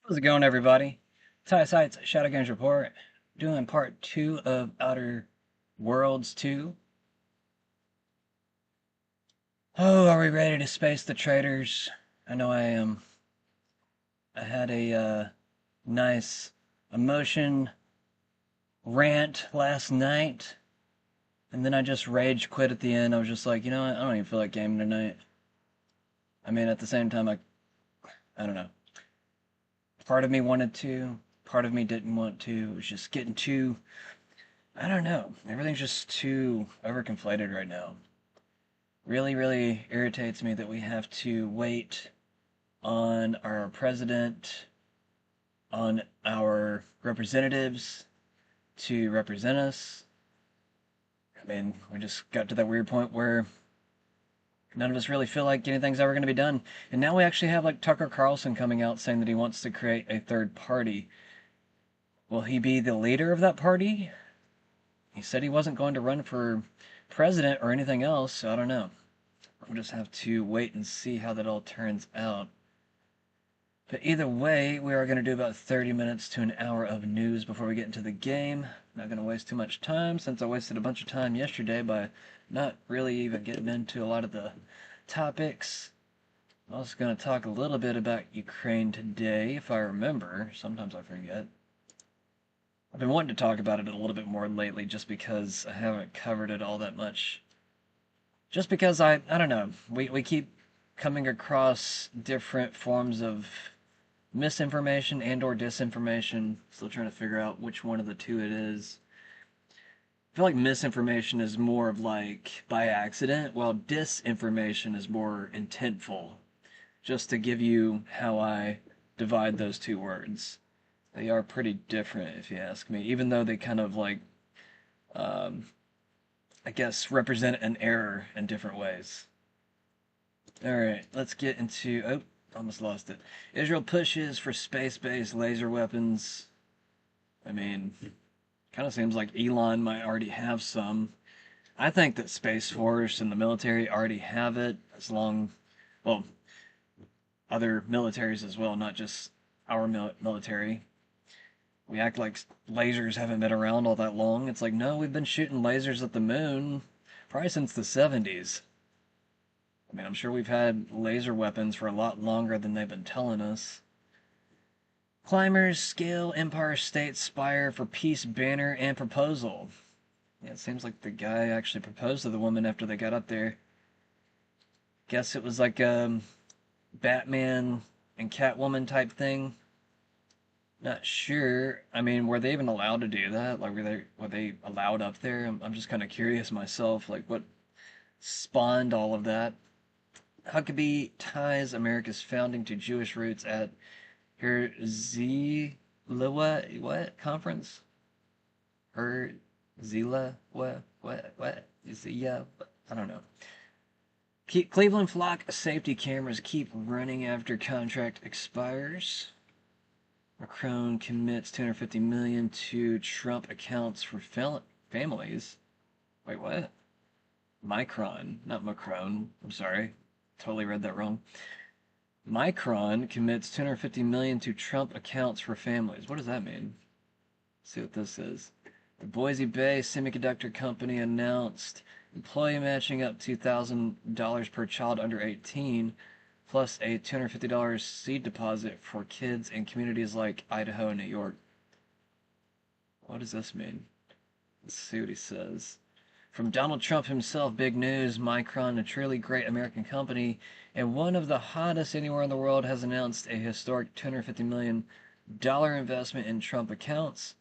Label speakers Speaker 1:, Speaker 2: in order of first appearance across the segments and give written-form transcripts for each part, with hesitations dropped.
Speaker 1: How's it going, everybody? Ty Sights Shadow Games Report, doing part 2 of Outer Worlds 2. Oh, are we ready to space the traitors? I know I am. I had a nice emotion rant last night, and then I just rage quit at the end. I was just like, you know what? I don't even feel like gaming tonight. I mean, at the same time, I don't know. Part of me wanted to, part of me didn't want to. It was just getting too, I don't know. Everything's just too overconflated right now. Really, really irritates me that we have to wait on our president on our representatives to represent us. I mean, we just got to that weird point where none of us really feel like anything's ever going to be done. And now we actually have like Tucker Carlson coming out saying that he wants to create a third party. Will he be the leader of that party? He said he wasn't going to run for president or anything else, so I don't know. We'll just have to wait and see how that all turns out. But either way, we are going to do about 30 minutes to an hour of news before we get into the game. Not going to waste too much time since I wasted a bunch of time yesterday by not really even getting into a lot of the topics. I'm also going to talk a little bit about Ukraine today, if I remember. Sometimes I forget. I've been wanting to talk about it a little bit more lately just because I haven't covered it all that much. Just because I don't know, we keep coming across different forms of misinformation and or disinformation. Still trying to figure out which one of the two it is. I feel like misinformation is more of like by accident, while disinformation is more intentful. Just to give you how I divide those two words. They are pretty different, if you ask me, even though they kind of like, um, I guess, represent an error in different ways. Alright, let's get into. Oh, almost lost it. Israel pushes for space based laser weapons. I mean, kind of seems like Elon might already have some. I think that Space Force and the military already have it, as long. Well, other militaries as well, not just our military. We act like lasers haven't been around all that long. It's like, no, we've been shooting lasers at the moon probably since the 70s. I mean, I'm sure we've had laser weapons for a lot longer than they've been telling us. Climbers scale Empire State Spire for peace banner and proposal. Yeah, it seems like the guy actually proposed to the woman after they got up there. Guess it was like a Batman and Catwoman type thing. Not sure. I mean, were they even allowed to do that? Like, were they allowed up there? I'm just kind of curious myself. Like, what spawned all of that? Huckabee ties America's founding to Jewish roots at Herzliya what conference? Herzliya what? Zia? I don't know. Cleveland flock safety cameras keep running after contract expires. Macron commits 250 million to Trump accounts for families. Wait, what? Micron, not Macron. I'm sorry. Totally read that wrong. Micron commits 250 million to Trump accounts for families. What does that mean? Let's see what this is. The Boise Bay Semiconductor Company announced employee matching up to $1,000 per child under 18, plus a $250 seed deposit for kids in communities like Idaho and New York. What does this mean? Let's see what he says. From Donald Trump himself, big news. Micron, a truly great American company and one of the hottest anywhere in the world, has announced a historic $250 million investment in Trump accounts.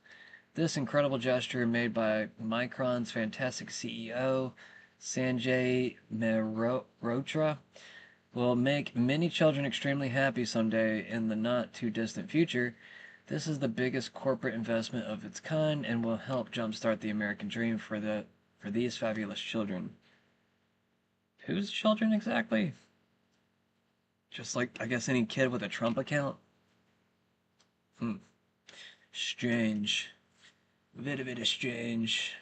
Speaker 1: This incredible gesture made by Micron's fantastic CEO, Sanjay Mehrotra, will make many children extremely happy someday in the not too distant future. This is the biggest corporate investment of its kind and will help jumpstart the American dream for these fabulous children. Whose children exactly? Just like, I guess, any kid with a Trump account? Hmm. Strange. Very strange.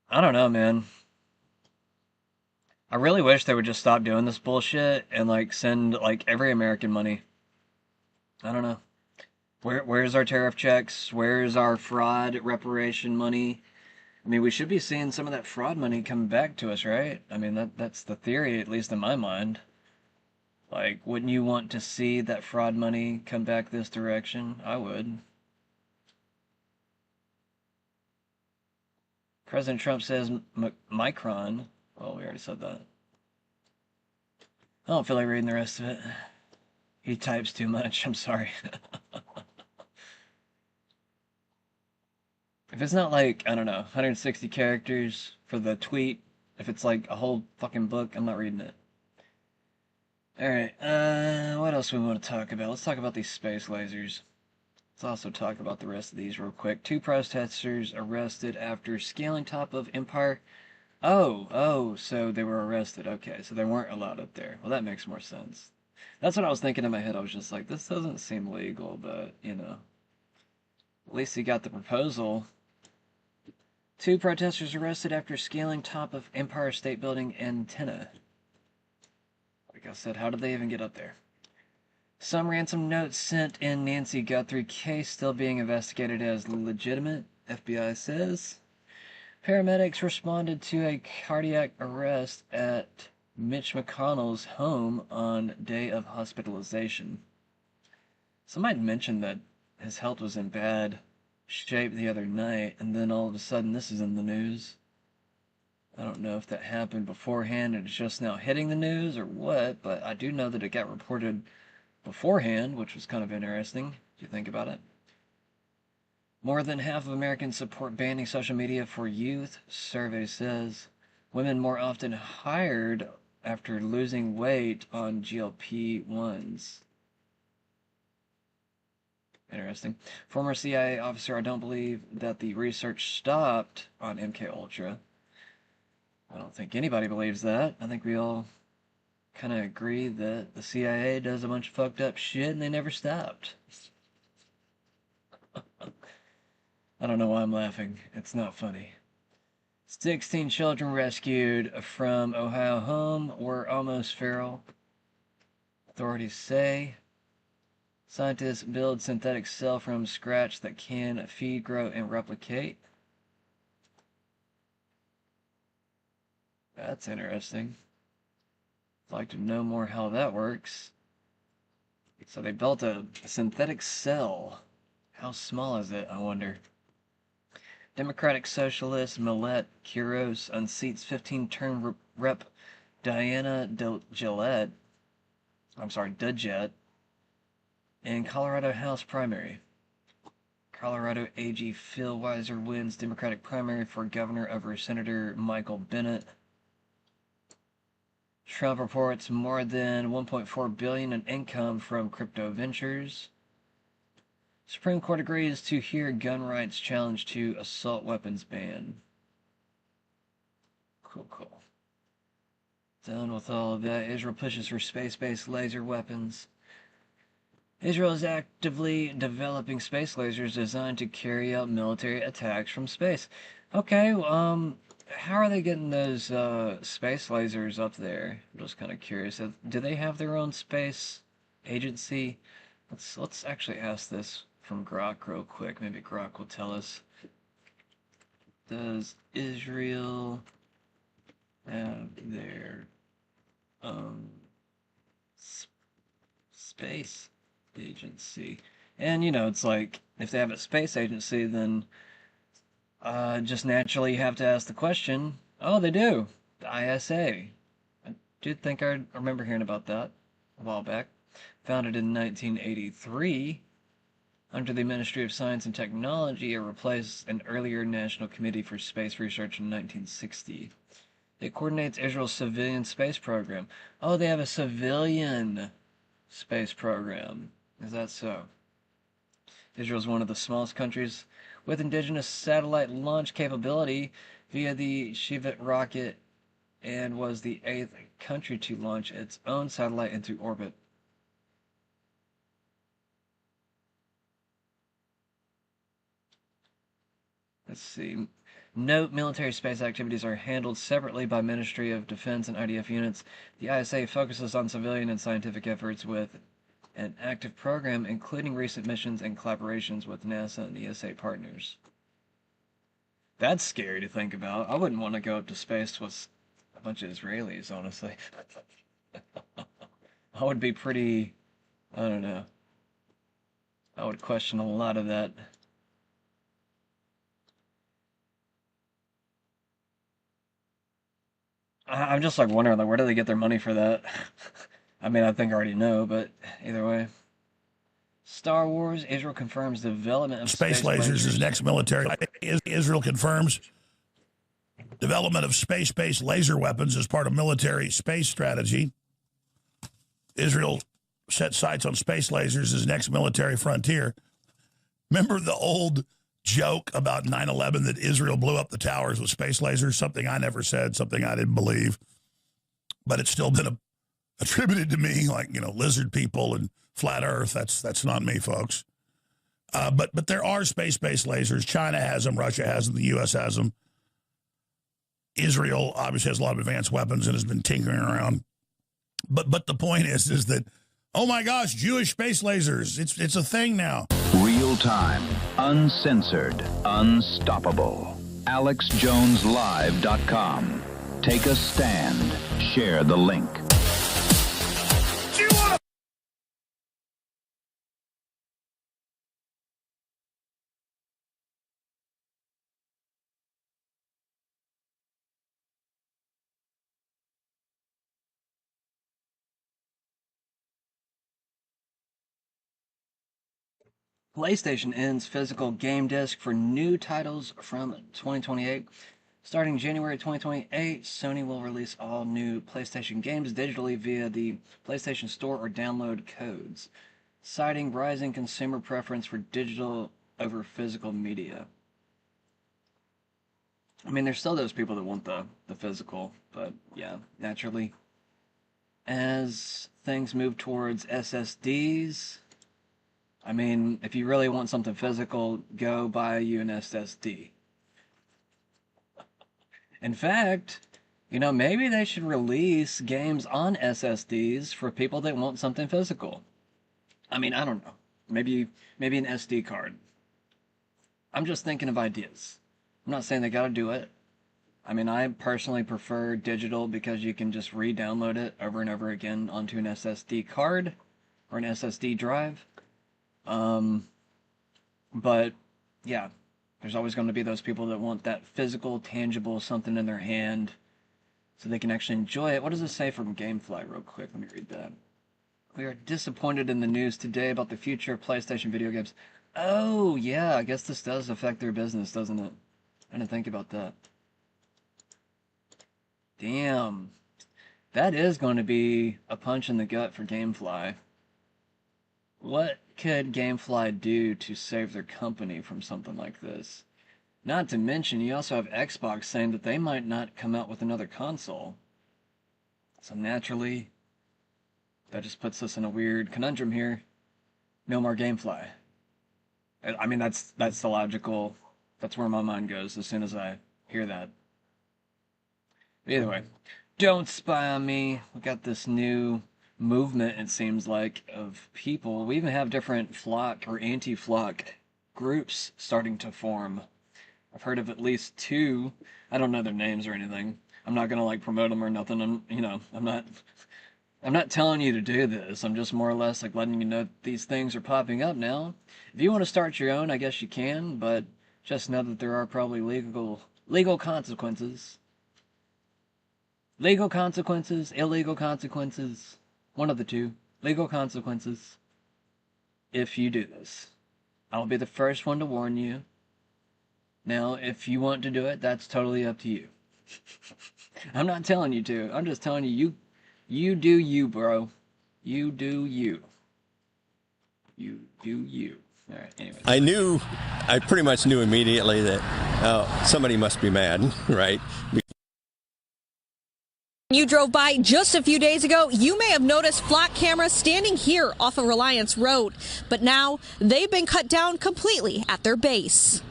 Speaker 1: I don't know, man. I really wish they would just stop doing this bullshit and like send like every American money. I don't know. Where's our tariff checks? Where's our fraud reparation money? I mean, we should be seeing some of that fraud money come back to us, right? I mean, that's the theory, at least in my mind. Like, wouldn't you want to see that fraud money come back this direction? I would. President Trump says Micron. Well, we already said that. I don't feel like reading the rest of it. He types too much. I'm sorry. If it's not like, I don't know, 160 characters for the tweet, if it's like a whole fucking book, I'm not reading it. Alright, what else we want to talk about? Let's talk about these space lasers. Let's also talk about the rest of these real quick. Two protesters arrested after scaling top of Empire. Oh, so they were arrested. Okay, so they weren't allowed up there. Well, that makes more sense. That's what I was thinking in my head. I was just like, this doesn't seem legal, but, at least he got the proposal. Two protesters arrested after scaling top of Empire State Building antenna. Like I said, how did they even get up there? Some ransom notes sent in Nancy Guthrie case still being investigated as legitimate, FBI says. Paramedics responded to a cardiac arrest at Mitch McConnell's home on day of hospitalization. Somebody mentioned that his health was in bad shape the other night, and then all of a sudden this is in the news. I don't know if that happened beforehand and it's just now hitting the news or what, but I do know that it got reported beforehand, which was kind of interesting if you think about it. More than half of Americans support banning social media for youth, survey says. Women more often hired after losing weight on GLP-1s. Interesting. Former CIA officer, I don't believe that the research stopped on MK Ultra. I don't think anybody believes that. I think we all kind of agree that the CIA does a bunch of fucked up shit and they never stopped. I don't know why I'm laughing. It's not funny. 16 children rescued from Ohio home were almost feral. Authorities say scientists build synthetic cell from scratch that can feed, grow, and replicate. That's interesting. I'd like to know more how that works. So they built a synthetic cell. How small is it, I wonder? Democratic Socialist Millette Quiros unseats 15-term Rep Diana Gillette, Dudgett, in Colorado House primary. Colorado AG Phil Weiser wins Democratic primary for governor over Senator Michael Bennet. Trump reports more than $1.4 billion in income from crypto ventures. Supreme Court agrees to hear gun rights challenge to assault weapons ban. Cool. Done with all of that. Israel pushes for space-based laser weapons. Israel is actively developing space lasers designed to carry out military attacks from space. Okay, how are they getting those space lasers up there? I'm just kind of curious. Do they have their own space agency? Let's actually ask this from Grok real quick. Maybe Grok will tell us. Does Israel have their space agency? And it's like if they have a space agency, then just naturally you have to ask the question. Oh, they do. The ISA. I did think I remember hearing about that a while back. Founded in 1983 under the Ministry of Science and Technology, it replaced an earlier National Committee for Space Research in 1960. It coordinates Israel's civilian space program. Oh, they have a civilian space program. Is that so? Israel is one of the smallest countries with indigenous satellite launch capability via the Shevet rocket and was the 8th country to launch its own satellite into orbit. Let's see. Note military space activities are handled separately by Ministry of Defense and IDF units. The ISA focuses on civilian and scientific efforts with an active program, including recent missions and collaborations with NASA and ESA partners. That's scary to think about. I wouldn't want to go up to space with a bunch of Israelis, honestly. I would be pretty, I don't know. I would question a lot of that. I'm just like wondering, like, where do they get their money for that? I mean, I think I already know, but either way. Star Wars, Israel confirms development of
Speaker 2: Space lasers is next military. Israel confirms development of space-based laser weapons as part of military space strategy. Israel set sights on space lasers as next military frontier. Remember the old joke about 9/11 that Israel blew up the towers with space lasers? Something I never said, something I didn't believe. But it's still been attributed to me, like, lizard people and flat earth. That's not me, folks. But there are space-based lasers. China has them. Russia has them. The U.S. has them. Israel obviously has a lot of advanced weapons and has been tinkering around. But the point is that, oh my gosh, Jewish space lasers. It's a thing now.
Speaker 3: Real time, uncensored, unstoppable. AlexJonesLive.com. Take a stand. Share the link.
Speaker 1: PlayStation ends physical game disc for new titles from 2028. Starting January 2028, Sony will release all new PlayStation games digitally via the PlayStation Store or download codes, citing rising consumer preference for digital over physical media. I mean, there's still those people that want the physical, but yeah, naturally. As things move towards SSDs, I mean, if you really want something physical, go buy you an SSD. In fact, maybe they should release games on SSDs for people that want something physical. I mean, I don't know. Maybe an SD card. I'm just thinking of ideas. I'm not saying they gotta do it. I mean, I personally prefer digital because you can just re-download it over and over again onto an SSD card or an SSD drive. But yeah, there's always going to be those people that want that physical, tangible something in their hand so they can actually enjoy it. What does it say from Gamefly real quick? Let me read that. We are disappointed in the news today about the future of PlayStation video games. Oh, yeah, I guess this does affect their business, doesn't it? I didn't think about that. Damn. That is going to be a punch in the gut for Gamefly. What could Gamefly do to save their company from something like this? Not to mention, you also have Xbox saying that they might not come out with another console. So naturally, that just puts us in a weird conundrum here. No more Gamefly. I mean, that's the logical, that's where my mind goes as soon as I hear that. But either way, don't spy on me. We got this new movement, it seems like, of people. We even have different flock or anti-flock groups starting to form. I've heard of at least two. I don't know their names or anything. I'm not gonna promote them or nothing. I'm not telling you to do this. I'm just more or less letting you know these things are popping up now. If you want to start your own, I guess you can, but just know that there are probably legal consequences. Legal consequences, illegal consequences. One of the two. Legal consequences. If you do this. I'll be the first one to warn you. Now, if you want to do it, that's totally up to you. I'm not telling you to. I'm just telling you, you do you, bro. You do you. You do you. All right, anyways.
Speaker 4: I pretty much knew immediately that somebody must be mad, right?
Speaker 5: You drove by just a few days ago, you may have noticed flock cameras standing here off of Reliance Road, but now they've been cut down completely at their base.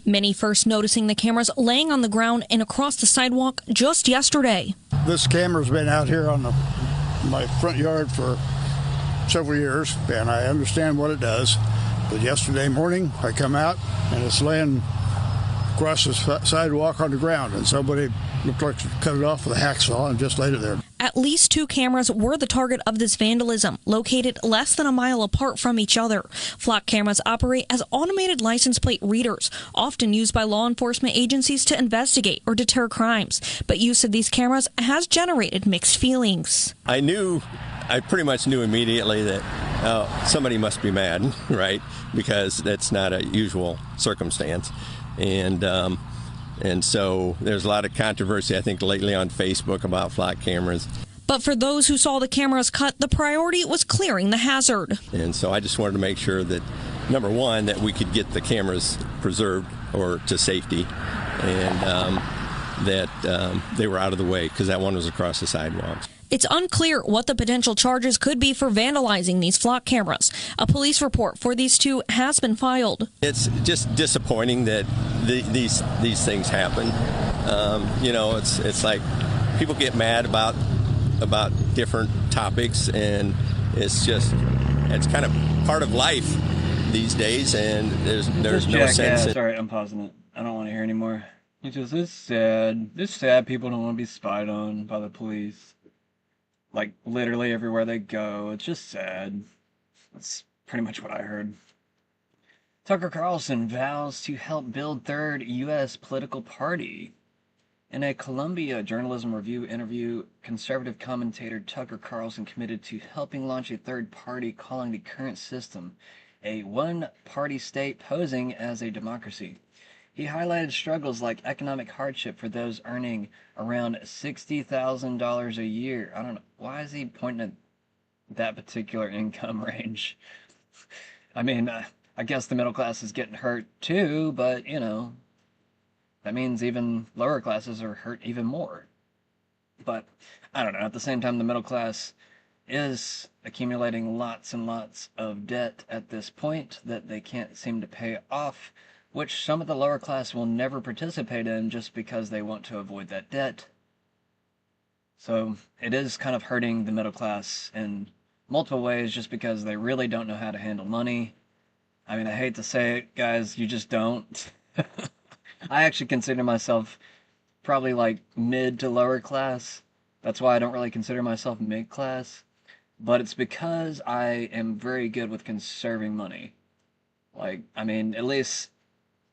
Speaker 5: Many first noticing the cameras laying on the ground and across the sidewalk just yesterday.
Speaker 6: This camera's been out here on my front yard for several years, and I understand what it does. But yesterday morning, I come out, and it's laying across the sidewalk on the ground, and somebody looked like cut it off with a hacksaw and just laid it there.
Speaker 5: At least two cameras were the target of this vandalism, located less than a mile apart from each other. Flock cameras operate as automated license plate readers, often used by law enforcement agencies to investigate or deter crimes. But use of these cameras has generated mixed feelings.
Speaker 4: I pretty much knew immediately that oh, somebody must be mad, right? Because that's not a usual circumstance. And so there's a lot of controversy, I think, lately on Facebook about flock cameras.
Speaker 5: But for those who saw the cameras cut, the priority was clearing the hazard.
Speaker 4: And so I just wanted to make sure that, number one, that we could get the cameras preserved or to safety, and that they were out of the way, because that one was across the sidewalk.
Speaker 5: It's unclear what the potential charges could be for vandalizing these flock cameras. A police report for these two has been filed.
Speaker 4: It's just disappointing that these things happen. It's like people get mad about different topics, and it's kind of part of life these days, and there's no sense.
Speaker 1: Sorry, I'm pausing it. I don't want to hear anymore. It's sad. It's sad people don't want to be spied on by the police. Like, literally everywhere they go. It's just sad. That's pretty much what I heard. Tucker Carlson vows to help build third U.S. political party. In a Columbia Journalism Review interview, conservative commentator Tucker Carlson committed to helping launch a third party, calling the current system a one-party state posing as a democracy. He highlighted struggles like economic hardship for those earning around $60,000 a year. I don't know. Why is he pointing at that particular income range? I mean, I guess the middle class is getting hurt too, but, that means even lower classes are hurt even more. But, I don't know. At the same time, the middle class is accumulating lots and lots of debt at this point that they can't seem to pay off, which some of the lower class will never participate in just because they want to avoid that debt. So it is kind of hurting the middle class in multiple ways just because they really don't know how to handle money. I mean, I hate to say it, guys, you just don't. I actually consider myself probably like mid to lower class. That's why I don't really consider myself mid-class. But it's because I am very good with conserving money. Like, I mean, at least...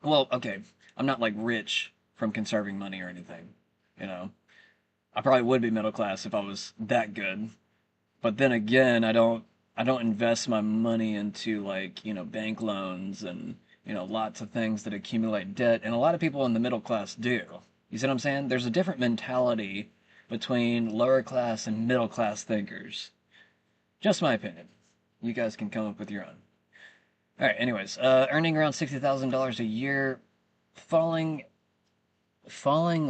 Speaker 1: Well, okay, I'm not, like, rich from conserving money or anything, I probably would be middle class if I was that good. But then again, I don't invest my money into, like, bank loans and, lots of things that accumulate debt. And a lot of people in the middle class do. You see what I'm saying? There's a different mentality between lower class and middle class thinkers. Just my opinion. You guys can come up with your own. All right, anyways, earning around $60,000 a year, falling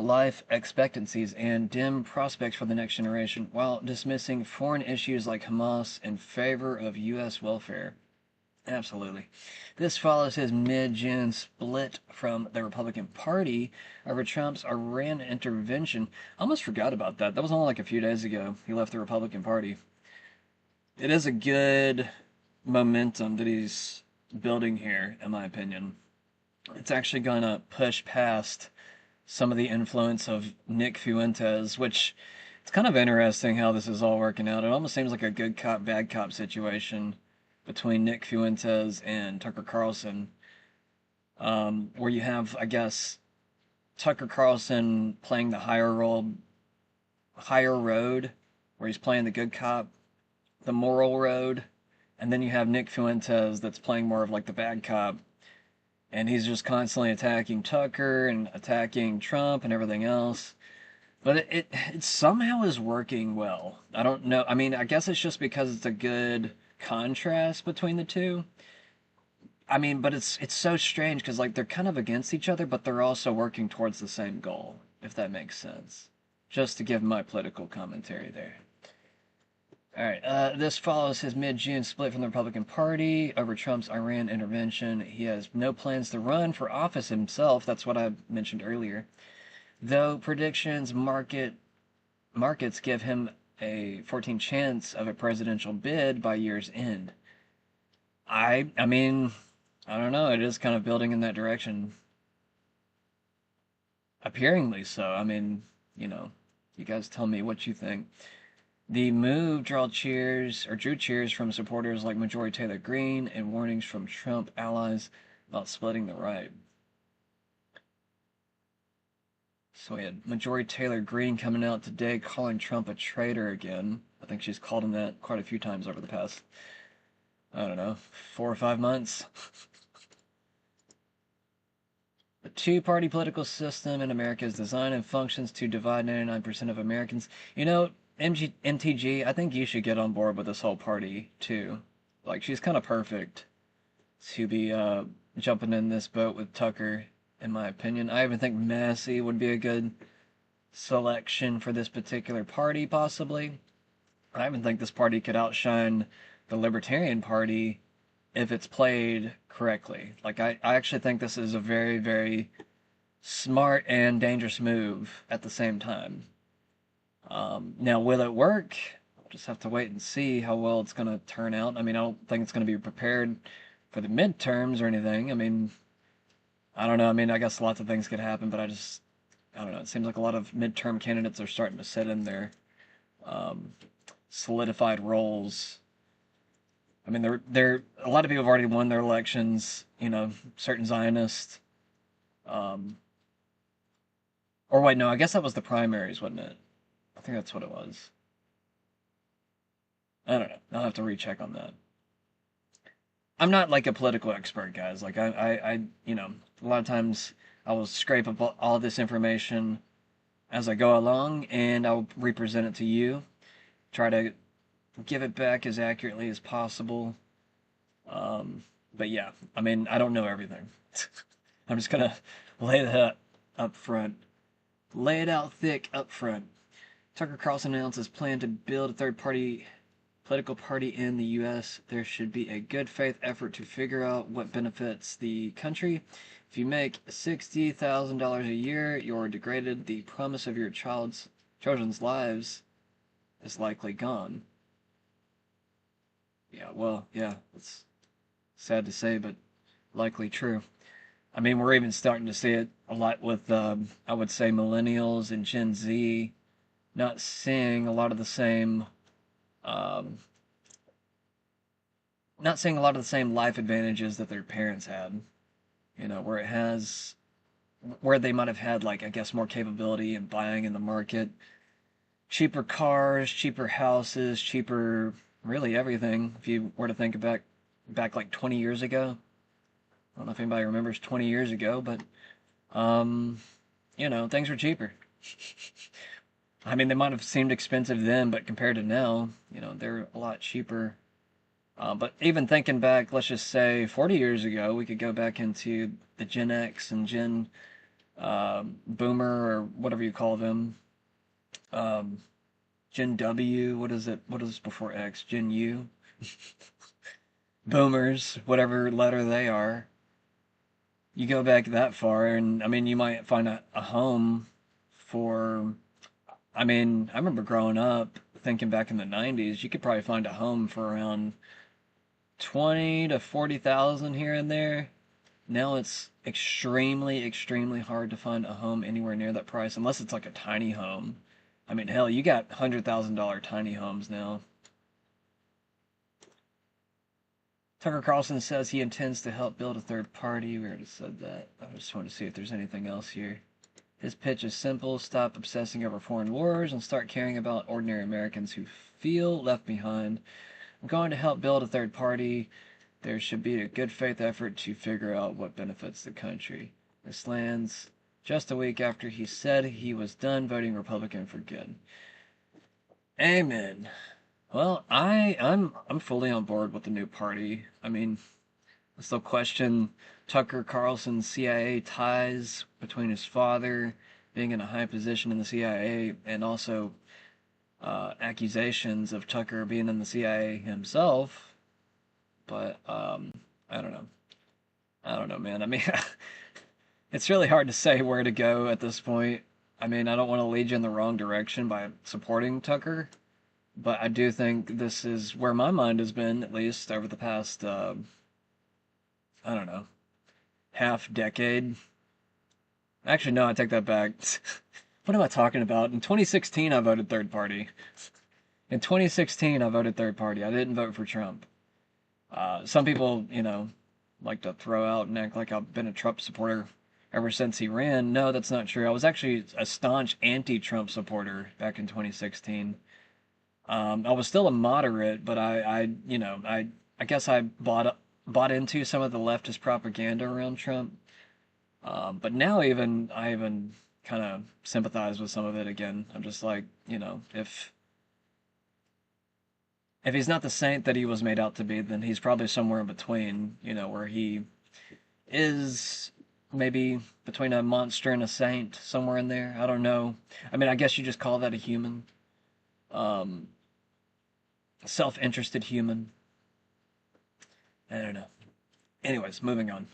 Speaker 1: life expectancies, and dim prospects for the next generation, while dismissing foreign issues like Hamas in favor of U.S. welfare. Absolutely. This follows his mid-June split from the Republican Party over Trump's Iran intervention. I almost forgot about that. That was only like a few days ago. He left the Republican Party. It is a good momentum that he's building here, in my opinion. It's actually going to push past some of the influence of Nick Fuentes, which it's kind of interesting how this is all working out. It almost seems like a good cop, bad cop situation between Nick Fuentes and Tucker Carlson, where you have, I guess, Tucker Carlson playing the higher road, where he's playing the good cop, the moral road, and then you have Nick Fuentes that's playing more of like the bad cop, and he's just constantly attacking Tucker and attacking Trump and everything else. But it somehow is working well. I don't know. I mean, I guess it's just because it's a good contrast between the two. I mean, but it's so strange because like they're kind of against each other, but they're also working towards the same goal, if that makes sense. Just to give my political commentary there. All right, this follows his mid-June split from the Republican Party over Trump's Iran intervention. He has no plans to run for office himself. That's what I mentioned earlier. Though predictions markets give him a 14% chance of a presidential bid by year's end. I mean, I don't know. It is kind of building in that direction. Appearingly so. I mean, you guys tell me what you think. The move drew cheers from supporters like Marjorie Taylor Greene and warnings from Trump allies about splitting the right. So we had Marjorie Taylor Greene coming out today calling Trump a traitor again. I think she's called him that quite a few times over the past I don't know, 4 or 5 months. The two-party political system in America is designed and functions to divide 99% of Americans. You know, MTG, I think you should get on board with this whole party too. Like, she's kind of perfect to be jumping in this boat with Tucker, in my opinion. I even think Massey would be a good selection for this particular party, possibly. I even think this party could outshine the Libertarian Party if it's played correctly. Like, I actually think this is a very, very smart and dangerous move at the same time. Now, will it work? We'll just have to wait and see how well it's going to turn out. I mean, I don't think it's going to be prepared for the midterms or anything. I mean, I don't know. I mean, I guess lots of things could happen, but I don't know. It seems like a lot of midterm candidates are starting to sit in their um, solidified roles. I mean, a lot of people have already won their elections. You know, certain Zionists. Um, or wait, no, I guess that was the primaries, wasn't it? I think that's what it was. I don't know. I'll have to recheck on that. I'm not like a political expert, guys. Like you know, a lot of times I will scrape up all this information as I go along, and I'll represent it to you. Try to give it back as accurately as possible. Um, but yeah, I mean, I don't know everything. I'm just gonna lay that up front. Lay it out thick up front. Tucker Carlson announced his plan to build a third-party political party in the U.S. There should be a good faith effort to figure out what benefits the country. If you make $60,000 a year, you're degraded. The promise of your children's lives is likely gone. Yeah, well, yeah, it's sad to say, but likely true. I mean, we're even starting to see it a lot with, I would say, millennials and Gen Z not seeing a lot of the same, um, not seeing a lot of the same life advantages that their parents had. You know, where they might have had, like, I guess, more capability in buying in the market, cheaper cars, cheaper houses, cheaper, really everything. If you were to think back like 20 years ago, I don't know if anybody remembers 20 years ago, but um, you know, things were cheaper. I mean, they might have seemed expensive then, but compared to now, you know, they're a lot cheaper. But even thinking back, let's just say 40 years ago, we could go back into the Gen X and Gen Boomer or whatever you call them. Um, Gen W, what is it? What is before X? Gen U? Boomers, whatever letter they are. You go back that far, and I mean, you might find a home for. I mean, I remember growing up thinking back in the 90s, you could probably find a home for around 20 to 40,000 here and there. Now it's extremely, extremely hard to find a home anywhere near that price, unless it's like a tiny home. I mean, hell, you got $100,000 tiny homes now. Tucker Carlson says he intends to help build a third party. We already said that. I just want to see if there's anything else here. His pitch is simple: stop obsessing over foreign wars and start caring about ordinary Americans who feel left behind. I'm going to help build a third party. There should be a good faith effort to figure out what benefits the country. This lands just a week after he said he was done voting Republican for good. Amen. Well, I'm fully on board with the new party. I mean, I still question Tucker Carlson's CIA ties between his father being in a high position in the CIA and also accusations of Tucker being in the CIA himself. But I don't know. I don't know, man. I mean, it's really hard to say where to go at this point. I mean, I don't want to lead you in the wrong direction by supporting Tucker, but I do think this is where my mind has been, at least over the past, I don't know, half decade. Actually, no, I take that back. What am I talking about? In 2016, I voted third party. In 2016, I voted third party. I didn't vote for Trump. Some people, you know, like to throw out and act like I've been a Trump supporter ever since he ran. No, that's not true. I was actually a staunch anti-Trump supporter back in 2016. I was still a moderate, but you know, I I guess I bought into some of the leftist propaganda around Trump. But now I even kind of sympathize with some of it again. I'm just like, if he's not the saint that he was made out to be, then he's probably somewhere in between, where he is maybe between a monster and a saint, somewhere in there. I don't know. I mean, I guess you just call that a human. Um, Self-interested human. I don't know. Anyways, moving on.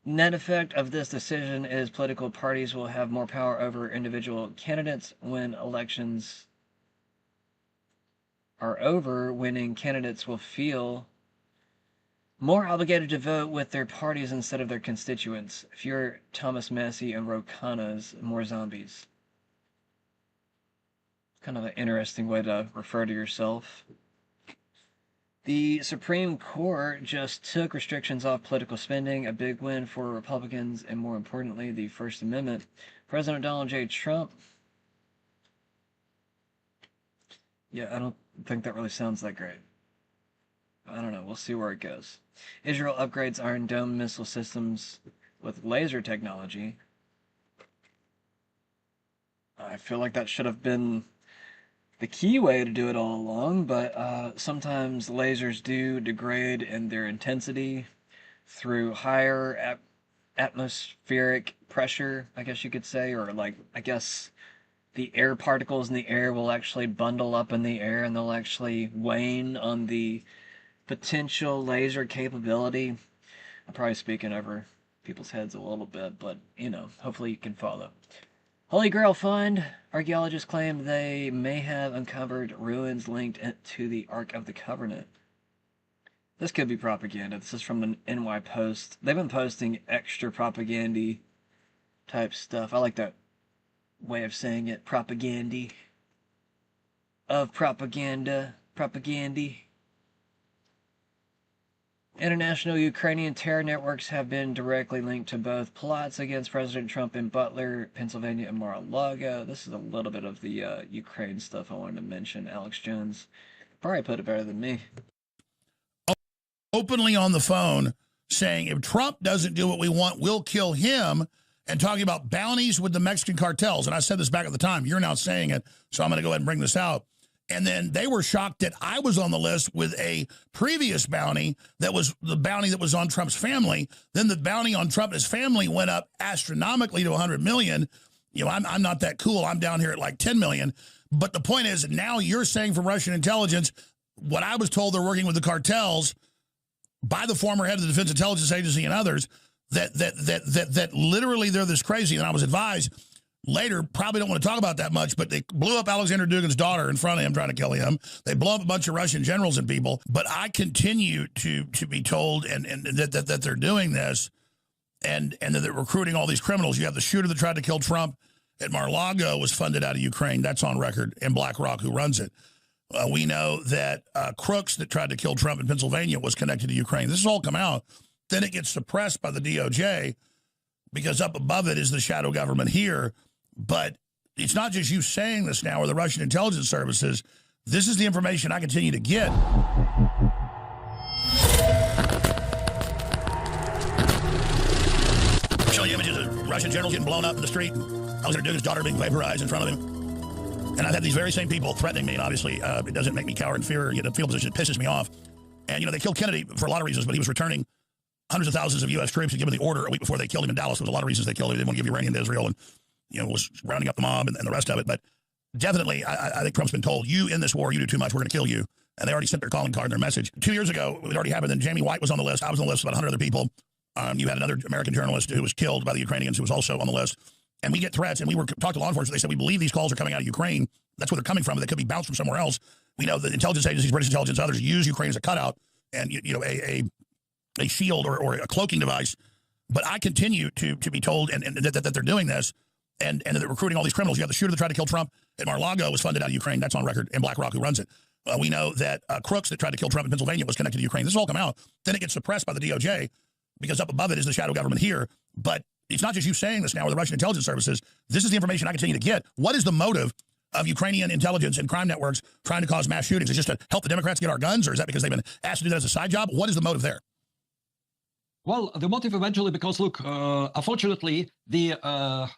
Speaker 1: Net effect of this decision is political parties will have more power over individual candidates when elections are over. Winning candidates will feel more obligated to vote with their parties instead of their constituents. Fewer Thomas Massey and Ro Khannas, more zombies. Kind of an interesting way to refer to yourself. The Supreme Court just took restrictions off political spending, a big win for Republicans, and more importantly, the First Amendment. President Donald J. Trump. Yeah, I don't think that really sounds that great. I don't know. We'll see where it goes. Israel upgrades Iron Dome missile systems with laser technology. I feel like that should have been the key way to do it all along, but sometimes lasers do degrade in their intensity through higher atmospheric pressure, I guess you could say, or like, I guess the air particles in the air will actually bundle up in the air and they'll actually wane on the potential laser capability. I'm probably speaking over people's heads a little bit, but hopefully you can follow. Holy Grail find. Archaeologists claim they may have uncovered ruins linked to the Ark of the Covenant. This could be propaganda. This is from the NY Post. They've been posting extra propagandy type stuff. I like that way of saying it. Propagandy. Of propaganda. Propagandy. International Ukrainian terror networks have been directly linked to both plots against President Trump in Butler, Pennsylvania, and Mar-a-Lago. This is a little bit of the Ukraine stuff I wanted to mention. Alex Jones probably put it better than me.
Speaker 2: Openly on the phone saying if Trump doesn't do what we want, we'll kill him, and talking about bounties with the Mexican cartels. And I said this back at the time. You're now saying it, so I'm going to go ahead and bring this out. And then they were shocked that I was on the list with a previous bounty that was the bounty that was on Trump's family. Then the bounty on Trump and his family went up astronomically to 100 million. I'm not that cool. I'm down here at like 10 million. But the point is, now you're saying from Russian intelligence, what I was told they're working with the cartels by the former head of the Defense Intelligence Agency and others, that literally they're this crazy. And I was advised later, probably don't want to talk about that much, but they blew up Alexander Dugin's daughter in front of him, trying to kill him. They blow up a bunch of Russian generals and people. But I continue to be told and that they're doing this and that they're recruiting all these criminals. You have the shooter that tried to kill Trump at Mar-a-Lago was funded out of Ukraine. That's on record, and BlackRock, who runs it. We know that Crooks that tried to kill Trump in Pennsylvania was connected to Ukraine. This has all come out. Then it gets suppressed by the DOJ because up above it is the shadow government here. But it's not just you saying this now or the Russian intelligence services. This is the information I continue to get. Showing you images of Russian generals getting blown up in the street. Alexander Dugin's daughter being vaporized in front of him. And I've had these very same people threatening me, and obviously it doesn't make me cower in fear or get a fetal position. It pisses me off. And, they killed Kennedy for a lot of reasons, but he was returning hundreds of thousands of U.S. troops and given the order a week before they killed him in Dallas. There was a lot of reasons they killed him. They didn't want to give uranium to Israel and, was rounding up the mob and the rest of it. But definitely, I think Trump's been told, you in this war, you do too much, we're going to kill you. And they already sent their calling card and their message. 2 years ago, it already happened, and Jamie White was on the list. I was on the list, about 100 other people. You had another American journalist who was killed by the Ukrainians who was also on the list. And we get threats, and we talked to law enforcement. They said, we believe these calls are coming out of Ukraine. That's where they're coming from. They could be bounced from somewhere else. We know the intelligence agencies, British intelligence, others use Ukraine as a cutout and, a shield or a cloaking device. But I continue to be told and that they're doing this and that they're recruiting all these criminals. You have the shooter that tried to kill Trump at Mar-a-Lago was funded out of Ukraine. That's on record, and BlackRock, who runs it. We know that Crooks that tried to kill Trump in Pennsylvania was connected to Ukraine. This has all come out. Then it gets suppressed by the DOJ because up above it is the shadow government here. But it's not just you saying this now or the Russian intelligence services. This is the information I continue to get. What is the motive of Ukrainian intelligence and crime networks trying to cause mass shootings? Is it just to help the Democrats get our guns, or is that because they've been asked to do that as a side job? What is the motive there?
Speaker 7: Well, the motive eventually, because look, unfortunately, the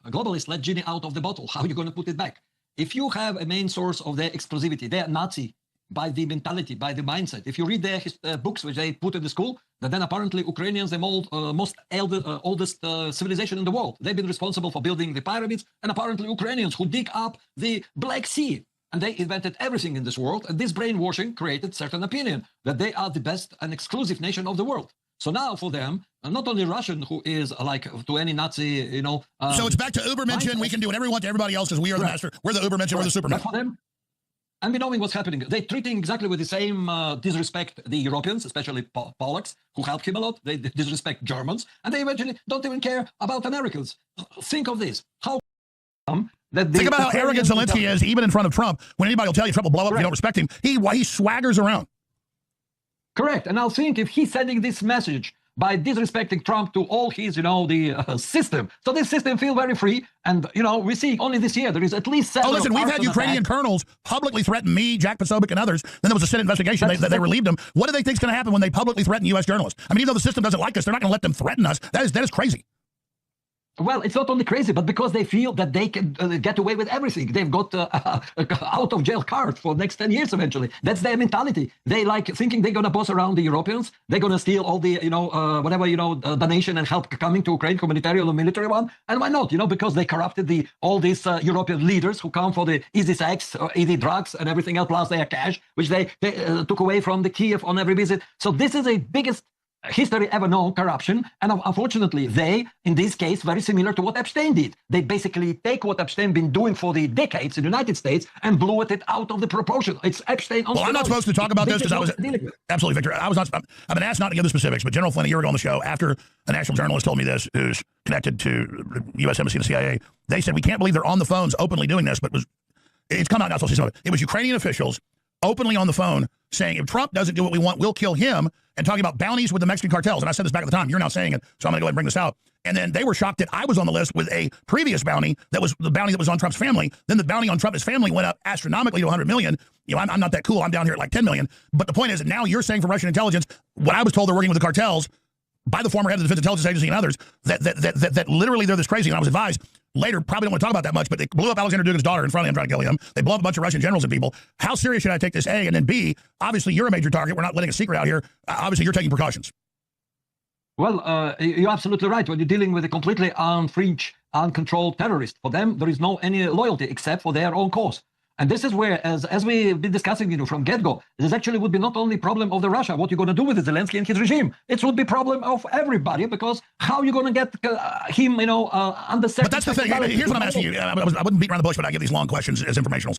Speaker 7: globalists let genie out of the bottle. How are you going to put it back? If you have a main source of their exclusivity, they're Nazi by the mentality, by the mindset. If you read their books, which they put in the school, then apparently Ukrainians, the oldest civilization in the world. They've been responsible for building the pyramids, and apparently Ukrainians who dig up the Black Sea. And they invented everything in this world. And this brainwashing created certain opinion that they are the best and exclusive nation of the world. So now for them, not only Russian, who is like to any Nazi, you know.
Speaker 2: So it's back to Ubermenschen. We can do whatever we want to everybody else because we are the master. We're the Ubermenschen. We're the Superman.
Speaker 7: For them, and we knowing what's happening, they're treating exactly with the same disrespect the Europeans, especially Polacks, who helped him a lot. They disrespect Germans, and they eventually don't even care about Americans. Think of this. How that think
Speaker 2: about how arrogant Zelensky is, even in front of Trump. When anybody will tell you Trump will blow up if you don't respect him, he swaggers around.
Speaker 7: Correct. And now think if he's sending this message by disrespecting Trump to all his, the system. So this system feel very free. And, we see only this year, there is at least 7.
Speaker 2: Oh, listen, we've had Ukrainian colonels publicly threaten me, Jack Posobiec, and others. Then there was a Senate investigation. They relieved them. What do they think is going to happen when they publicly threaten U.S. journalists? I mean, even though the system doesn't like us, they're not going to let them threaten us. That is crazy.
Speaker 7: Well, it's not only crazy, but because they feel that they can get away with everything. They've got out of jail card for the next 10 years eventually. That's their mentality. They like thinking they're going to boss around the Europeans. They're going to steal all the, donation and help coming to Ukraine, humanitarian or military one. And why not? Because they corrupted all these European leaders who come for the easy sex, easy drugs and everything else, plus their cash, which they took away from the Kiev on every visit. So this is the biggest history ever known corruption, and unfortunately they, in this case, very similar to what Epstein did. They basically take what Epstein been doing for the decades in the United States and blew it out of the proportion. It's Epstein.
Speaker 2: Well, I'm not supposed to talk about this because I was absolutely, Victor. I've been asked not to give the specifics, but General Flynn a year ago on the show, after a national journalist told me this, who's connected to U.S. Embassy and the CIA, they said we can't believe they're on the phones openly doing this, but it's come out now. So it was Ukrainian officials openly on the phone saying if Trump doesn't do what we want, we'll kill him, and talking about bounties with the Mexican cartels. And I said this back at the time. You're now saying it, so I'm going to go ahead and bring this out. And then they were shocked that I was on the list with a previous bounty that was the bounty that was on Trump's family. Then the bounty on Trump's family went up astronomically to 100 million. I'm not that cool. I'm down here at like 10 million. But the point is that now you're saying from Russian intelligence, what I was told they're working with the cartels by the former head of the Defense Intelligence Agency and others, that literally they're this crazy. And I was advised later, probably don't want to talk about that much, but they blew up Alexander Dugin's daughter in front of him trying to kill him. They blew up a bunch of Russian generals and people. How serious should I take this, A? And then B, obviously you're a major target. We're not letting a secret out here. Obviously you're taking precautions.
Speaker 7: Well, you're absolutely right. When you're dealing with a completely unfringed, uncontrolled terrorist, for them, there is no any loyalty except for their own cause. And this is where, as we've been discussing, from get-go, this actually would be not only problem of the Russia, what you're going to do with Zelensky and his regime. It would be problem of everybody, because how you going to get him, under certain...
Speaker 2: But that's the thing. Here's what I'm asking you. I wouldn't beat around the bush, but I give these long questions as informationals.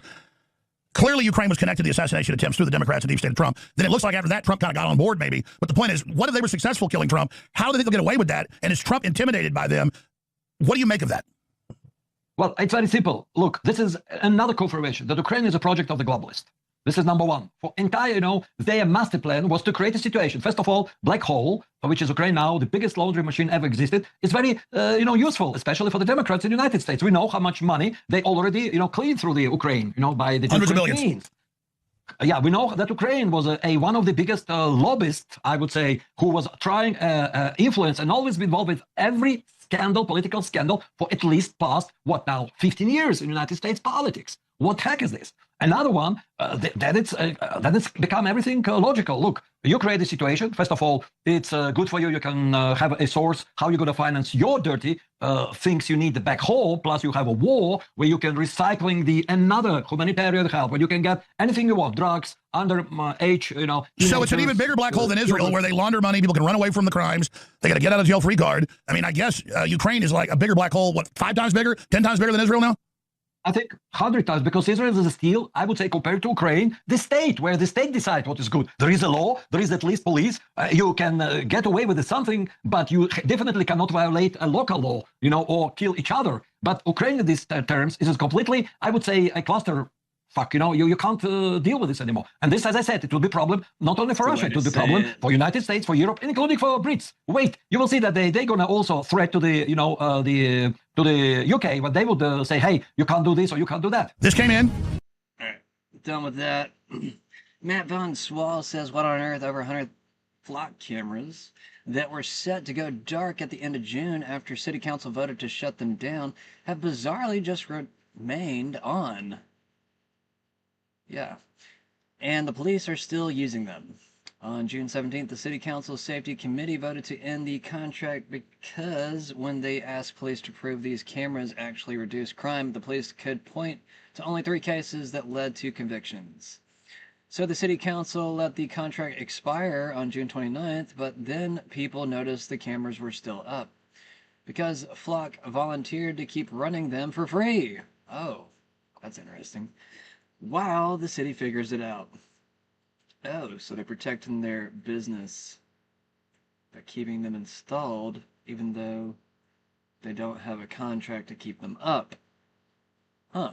Speaker 2: Clearly, Ukraine was connected to the assassination attempts through the Democrats and deep state of Trump. Then it looks like after that, Trump kind of got on board, maybe. But the point is, what if they were successful killing Trump? How do they think they'll get away with that? And is Trump intimidated by them? What do you make of that?
Speaker 7: Well, it's very simple. Look, this is another confirmation that Ukraine is a project of the globalists. This is number one. For entire, their master plan was to create a situation. First of all, black hole, which is Ukraine now, the biggest laundry machine ever existed, is very, useful, especially for the Democrats in the United States. We know how much money they already, cleaned through the Ukraine, by the
Speaker 2: hundreds of billions.
Speaker 7: Means. Yeah, we know that Ukraine was one of the biggest lobbyists, I would say, who was trying influence and always been involved with every scandal, political scandal, for at least past, 15 years in United States politics. What heck is this? Another one, that it's become everything logical. Look, you create a situation. First of all, it's good for you. You can have a source, how you're going to finance your dirty things you need the back hole. Plus, you have a war where you can recycling another humanitarian help, where you can get anything you want, drugs, underage,
Speaker 2: So it's an even bigger black hole than Israel, where they launder money. People can run away from the crimes. They got to get out of jail free card. I mean, I guess Ukraine is like a bigger black hole. What, 5 times bigger, 10 times bigger than Israel now?
Speaker 7: I think 100 times, because Israel is still, I would say, compared to Ukraine, the state, where the state decides what is good. There is a law, there is at least police. You can get away with something, but you definitely cannot violate a local law, or kill each other. But Ukraine, in these terms, is completely, I would say, a cluster fuck, you can't deal with this anymore. And this, as I said, it will be a problem not only for
Speaker 1: That's a
Speaker 7: Russia,
Speaker 1: way
Speaker 7: it
Speaker 1: to
Speaker 7: will be a
Speaker 1: say
Speaker 7: problem
Speaker 1: it.
Speaker 7: for United States, for Europe, including for Brits. Wait, you will see that they're going to also threat to the, to the UK, but they would say, hey, you can't do this or you can't do that.
Speaker 2: This came in.
Speaker 1: All right, done with that. Matt Von Swall says, what on earth, over 100 flock cameras that were set to go dark at the end of June after City Council voted to shut them down have bizarrely just remained on. Yeah. And the police are still using them. On June 17th, the City Council Safety Committee voted to end the contract because when they asked police to prove these cameras actually reduce crime, the police could point to only 3 cases that led to convictions. So the City Council let the contract expire on June 29th, but then people noticed the cameras were still up because Flock volunteered to keep running them for free. Oh, that's interesting. While the city figures it out. Oh, so they're protecting their business by keeping them installed, even though they don't have a contract to keep them up. Huh.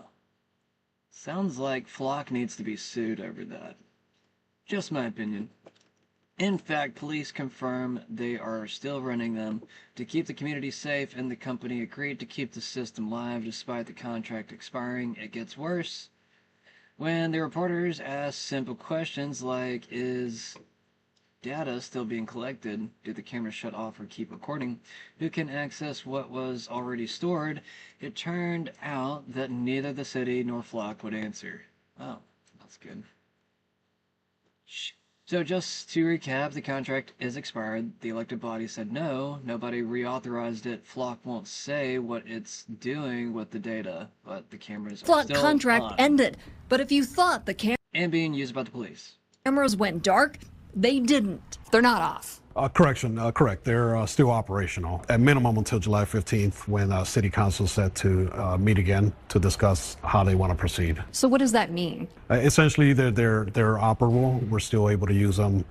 Speaker 1: Sounds like Flock needs to be sued over that. Just my opinion. In fact, police confirm they are still running them to keep the community safe, and the company agreed to keep the system live despite the contract expiring. It gets worse. When the reporters ask simple questions like, is data still being collected? Did the camera shut off or keep recording? Who can access what was already stored? It turned out that neither the city nor Flock would answer. Oh, that's good. So just to recap, the contract is expired. The elected body said no. Nobody reauthorized it. Flock won't say what it's doing with the data, but the cameras are
Speaker 8: Flock
Speaker 1: still
Speaker 8: contract
Speaker 1: on
Speaker 8: ended, but if you thought the
Speaker 1: and being used by the police.
Speaker 8: cameras went dark, they didn't. They're not off.
Speaker 9: Correct. They're still operational, at minimum until July 15th, when City Council set to meet again to discuss how they want to proceed.
Speaker 8: So what does that mean?
Speaker 9: Essentially, they're operable. We're still able to use them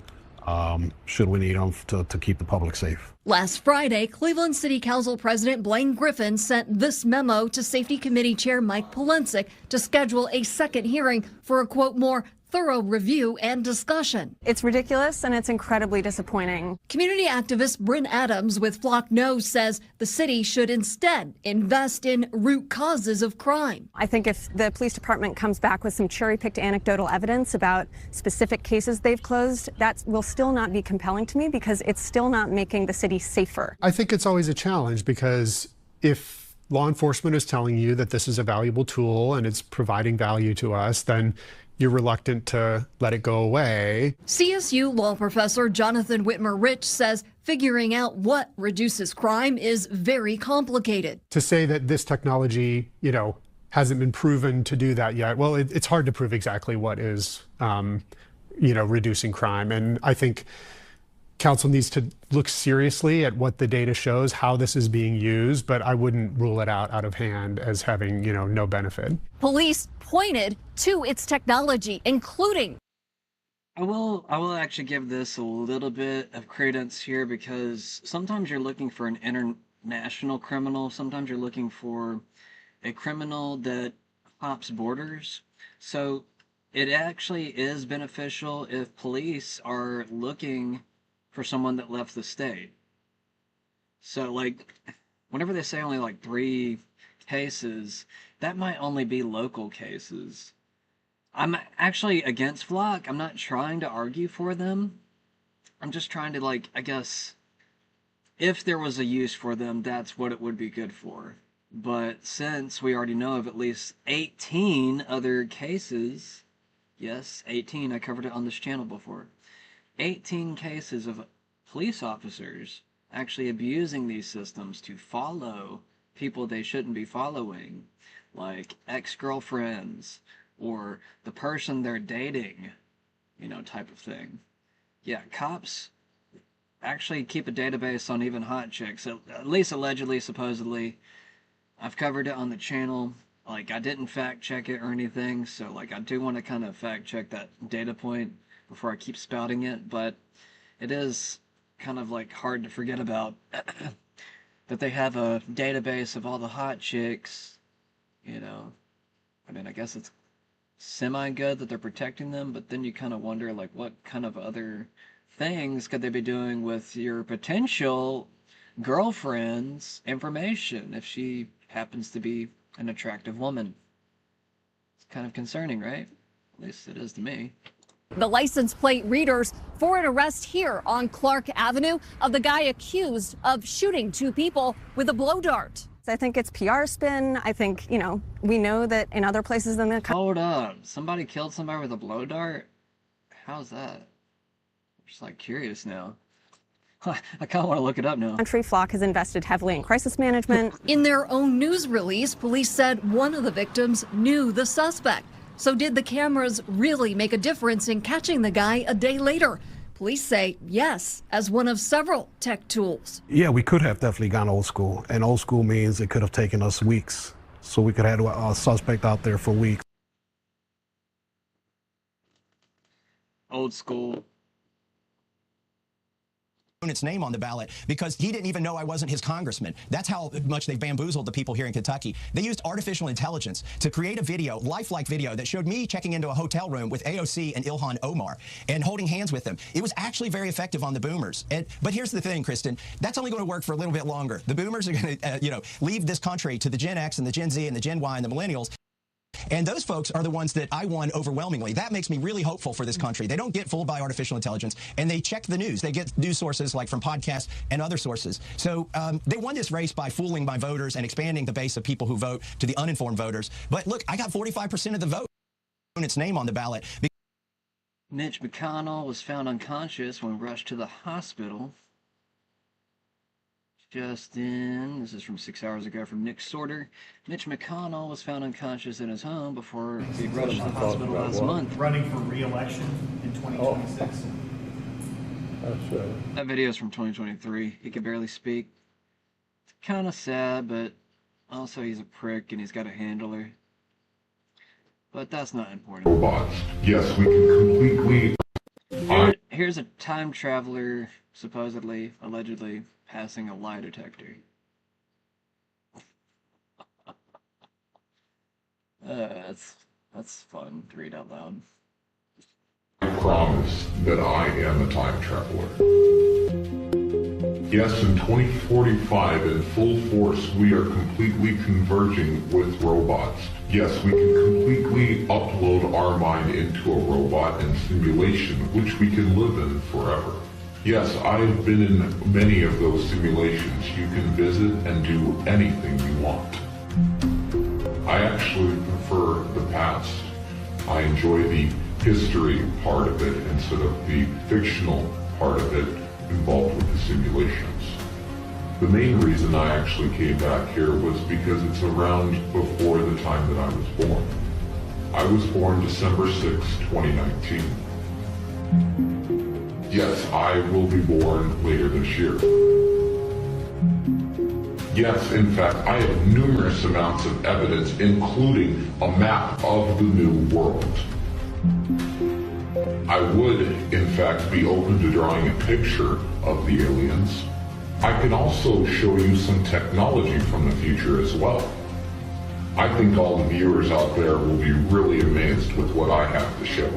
Speaker 9: should we need them to keep the public safe.
Speaker 8: Last Friday, Cleveland City Council President Blaine Griffin sent this memo to Safety Committee Chair Mike Polensek to schedule a second hearing for a, quote, more thorough review and discussion.
Speaker 10: It's ridiculous and it's incredibly disappointing.
Speaker 8: Community activist Bryn Adams with Flock Knows says the city should instead invest in root causes of crime.
Speaker 10: I think if the police department comes back with some cherry-picked anecdotal evidence about specific cases they've closed, that will still not be compelling to me because it's still not making the city safer.
Speaker 11: I think it's always a challenge because if law enforcement is telling you that this is a valuable tool and it's providing value to us, then you're reluctant to let it go away.
Speaker 8: CSU law professor Jonathan Whitmer Rich says figuring out what reduces crime is very complicated.
Speaker 11: To say that this technology, hasn't been proven to do that yet, well, it's hard to prove exactly what is, reducing crime. And I think council needs to look seriously at what the data shows, how this is being used, but I wouldn't rule it out of hand as having, no benefit.
Speaker 8: Police pointed to its technology, including.
Speaker 1: I will actually give this a little bit of credence here because sometimes you're looking for an international criminal, sometimes you're looking for a criminal that hops borders. So it actually is beneficial if police are looking for someone that left the state. So whenever they say only 3 cases, that might only be local cases. I'm actually against Flock. I'm not trying to argue for them. I'm just trying to I guess if there was a use for them, that's what it would be good for. But since we already know of at least 18 other cases, yes, 18, I covered it on this channel before, 18 cases of police officers actually abusing these systems to follow people they shouldn't be following, like ex-girlfriends or the person they're dating, type of thing. Yeah, cops actually keep a database on even hot chicks, at least allegedly, supposedly. I've covered it on the channel. I didn't fact check it or anything, so I do want to kind of fact check that data point before I keep spouting it, but it is kind of hard to forget about that they have a database of all the hot chicks, I guess it's semi-good that they're protecting them, but then you kind of wonder, like, what kind of other things could they be doing with your potential girlfriend's information if she happens to be an attractive woman? It's kind of concerning, right? At least it is to me.
Speaker 8: The license plate readers for an arrest here on Clark Avenue of the guy accused of shooting 2 people with a blow dart.
Speaker 10: I think it's PR spin. I think, we know that in other places in the country.
Speaker 1: Hold up. Somebody killed somebody with a blow dart? How's that? I'm just like curious now. I kind of want to look it up now.
Speaker 10: Country Flock has invested heavily in crisis management.
Speaker 8: In their own news release, police said one of the victims knew the suspect. So did the cameras really make a difference in catching the guy a day later? Police say yes, as one of several tech tools.
Speaker 9: Yeah, we could have definitely gone old school. And old school means it could have taken us weeks. So we could have had a suspect out there for weeks.
Speaker 1: Old school.
Speaker 12: Its name on the ballot because he didn't even know I wasn't his congressman. That's how much they bamboozled the people here in Kentucky. They used artificial intelligence to create a video, lifelike video, that showed me checking into a hotel room with AOC and Ilhan Omar and holding hands with them. It was actually very effective on the boomers. But here's the thing, Kristen, that's only going to work for a little bit longer. The boomers are going to, leave this country to the Gen X and the Gen Z and the Gen Y and the millennials. And those folks are the ones that I won overwhelmingly. That makes me really hopeful for this country. They don't get fooled by artificial intelligence, and they check the news. They get news sources like from podcasts and other sources. So they won this race by fooling my voters and expanding the base of people who vote to the uninformed voters. But look, I got 45% of the vote. Its name on the ballot.
Speaker 1: Mitch McConnell was found unconscious when rushed to the hospital. This is from 6 hours ago from Nick Sorter. Mitch McConnell was found unconscious in his home before he rushed to the hospital last month.
Speaker 13: Running for re-election in 2026.
Speaker 1: That video is from 2023. He could barely speak. It's kind of sad, but also he's a prick and he's got a handler. But that's not important.
Speaker 14: Robots. Yes, we can completely...
Speaker 1: Here's a time traveler, supposedly, allegedly, passing a lie detector. That's fun to read out loud.
Speaker 14: I promise that I am a time traveler. Yes, in 2045, in full force, we are completely converging with robots. Yes, we can completely upload our mind into a robot and simulation, which we can live in forever. Yes, I've been in many of those simulations. You can visit and do anything you want. I actually prefer the past. I enjoy the history part of it instead of the fictional part of it involved with the simulations. The main reason I actually came back here was because it's around before the time that I was born. I was born December 6, 2019. Yes, I will be born later this year. Yes, in fact, I have numerous amounts of evidence, including a map of the new world. I would, in fact, be open to drawing a picture of the aliens. I can also show you some technology from the future as well. I think all the viewers out there will be really amazed with what I have to show.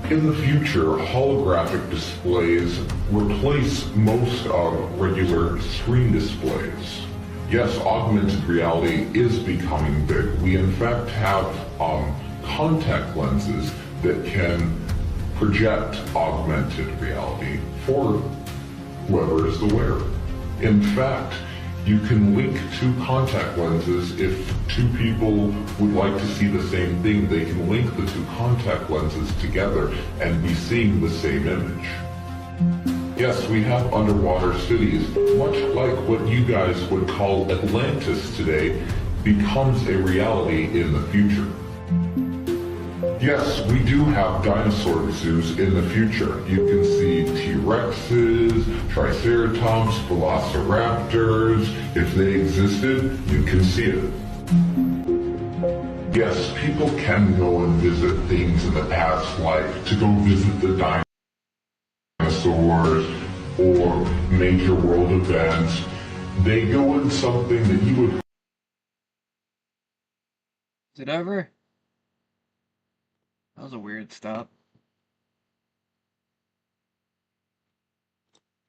Speaker 14: In the future, holographic displays replace most of regular screen displays. Yes, augmented reality is becoming big. We in fact have contact lenses that can project augmented reality for whoever is the wearer. In fact, you can link two contact lenses. If two people would like to see the same thing, they can link the two contact lenses together and be seeing the same image. Yes, we have underwater cities, much like what you guys would call Atlantis today, becomes a reality in the future. Yes, we do have dinosaur zoos in the future. You can see T-Rexes, Triceratops, Velociraptors. If they existed, you can see it. Yes, people can go and visit things in the past life, to go visit the dinosaurs or major world events. They go in something that you would...
Speaker 1: it over? That was a weird stop.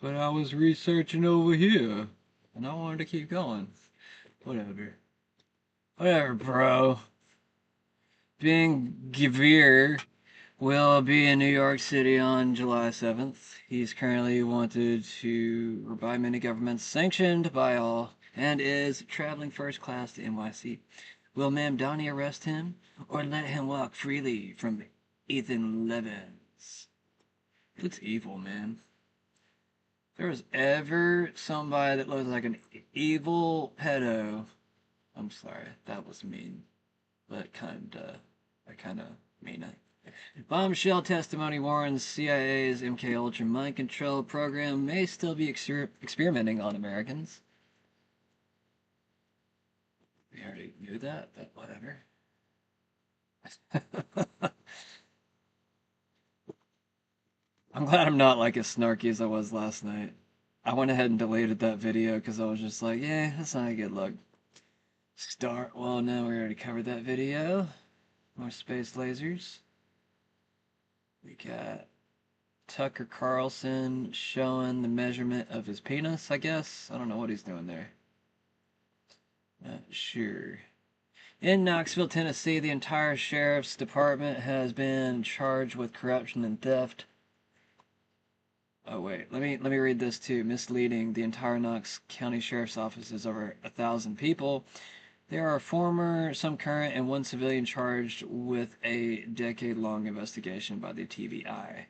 Speaker 1: But I was researching over here, and I wanted to keep going. Whatever. Whatever, bro. Being Gavir will be in New York City on July 7th. He's currently wanted by many governments, sanctioned by all, and is traveling first class to NYC. Will Ma'am Donnie arrest him, or let him walk freely from Ethan Levins? He looks evil, man. If there was ever somebody that looks like an evil pedo, I'm sorry, that was mean. But I kinda mean it. Bombshell testimony warns CIA's MKUltra mind control program may still be experimenting on Americans. We already knew that, but whatever. I'm glad I'm not like as snarky as I was last night. I went ahead and deleted that video because I was just like, yeah, that's not a good look. Well, no, we already covered that video. More space lasers. We got Tucker Carlson showing the measurement of his penis, I guess. I don't know what he's doing there. Not sure. In Knoxville, Tennessee, the entire sheriff's department has been charged with corruption and theft. Oh wait, let me read this too. Misleading. The entire Knox County Sheriff's Office is over 1,000 people. There are former, some current, and one civilian charged with a decade-long investigation by the TVI.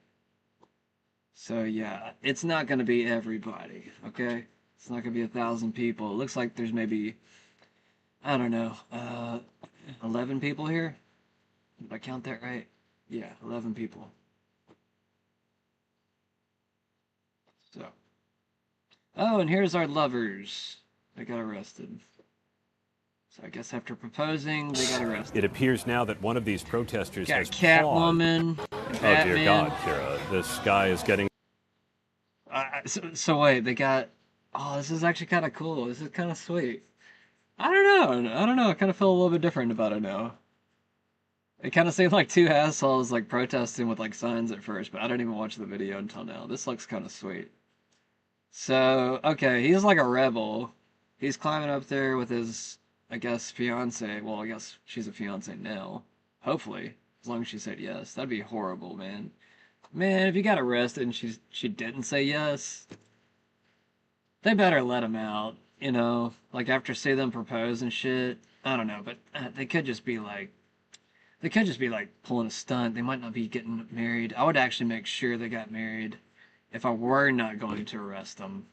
Speaker 1: So yeah, it's not going to be everybody, okay? It's not going to be 1,000 people. It looks like there's maybe, I don't know, 11 people here? Did I count that right? Yeah, 11 people. So. Oh, and here's our lovers. They got arrested. So I guess after proposing, they got arrested.
Speaker 15: It appears now that one of these protesters
Speaker 1: got
Speaker 15: has
Speaker 1: Catwoman.
Speaker 15: Oh dear God, Kira, this guy is getting.
Speaker 1: So wait, they got. Oh, this is actually kind of cool. This is kind of sweet. I don't know. I kind of feel a little bit different about it now. It kind of seemed like two assholes like protesting with like signs at first, but I didn't even watch the video until now. This looks kind of sweet. So okay, he's like a rebel. He's climbing up there with his, I guess, fiance. Well, I guess she's a fiance now. Hopefully, as long as she said yes. That'd be horrible, man. Man, if you got arrested and she didn't say yes, they better let him out. You know, like after see them propose and shit. I don't know, but they could just be like pulling a stunt. They might not be getting married. I would actually make sure they got married if I were not going to arrest them.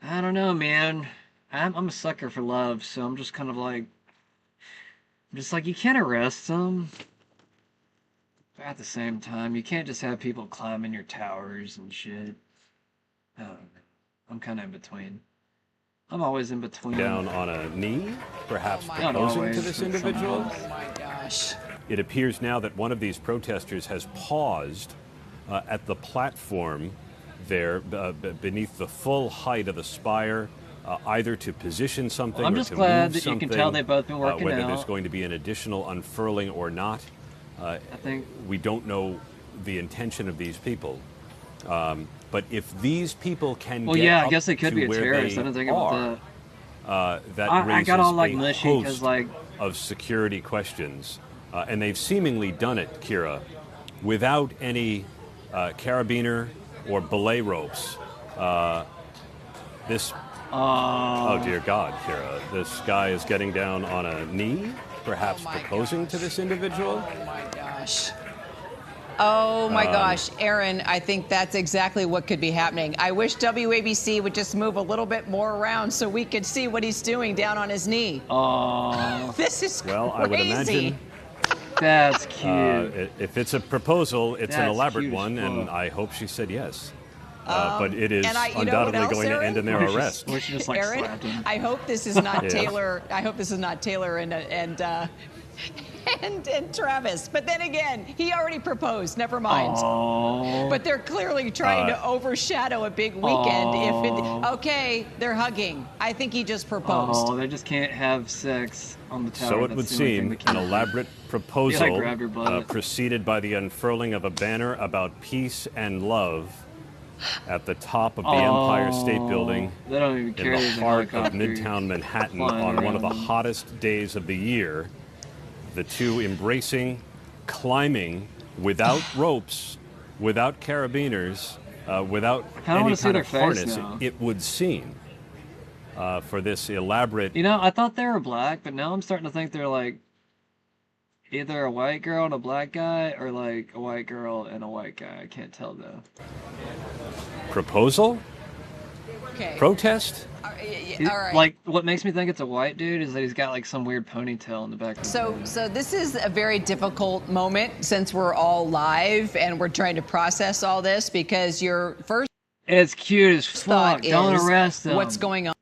Speaker 1: I don't know, man. I'm a sucker for love, so I'm just kind of like, you can't arrest them. But at the same time, you can't just have people climbing your towers and shit. I don't know. I'm kind of in between. I'm always in between.
Speaker 15: Down on a knee, perhaps proposing to this individual.
Speaker 16: Oh my gosh.
Speaker 15: It appears now that one of these protesters has paused at the platform there beneath the full height of the spire, either to position something
Speaker 1: well, I'm
Speaker 15: or
Speaker 1: just
Speaker 15: to
Speaker 1: glad
Speaker 15: move
Speaker 1: that
Speaker 15: something,
Speaker 1: you can tell they've both been working
Speaker 15: whether
Speaker 1: out.
Speaker 15: there's going to be an additional unfurling or not.
Speaker 1: I think
Speaker 15: we don't know the intention of these people. But if these people can get
Speaker 1: yeah,
Speaker 15: up
Speaker 1: I guess they could
Speaker 15: to
Speaker 1: be a
Speaker 15: where
Speaker 1: terrorist.
Speaker 15: they
Speaker 1: I didn't think about that.
Speaker 15: That raises
Speaker 1: I got all like
Speaker 15: a
Speaker 1: mushy
Speaker 15: host
Speaker 1: because like
Speaker 15: of security questions, and they've seemingly done it, Kira, without any carabiner or belay ropes. Oh dear God, Kira, this guy is getting down on a knee, perhaps proposing to this individual.
Speaker 16: Oh my gosh. Oh my gosh, Aaron, I think that's exactly what could be happening. I wish WABC would just move a little bit more around so we could see what he's doing down on his knee.
Speaker 1: Oh.
Speaker 16: This is crazy.
Speaker 15: Well, I would imagine
Speaker 1: that's cute.
Speaker 15: If it's a proposal, it's an
Speaker 1: That's
Speaker 15: elaborate
Speaker 1: cute as
Speaker 15: one,
Speaker 1: fuck.
Speaker 15: and I hope she said yes. But it is
Speaker 16: and
Speaker 15: undoubtedly going to end in their arrest.
Speaker 1: We should just like
Speaker 16: Aaron,
Speaker 1: slap him.
Speaker 16: I hope this is not
Speaker 15: Yes.
Speaker 16: Taylor. I hope this is not Taylor and and Travis. But then again, he already proposed. Never mind.
Speaker 1: Aww.
Speaker 16: But they're clearly trying to overshadow a big weekend. Okay, they're hugging. I think he just proposed.
Speaker 1: Oh, they just can't have sex on the tower.
Speaker 15: So it
Speaker 1: That's
Speaker 15: would
Speaker 1: the only thing
Speaker 15: seem
Speaker 1: that can
Speaker 15: an elaborate
Speaker 1: Yeah, I
Speaker 15: proposal
Speaker 1: grabbed her butt.
Speaker 15: preceded by the unfurling of a banner about peace and love at the top of the Empire State Building
Speaker 1: They don't even care.
Speaker 15: in the
Speaker 1: There's a
Speaker 15: heart of
Speaker 1: helicopter
Speaker 15: Midtown Manhattan
Speaker 1: flying
Speaker 15: on one of the
Speaker 1: around them.
Speaker 15: hottest days of the year. The two embracing, climbing without ropes, without carabiners, without
Speaker 1: kinda wanna
Speaker 15: any
Speaker 1: see
Speaker 15: kind
Speaker 1: their
Speaker 15: of
Speaker 1: face
Speaker 15: harness,
Speaker 1: now.
Speaker 15: it would seem, for this elaborate.
Speaker 1: You know, I thought they were black, but now I'm starting to think they're like either a white girl and a black guy, or like a white girl and a white guy. I can't tell though.
Speaker 15: Proposal?
Speaker 16: Okay.
Speaker 15: Protest?
Speaker 16: All right.
Speaker 1: Like, what makes me think it's a white dude is that he's got like some weird ponytail in the back.
Speaker 16: So this is a very difficult moment since we're all live and we're trying to process all this because your first
Speaker 1: It's cute as fuck.
Speaker 16: thought
Speaker 1: Don't
Speaker 16: is
Speaker 1: arrest them.
Speaker 16: what's going on.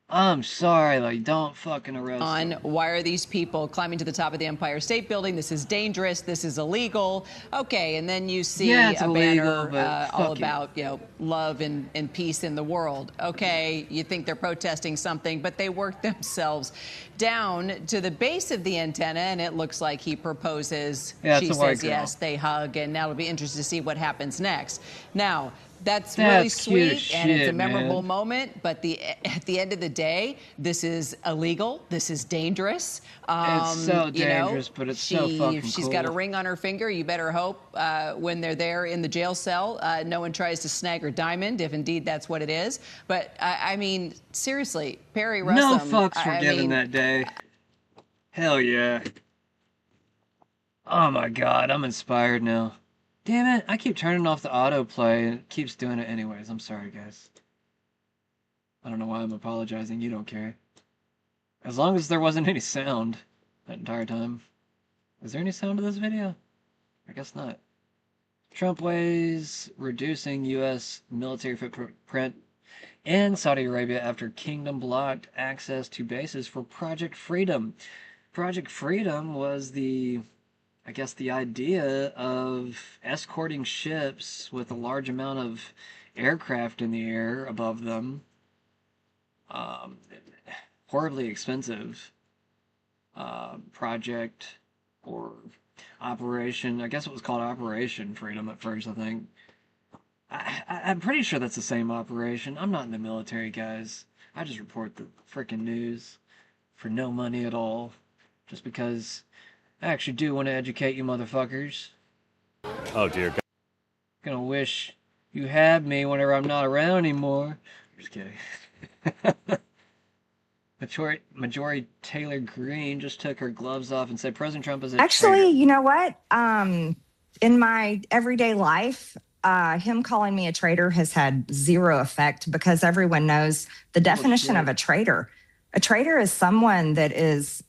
Speaker 1: I'm sorry, like, don't fucking arrest them.
Speaker 16: Why are these people climbing to the top of the Empire State Building? This is dangerous. This is illegal. Okay, and then you see
Speaker 1: Yeah, it's
Speaker 16: a
Speaker 1: illegal,
Speaker 16: banner
Speaker 1: but
Speaker 16: all
Speaker 1: fuck it.
Speaker 16: about love and peace in the world. Okay, you think they're protesting something, but they work themselves down to the base of the antenna, and it looks like he proposes.
Speaker 1: Yeah,
Speaker 16: She
Speaker 1: it's a white
Speaker 16: says
Speaker 1: girl.
Speaker 16: yes. They hug, and now it'll be interesting to see what happens next. Now. That's
Speaker 1: That's
Speaker 16: really
Speaker 1: cute as
Speaker 16: sweet, and it's a
Speaker 1: shit,
Speaker 16: memorable
Speaker 1: man.
Speaker 16: moment. But at the end of the day, this is illegal. This is dangerous.
Speaker 1: It's so dangerous, but it's so fucking
Speaker 16: She's got a
Speaker 1: cool.
Speaker 16: ring on her finger. You better hope when they're there in the jail cell, no one tries to snag her diamond, if indeed that's what it is. But I mean, seriously, Perry Russell.
Speaker 1: No fucks were given that day. Hell yeah. Oh my god, I'm inspired now. Damn it, I keep turning off the autoplay and it keeps doing it anyways. I'm sorry, guys. I don't know why I'm apologizing. You don't care. As long as there wasn't any sound that entire time. Is there any sound to this video? I guess not. Trump weighs reducing U.S. military footprint in Saudi Arabia after Kingdom blocked access to bases for Project Freedom. Project Freedom was I guess the idea of escorting ships with a large amount of aircraft in the air above them. Horribly expensive project or operation. I guess it was called Operation Freedom at first, I think. I'm pretty sure that's the same operation. I'm not in the military, guys. I just report the freaking news for no money at all. Just because I actually do want to educate you motherfuckers.
Speaker 15: Oh, dear God.
Speaker 1: Gonna wish you had me whenever I'm not around anymore. Just kidding. Majority Taylor Greene just took her gloves off and said President Trump is a
Speaker 17: Actually,
Speaker 1: traitor.
Speaker 17: you know what? In my everyday life, him calling me a traitor has had zero effect because everyone knows the definition of a traitor. A traitor is someone that is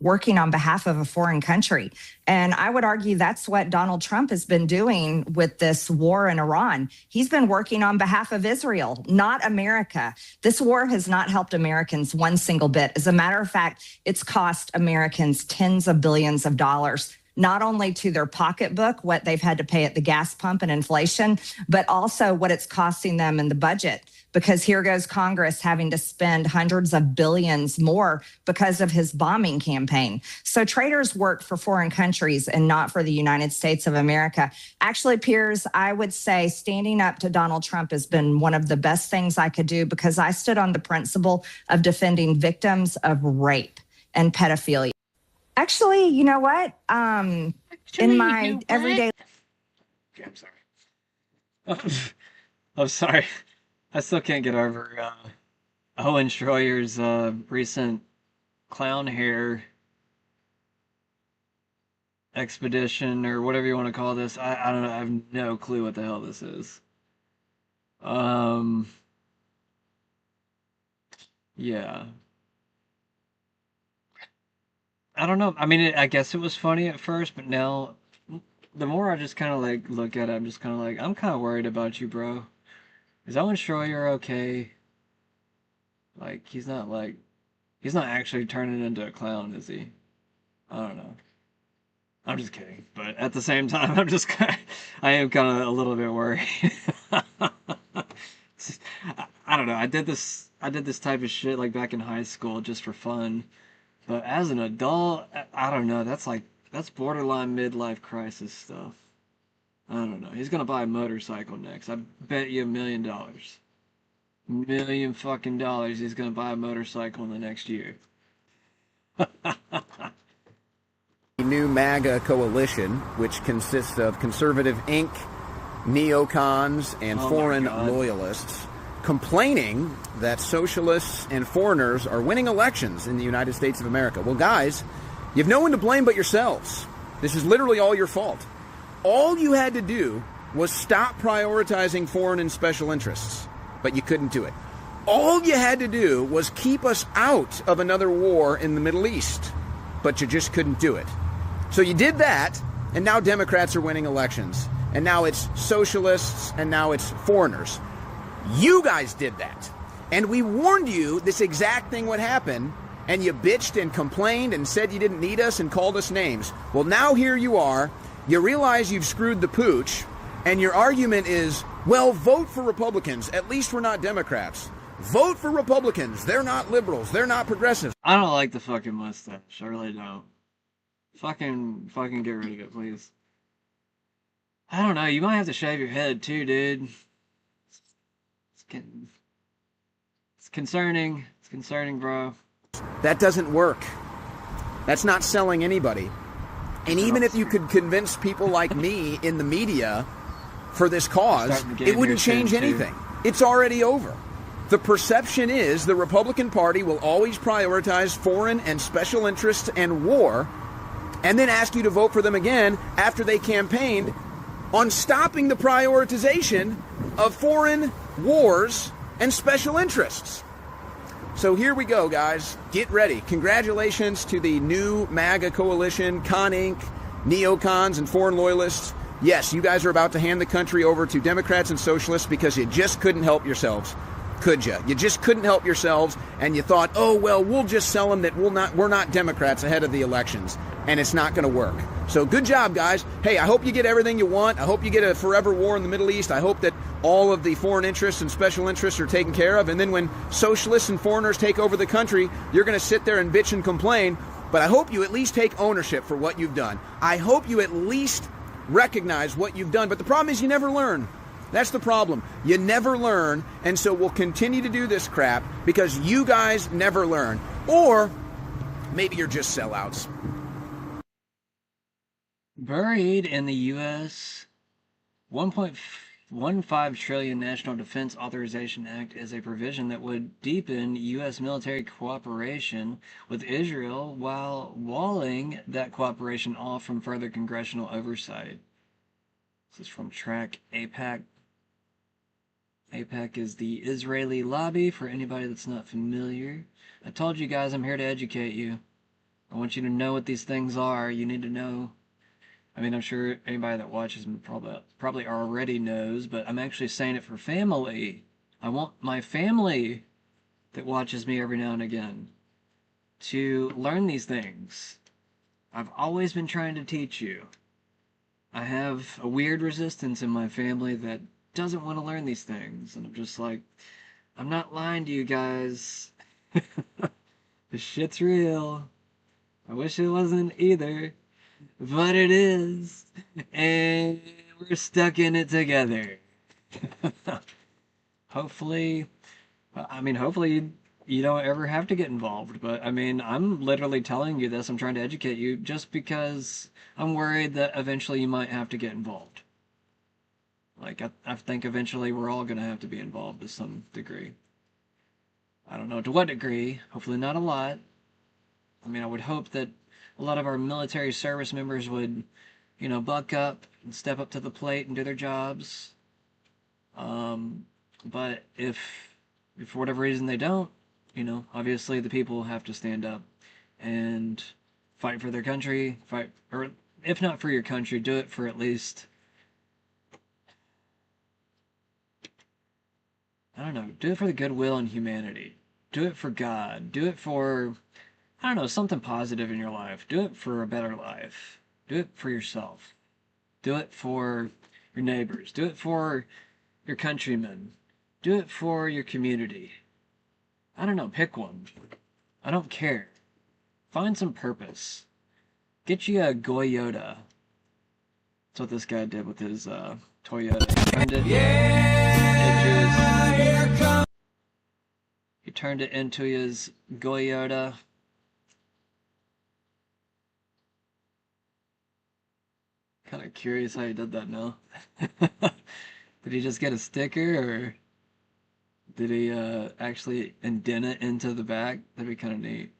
Speaker 17: working on behalf of a foreign country. And I would argue that's what Donald Trump has been doing with this war in Iran. He's been working on behalf of Israel, not America. This war has not helped Americans one single bit. As a matter of fact, it's cost Americans tens of billions of dollars, not only to their pocketbook, what they've had to pay at the gas pump and inflation, but also what it's costing them in the budget. Because here goes Congress having to spend hundreds of billions more because of his bombing campaign. So traitors work for foreign countries and not for the United States of America. Actually, Piers, I would say standing up to Donald Trump has been one of the best things I could do because I stood on the principle of defending victims of rape and pedophilia. Actually, you know what? In my everyday...
Speaker 1: Okay, I'm sorry. I'm sorry. I still can't get over Owen Schroyer's recent clown hair expedition or whatever you want to call this. I don't know. I have no clue what the hell this is. Yeah. I don't know. I mean, I guess it was funny at first, but now the more I just kind of like look at it, I'm just kind of like, I'm kind of worried about you, bro. Is Owen Schroyer okay? Like, he's not actually turning into a clown, is he? I don't know. I'm just kidding, but at the same time, I am kind of a little bit worried. I don't know. I did this type of shit like back in high school just for fun, but as an adult, I don't know. That's borderline midlife crisis stuff. I don't know. He's gonna buy a motorcycle next. I bet you $1 million. Million fucking dollars. He's gonna buy a motorcycle in the next year.
Speaker 18: New MAGA coalition, which consists of Conservative Inc., neocons, and foreign loyalists, complaining that socialists and foreigners are winning elections in the United States of America. Well, guys, you've no one to blame but yourselves. This is literally all your fault. All you had to do was stop prioritizing foreign and special interests, but you couldn't do it. All you had to do was keep us out of another war in the Middle East, but you just couldn't do it. So you did that, and now Democrats are winning elections. And now it's socialists, and now it's foreigners. You guys did that. And we warned you this exact thing would happen, and you bitched and complained and said you didn't need us and called us names. Well, now here you are. You realize you've screwed the pooch, and your argument is, well, vote for Republicans. At least we're not Democrats. Vote for Republicans. They're not liberals. They're not progressives.
Speaker 1: I don't like the fucking mustache. I really don't. Fucking get rid of it, please. I don't know. You might have to shave your head too, dude. It's concerning. It's concerning, bro.
Speaker 18: That doesn't work. That's not selling anybody. And even if you could convince people like me in the media for this cause, it wouldn't change anything. It's already over. The perception is the Republican Party will always prioritize foreign and special interests and war, and then ask you to vote for them again after they campaigned on stopping the prioritization of foreign wars and special interests. So here we go, guys. Get ready. Congratulations to the new MAGA coalition, Con Inc., neocons, and foreign loyalists. Yes, you guys are about to hand the country over to Democrats and socialists because you just couldn't help yourselves. Could you? You just couldn't help yourselves, and you thought, oh, well, we'll just sell them that we're not Democrats ahead of the elections, and it's not going to work. So good job, guys. Hey, I hope you get everything you want. I hope you get a forever war in the Middle East. I hope that all of the foreign interests and special interests are taken care of, and then when socialists and foreigners take over the country, you're going to sit there and bitch and complain, but I hope you at least take ownership for what you've done. I hope you at least recognize what you've done, but the problem is you never learn. That's the problem. You never learn, and so we'll continue to do this crap because you guys never learn. Or maybe you're just sellouts.
Speaker 1: Buried in the U.S. 1.15 trillion National Defense Authorization Act is a provision that would deepen U.S. military cooperation with Israel while walling that cooperation off from further congressional oversight. This is from Track AIPAC. AIPAC is the Israeli lobby, for anybody that's not familiar. I told you guys I'm here to educate you. I want you to know what these things are. You need to know. I mean, I'm sure anybody that watches me probably already knows, but I'm actually saying it for family. I want my family that watches me every now and again to learn these things. I've always been trying to teach you. I have a weird resistance in my family that doesn't want to learn these things, and I'm just like, I'm not lying to you guys. This shit's real. I wish it wasn't either, but it is, and we're stuck in it together. Hopefully you don't ever have to get involved, but I mean, I'm literally telling you this. I'm trying to educate you just because I'm worried that eventually you might have to get involved. Like, I think eventually we're all going to have to be involved to some degree. I don't know to what degree. Hopefully not a lot. I mean, I would hope that a lot of our military service members would, buck up and step up to the plate and do their jobs. But if for whatever reason they don't, obviously the people have to stand up and fight for their country, or if not for your country, do it for at least, I don't know, do it for the goodwill and humanity. Do it for God. Do it for, I don't know, something positive in your life. Do it for a better life. Do it for yourself. Do it for your neighbors. Do it for your countrymen. Do it for your community. I don't know, pick one. I don't care. Find some purpose. Get you a Toyota. That's what this guy did with his Toyota. He turned it into his Toyota. Kind of curious how he did that now. Did he just get a sticker, or did he actually indent it into the back? That'd be kind of neat.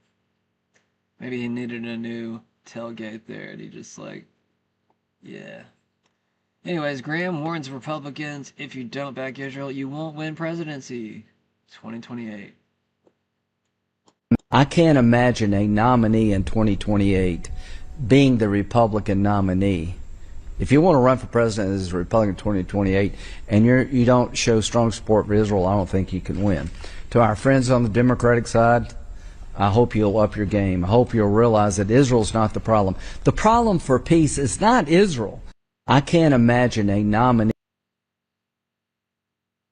Speaker 1: Maybe he needed a new tailgate there, and he just like, yeah. Anyways, Graham warns Republicans, if you don't back Israel, you won't win presidency. 2028.
Speaker 19: I can't imagine a nominee in 2028 being the Republican nominee. If you want to run for president as a Republican in 2028 and you don't show strong support for Israel, I don't think you can win. To our friends on the Democratic side, I hope you'll up your game. I hope you'll realize that Israel's not the problem. The problem for peace is not Israel. I can't imagine a nominee.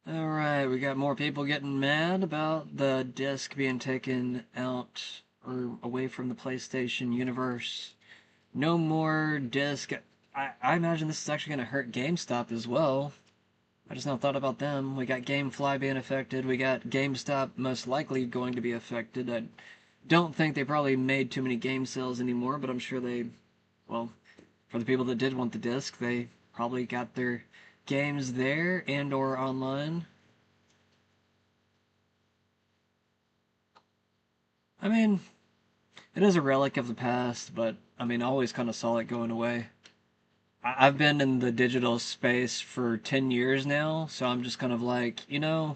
Speaker 1: All right, we got more people getting mad about the disc being taken out or away from the PlayStation universe. No more disc. I imagine this is actually going to hurt GameStop as well. I just now thought about them. We got GameFly being affected. We got GameStop most likely going to be affected. I don't think they probably made too many game sales anymore, but I'm sure they, well, for the people that did want the disc, they probably got their games there and or online. I mean, it is a relic of the past, but I mean, I always kind of saw it going away. I've been in the digital space for 10 years now, so I'm just kind of like, you know,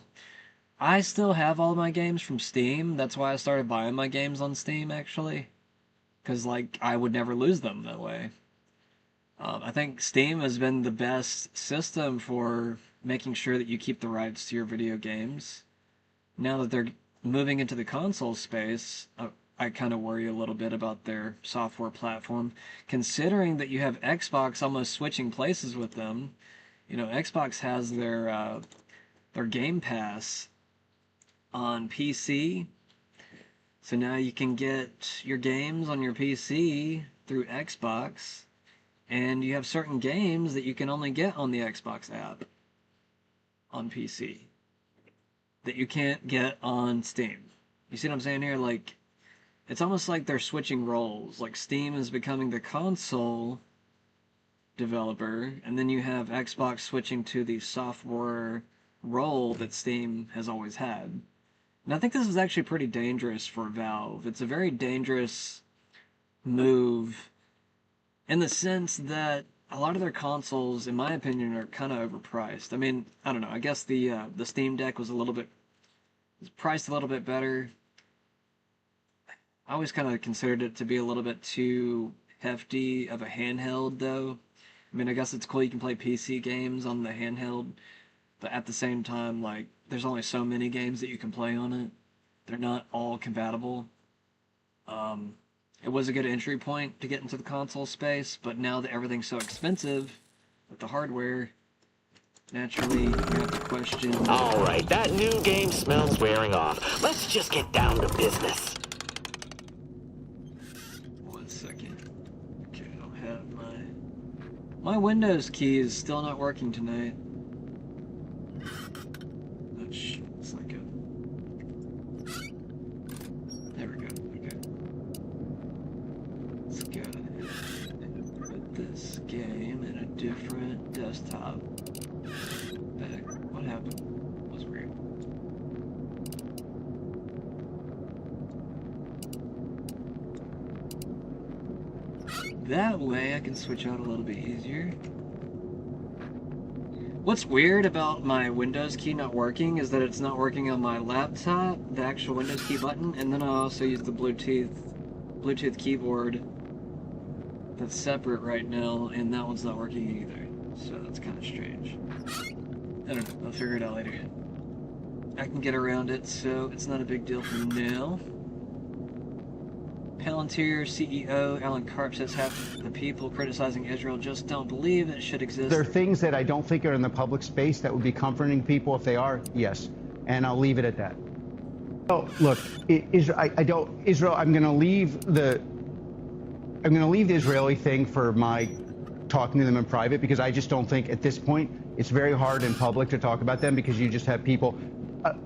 Speaker 1: I still have all my games from Steam. That's why I started buying my games on Steam, actually. Because, like, I would never lose them that way. I think Steam has been the best system for making sure that you keep the rights to your video games. Now that they're moving into the console space, I kind of worry a little bit about their software platform, considering that you have Xbox almost switching places with them. You know, Xbox has their Game Pass on PC, so now you can get your games on your PC through Xbox, and you have certain games that you can only get on the Xbox app on PC that you can't get on Steam. You see what I'm saying here? Like, it's almost like they're switching roles. Like, Steam is becoming the console developer, and then you have Xbox switching to the software role that Steam has always had. And I think this is actually pretty dangerous for Valve. It's a very dangerous move in the sense that a lot of their consoles, in my opinion, are kind of overpriced. I mean, I don't know. I guess the Steam Deck was priced a little bit better. I always kind of considered it to be a little bit too hefty of a handheld, though. I mean, I guess it's cool you can play PC games on the handheld, but at the same time, like, there's only so many games that you can play on it. They're not all compatible. It was a good entry point to get into the console space, but now that everything's so expensive with the hardware, naturally, you have to question...
Speaker 20: All right, that new game smells wearing off. Let's just get down to business.
Speaker 1: 1 second. Okay, I don't have my Windows key is still not working tonight. Which it's like a... There we go. Okay. Let's go ahead and put this game in a different desktop. What happened? That was weird. That way I can switch out a little bit easier. What's weird about my Windows key not working is that it's not working on my laptop, the actual Windows key button, and then I also use the Bluetooth keyboard that's separate right now, and that one's not working either. So that's kind of strange. I don't know, I'll figure it out later. I can get around it, so it's not a big deal for now. Palantir CEO Alan Karp says half the people criticizing Israel just don't believe it should exist.
Speaker 21: There are things that I don't think are in the public space that would be comforting people. If they are, yes. And I'll leave it at that. Oh, look, Israel, I'm going to leave the Israeli thing for my talking to them in private, because I just don't think at this point it's very hard in public to talk about them, because you just have people.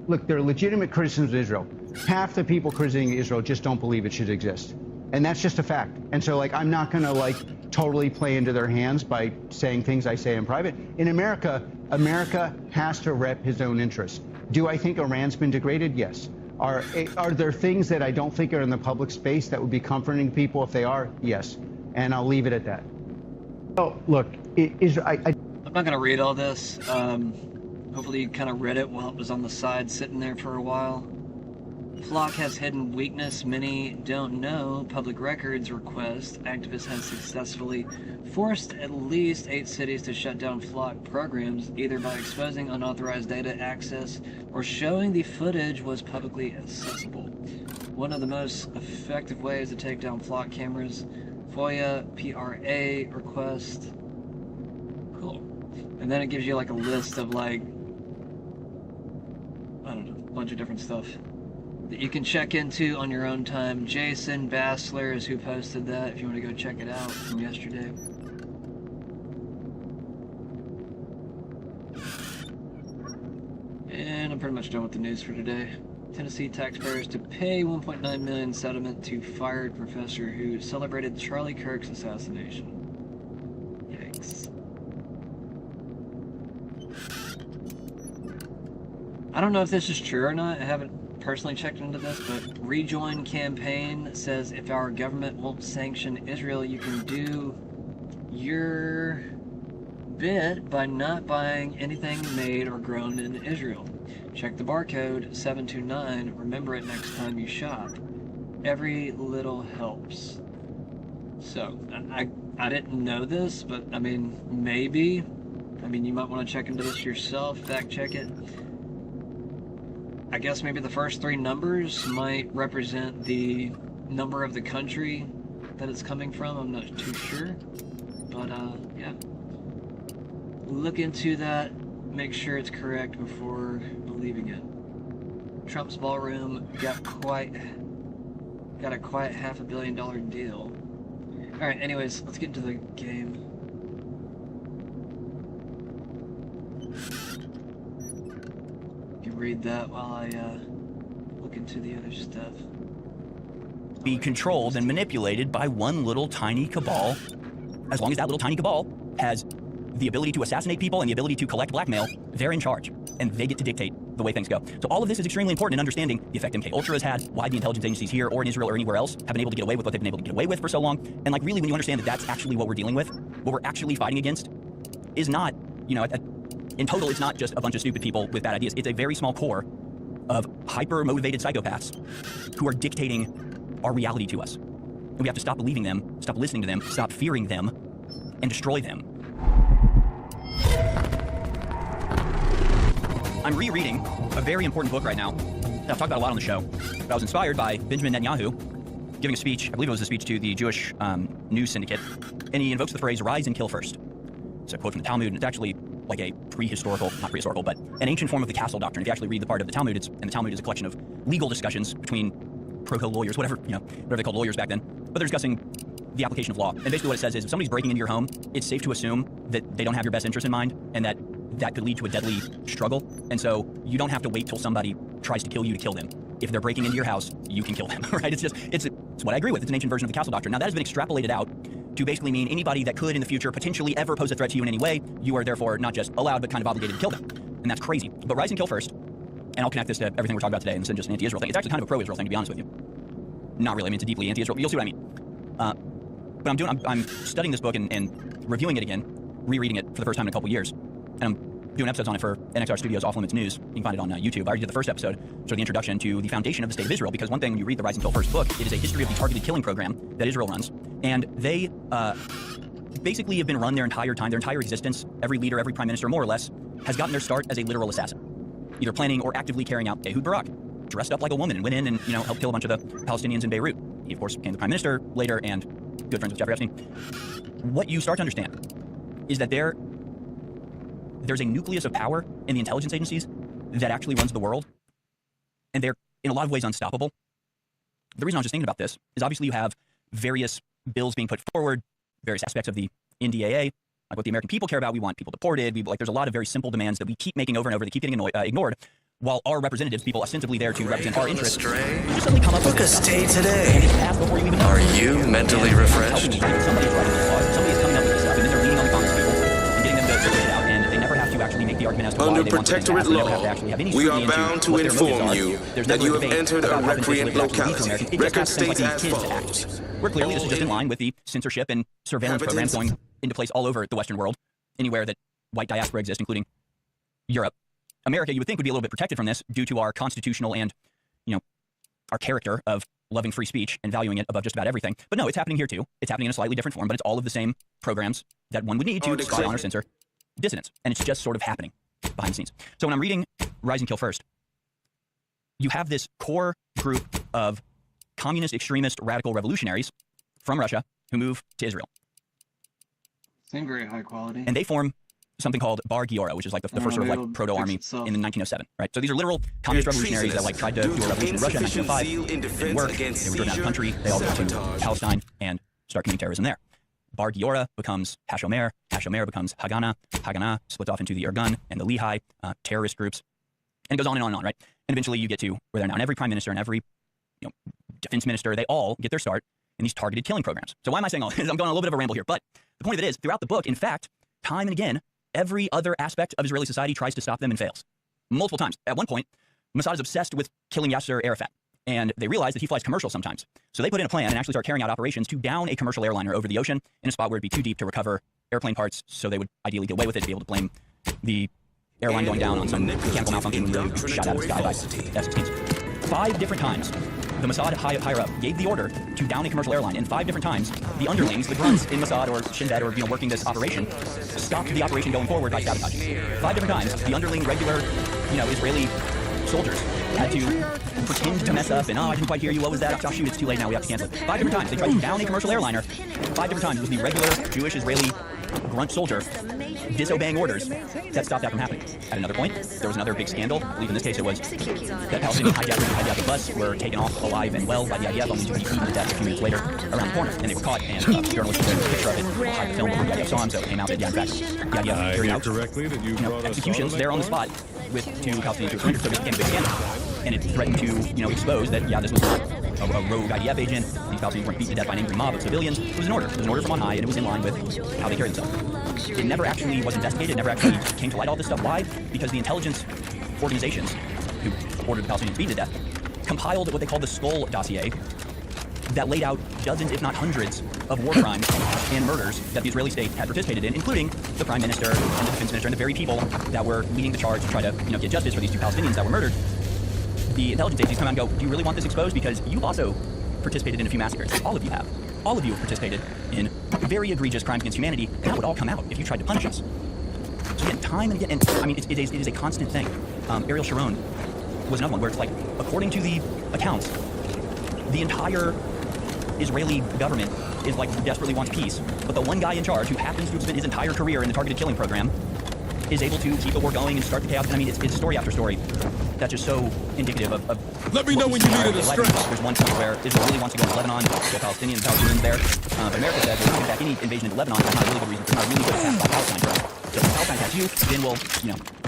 Speaker 21: Look, there are legitimate criticisms of Israel. Half the people criticizing Israel just don't believe it should exist. And that's just a fact. And so, like, I'm not going to, like, totally play into their hands by saying things I say in private. In America, America has to rep his own interests. Do I think Iran's been degraded? Yes. Are there things that I don't think are in the public space that would be comforting people? If they are, yes. And I'll leave it at that. Oh, look, I'm
Speaker 1: not going to read all this. Hopefully you kind of read it while it was on the side sitting there for a while. Flock has hidden weakness many don't know. Public records request. Activists have successfully forced at least 8 cities to shut down Flock programs, either by exposing unauthorized data access or showing the footage was publicly accessible. One of the most effective ways to take down Flock cameras, FOIA PRA request. Cool. And then it gives you like a list of like, I don't know, a bunch of different stuff that you can check into on your own time. Jason Bassler is who posted that, if you want to go check it out from yesterday. And I'm pretty much done with the news for today. Tennessee taxpayers to pay $1.9 million settlement to fired professor who celebrated Charlie Kirk's assassination. Yikes. I don't know if this is true or not. I haven't personally checked into this, but Rejoin Campaign says if our government won't sanction Israel, you can do your bit by not buying anything made or grown in Israel. Check the barcode 729. Remember it next time you shop. Every little helps. So I didn't know this, but I mean, maybe. I mean, you might want to check into this yourself, fact check it. I guess maybe the first 3 numbers might represent the number of the country that it's coming from. I'm not too sure. But, yeah. Look into that. Make sure it's correct before believing it. Trump's ballroom got a quiet $500 million deal. Alright, anyways, let's get into the game. You read that while I look into the other stuff.
Speaker 22: Be controlled and manipulated by one little tiny cabal. As long as that little tiny cabal has the ability to assassinate people and the ability to collect blackmail, they're in charge, and they get to dictate the way things go. So all of this is extremely important in understanding the effect MKUltra has had, why the intelligence agencies here or in Israel or anywhere else have been able to get away with what they've been able to get away with for so long. And like really, when you understand that that's actually what we're dealing with, what we're actually fighting against is not, you know, in total, it's not just a bunch of stupid people with bad ideas. It's a very small core of hyper-motivated psychopaths who are dictating our reality to us. And we have to stop believing them, stop listening to them, stop fearing them, and destroy them. I'm rereading a very important book right now that I've talked about a lot on the show. But I was inspired by Benjamin Netanyahu giving a speech, I believe it was a speech to the Jewish news syndicate, and he invokes the phrase, rise and kill first. It's a quote from the Talmud, and it's actually like a not prehistorical, but an ancient form of the castle doctrine. If you actually read the part of the Talmud, and the Talmud is a collection of legal discussions between pro-co lawyers, whatever they called lawyers back then, but they're discussing the application of law. And basically what it says is if somebody's breaking into your home, it's safe to assume that they don't have your best interest in mind, and that could lead to a deadly struggle. And so you don't have to wait till somebody tries to kill you to kill them. If they're breaking into your house, you can kill them, right? It's what I agree with. It's an ancient version of the castle doctrine. Now that has been extrapolated out to basically mean anybody that could in the future potentially ever pose a threat to you in any way, you are therefore not just allowed but kind of obligated to kill them. And that's crazy. But rise and kill first, and I'll connect this to everything we're talking about today, and this isn't just an anti-Israel thing. It's actually kind of a pro-Israel thing, to be honest with you. Not really. I mean, it's a deeply anti-Israel. You'll see what I mean. But I'm studying this book and reviewing it again, rereading it for the first time in a couple years, and I'm doing episodes on it for NXR Studios Off Limits News. You can find it on YouTube. I already did the first episode, sort of the introduction to the foundation of the State of Israel, because one thing when you read the Rise and Kill First book, it is a history of the targeted killing program that Israel runs, and they basically have been run their entire time, their entire existence. Every leader, every prime minister, more or less, has gotten their start as a literal assassin, either planning or actively carrying out Ehud Barak, dressed up like a woman and went in and helped kill a bunch of the Palestinians in Beirut. He, of course, became the prime minister later and good friends with Jeffrey Epstein. What you start to understand is that there's a nucleus of power in the intelligence agencies that actually runs the world, and they're in a lot of ways unstoppable. The reason I was just thinking about this is obviously you have various bills being put forward, various aspects of the NDAA, like what the American people care about. We want people deported. There's a lot of very simple demands that we keep making over and over. They keep getting ignored, while our representatives, people ostensibly there to represent our interests, just suddenly come up with this
Speaker 3: Book a stay today. Are you mentally refreshed?
Speaker 22: Somebody's writing these laws. Somebody's coming up with this stuff, and then they're leaning on the Congress people and getting them to figure it out. And they never have to actually make the argument as to why they want something to pass. They never have to actually have any
Speaker 3: we
Speaker 22: scrutiny
Speaker 3: are bound
Speaker 22: into
Speaker 3: to
Speaker 22: what their motives
Speaker 3: inform
Speaker 22: are.
Speaker 3: you
Speaker 22: There's
Speaker 3: that
Speaker 22: never
Speaker 3: you
Speaker 22: a
Speaker 3: have
Speaker 22: debate
Speaker 3: entered
Speaker 22: about
Speaker 3: a
Speaker 22: how things
Speaker 3: recreant
Speaker 22: really actually lead to
Speaker 3: locality.
Speaker 22: Americans. It just
Speaker 3: Record
Speaker 22: passes things like
Speaker 3: states
Speaker 22: these
Speaker 3: as
Speaker 22: kids
Speaker 3: follows.
Speaker 22: acts. Where clearly this is just in line with the censorship and surveillance programs going into place all over the Western world, anywhere that white diaspora exists, including Europe. America, you would think, would be a little bit protected from this due to our constitutional and, our character of loving free speech and valuing it above just about everything. But no, it's happening here too. It's happening in a slightly different form, but it's all of the same programs that one would need to spy on or censor dissidents. And it's just sort of happening behind the scenes. So when I'm reading Rise and Kill First, you have this core group of communist, extremist, radical revolutionaries from Russia who move to Israel.
Speaker 1: Same very high quality.
Speaker 22: And they form something called Bar Giora, which is like the first sort of like proto-army in 1907, right? So these are literal communist revolutionaries that tried to do a revolution in Russia in 1905. It didn't work. They were driven out of the country. They all go to Palestine and start committing terrorism there. Bar Giora becomes Hashomer. Hashomer becomes Haganah. Haganah splits off into the Irgun and the Lehigh terrorist groups. And it goes on and on and on, right? And eventually you get to where they're now. And every prime minister and every defense minister, they all get their start in these targeted killing programs. So why am I saying all this? I'm going on a little bit of a ramble here. But the point of it is, throughout the book, in fact, time and again, every other aspect of Israeli society tries to stop them and fails. Multiple times. At one point, Mossad is obsessed with killing Yasser Arafat. And they realize that he flies commercial sometimes. So they put in a plan and actually start carrying out operations to down a commercial airliner over the ocean in a spot where it'd be too deep to recover airplane parts. So they would ideally get away with it, be able to blame the airline going down on some mechanical malfunction when they shot out of the sky by F-16s. 5 different times, the Mossad higher up gave the order to down a commercial airline, and 5 different times, the underlings, the grunts in Mossad or Shin Bet or working this operation, stopped the operation going forward by sabotaging. 5 different times, the underling, regular, Israeli soldiers had to pretend to mess up and, I didn't quite hear you, what was that? Oh, shoot, it's too late now, we have to cancel it. 5 different times, they tried to down a commercial airliner. 5 different times, it was the regular Jewish Israeli grunt soldier disobeying orders that stopped that from happening. At another point, there was another big scandal. I believe in this case it was that Palestinian hijackers who hijacked the bus were taken off alive and well by the IDF, only to be beaten to death a few minutes later around the corner. And they were caught, and journalists took a picture of it, tried to film before the IDF saw them, so it came out that, in fact, the IDF carried out executions there on the spot with 2 Palestinian Jewish surrenders, so it became a big scandal. And it threatened to, expose that, this was not a rogue IDF agent. These Palestinians weren't beaten to death by an angry mob of civilians. It was an order. It was an order from on high, and it was in line with how they carried themselves. It never actually was investigated. It never actually came to light all this stuff. Why? Because the intelligence organizations who ordered the Palestinians beaten to death compiled what they called the Skull dossier that laid out dozens, if not hundreds, of war crimes and murders that the Israeli state had participated in, including the prime minister and the defense minister and the very people that were leading the charge to try to get justice for these 2 Palestinians that were murdered. The intelligence agencies come out and go, do you really want this exposed? Because you've also participated in a few massacres. All of you have. All of you have participated in very egregious crimes against humanity, and that would all come out if you tried to punish us. So again, time and again, and I mean, it is a constant thing. Ariel Sharon was another one where it's like, according to the accounts, the entire Israeli government is like desperately wants peace, but the one guy in charge who happens to have spent his entire career in the targeted killing program is able to keep the war going and start the chaos. And I mean, it's story after story that's just so indicative of
Speaker 3: Let me know when you need it a stretch.
Speaker 22: There's one point where Israel really wants to go into Lebanon, kill Palestinians there. But America said, well, in fact, any invasion into Lebanon is not a really good reason. It's not a really good attack by Palestine for us. So if Palestine attacks you, then we'll,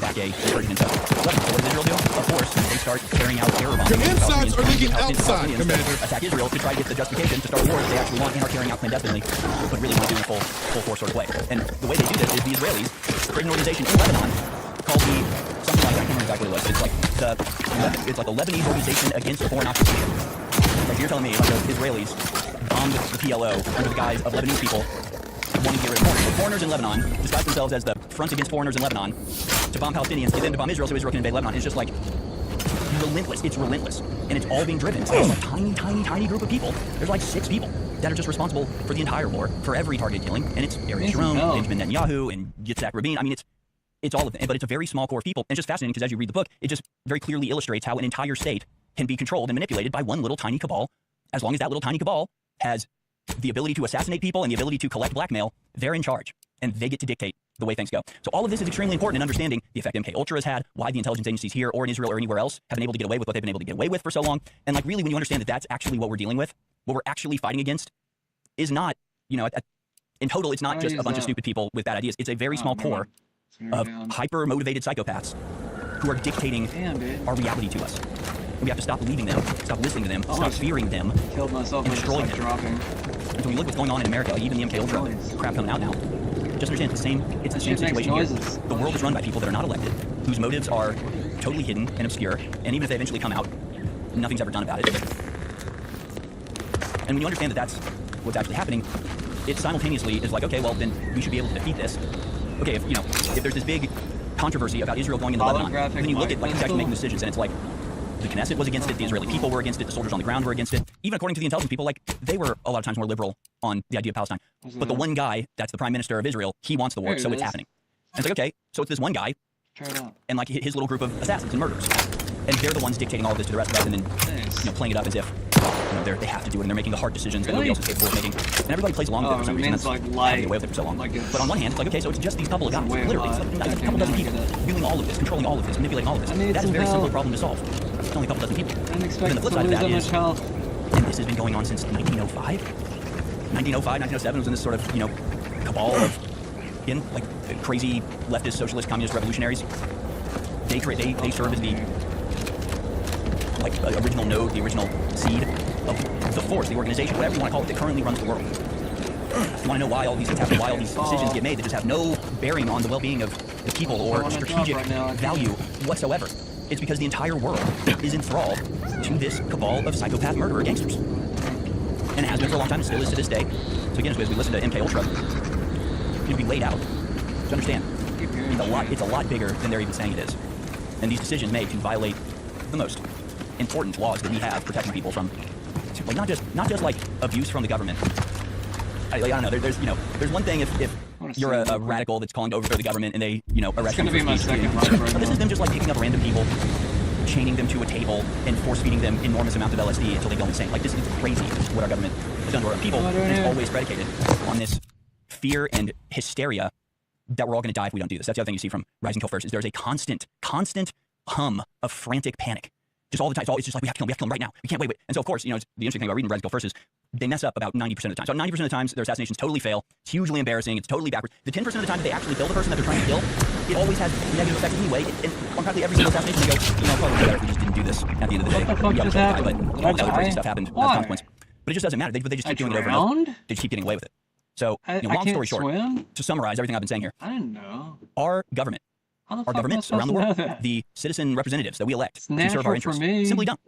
Speaker 22: back a incursion into Lebanon. So what does Israel do? Of course, they start carrying out terror bombs.
Speaker 3: The insides are leaking outside, Commander.
Speaker 22: Attack Israel to try to get the justification to start a war that they actually want and are carrying out clandestinely, but really want to do in a full force sort of way. And the way they do this is the Israelis create an organization in Lebanon called the something like, I can't remember exactly what it was. It's like the Lebanese Organization Against Foreign Occupation. Like you're telling me, like the Israelis bombed the PLO under the guise of Lebanese people wanting to get rid of foreigners. The foreigners in Lebanon disguise themselves as the Front Against Foreigners in Lebanon to bomb Palestinians, and then to bomb Israel so Israel can invade Lebanon. It's just like relentless. It's relentless. And it's all being driven by a tiny group of people. There's like 6 people that are just responsible for the entire war, for every targeted killing. And it's Ariel Sharon, Benjamin Netanyahu, and Yitzhak Rabin. I mean, it's all of them, but it's a very small core of people. And it's just fascinating because as you read the book, it just very clearly illustrates how an entire state can be controlled and manipulated by one little tiny cabal as long as that little tiny cabal has the ability to assassinate people and the ability to collect blackmail, they're in charge, and they get to dictate the way things go. So all of this is extremely important in understanding the effect MKUltra has had, why the intelligence agencies here or in Israel or anywhere else have been able to get away with what they've been able to get away with for so long. And like really, when you understand that that's actually what we're dealing with, what we're actually fighting against is not, you know, in total, it's not just a bunch of stupid people with bad ideas. It's a very small core of hyper-motivated psychopaths who are dictating our reality to us. And we have to stop believing them, stop listening to them, stop fearing them, and destroy them. And so when you look what's going on in America, like even the MKUltra crap coming out now, just understand it's the same situation here. The world is run by people that are not elected, whose motives are totally hidden and obscure, and even if they eventually come out, nothing's ever done about it. And when you understand that that's what's actually happening, it simultaneously is like, okay, well, then we should be able to defeat this. Okay, if there's this big controversy about Israel going into Lebanon, then you look at like who's actually making decisions, and it's like the Knesset was against it, the Israeli people were against it, the soldiers on the ground were against it. Even according to the intelligence people, like they were a lot of times more liberal on the idea of Palestine. But the one guy that's the prime minister of Israel, he wants the war, so it's happening. And it's like, okay, so it's this one guy and like his little group of assassins and murderers, and they're the ones dictating all of this to the rest of us, and then playing it up as if they have to do it, and they're making the hard decisions that nobody else is capable of making. And everybody plays along with it for some reason. That's how they get away with it for so long. But on one hand, it's like, okay, so it's just these couple of guys, literally, it's like a couple dozen people doing all of this, controlling all of this, manipulating all of this. That is a very simple problem to solve. It's only a couple dozen people. And then the flip side of that is, and this has been going on since 1905. 1905, 1907 was in this sort of, cabal of, like crazy leftist, socialist, communist revolutionaries. They serve as the original node, the original seed of the force, the organization, whatever you want to call it, that currently runs the world. You want to know why all these things happen, why all these decisions get made that just have no bearing on the well-being of the people or strategic value whatsoever. It's because the entire world is enthralled to this cabal of psychopath murderer gangsters. And it has been for a long time, and still is to this day. So again, as we listen to MKUltra, it'll be laid out to understand it's a lot bigger than they're even saying it is. And these decisions made to violate the most important laws that we have protecting people from, like not just like abuse from the government. I don't know. There's one thing if you're a radical that's calling to overthrow the government and they arrest you. This is them just like picking up random people, chaining them to a table, and force feeding them enormous amounts of LSD until they go insane. Like this is crazy what our government has done to our people. And it's always predicated on this fear and hysteria that we're all going to die if we don't do this. That's the other thing you see from Rise and Kill First is there's a constant hum of frantic panic. Just all the time. It's just like, we have to kill them right now. We can't wait. And so, of course, the interesting thing about reading Rise and Kill First is they mess up about 90% of the time. So 90% of the times, their assassinations totally fail. It's hugely embarrassing. It's totally backwards. The 10% of the time that they actually kill the person that they're trying to kill, it always has negative effects anyway. And on practically every single assassination, they go, probably better if we just didn't do this at the end of the day.
Speaker 1: What the fuck just happened?
Speaker 22: But all the other crazy stuff happened as a consequence. But it just doesn't matter. They just keep doing it over and over. They just keep getting away with it. So, long story short, to summarize everything I've been saying here,
Speaker 1: I didn't know.
Speaker 22: Our government, our governments around the world, the citizen representatives that we elect to serve our interests, simply don't.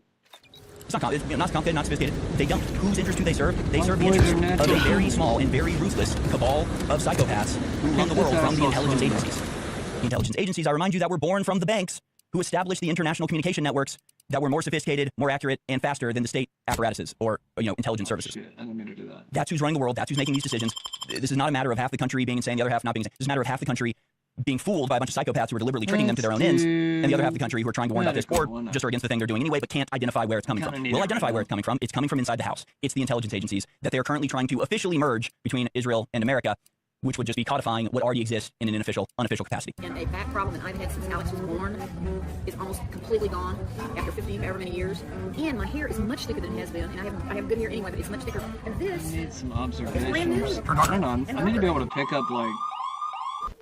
Speaker 22: It's not complicated, not sophisticated. They don't. Whose interest do they serve? They serve the interests of a very small and very ruthless cabal of psychopaths who run the world from the intelligence agencies. The intelligence agencies, I remind you, that were born from the banks who established the international communication networks that were more sophisticated, more accurate, and faster than the state apparatuses or intelligence services.
Speaker 1: Shit, I didn't mean to do that.
Speaker 22: That's who's running the world. That's who's making these decisions. This is not a matter of half the country being insane, the other half not being insane. This is a matter of half the country being fooled by a bunch of psychopaths who are deliberately tricking them to their own ends, and the other half of the country who are trying to warn about this or just are against the thing they're doing anyway, but can't identify where it's coming from. We'll identify where it's coming from. It's coming from inside the house. It's the intelligence agencies that they are currently trying to officially merge between Israel and America, which would just be codifying what already exists in an unofficial capacity.
Speaker 5: And a back problem that I've had since Alex was born is almost completely gone after 50, however many years. And my hair is much thicker than it has been, and I have good hair anyway, but it's much thicker. And this
Speaker 1: I need some observations. Hold on. I need to be able to pick up like.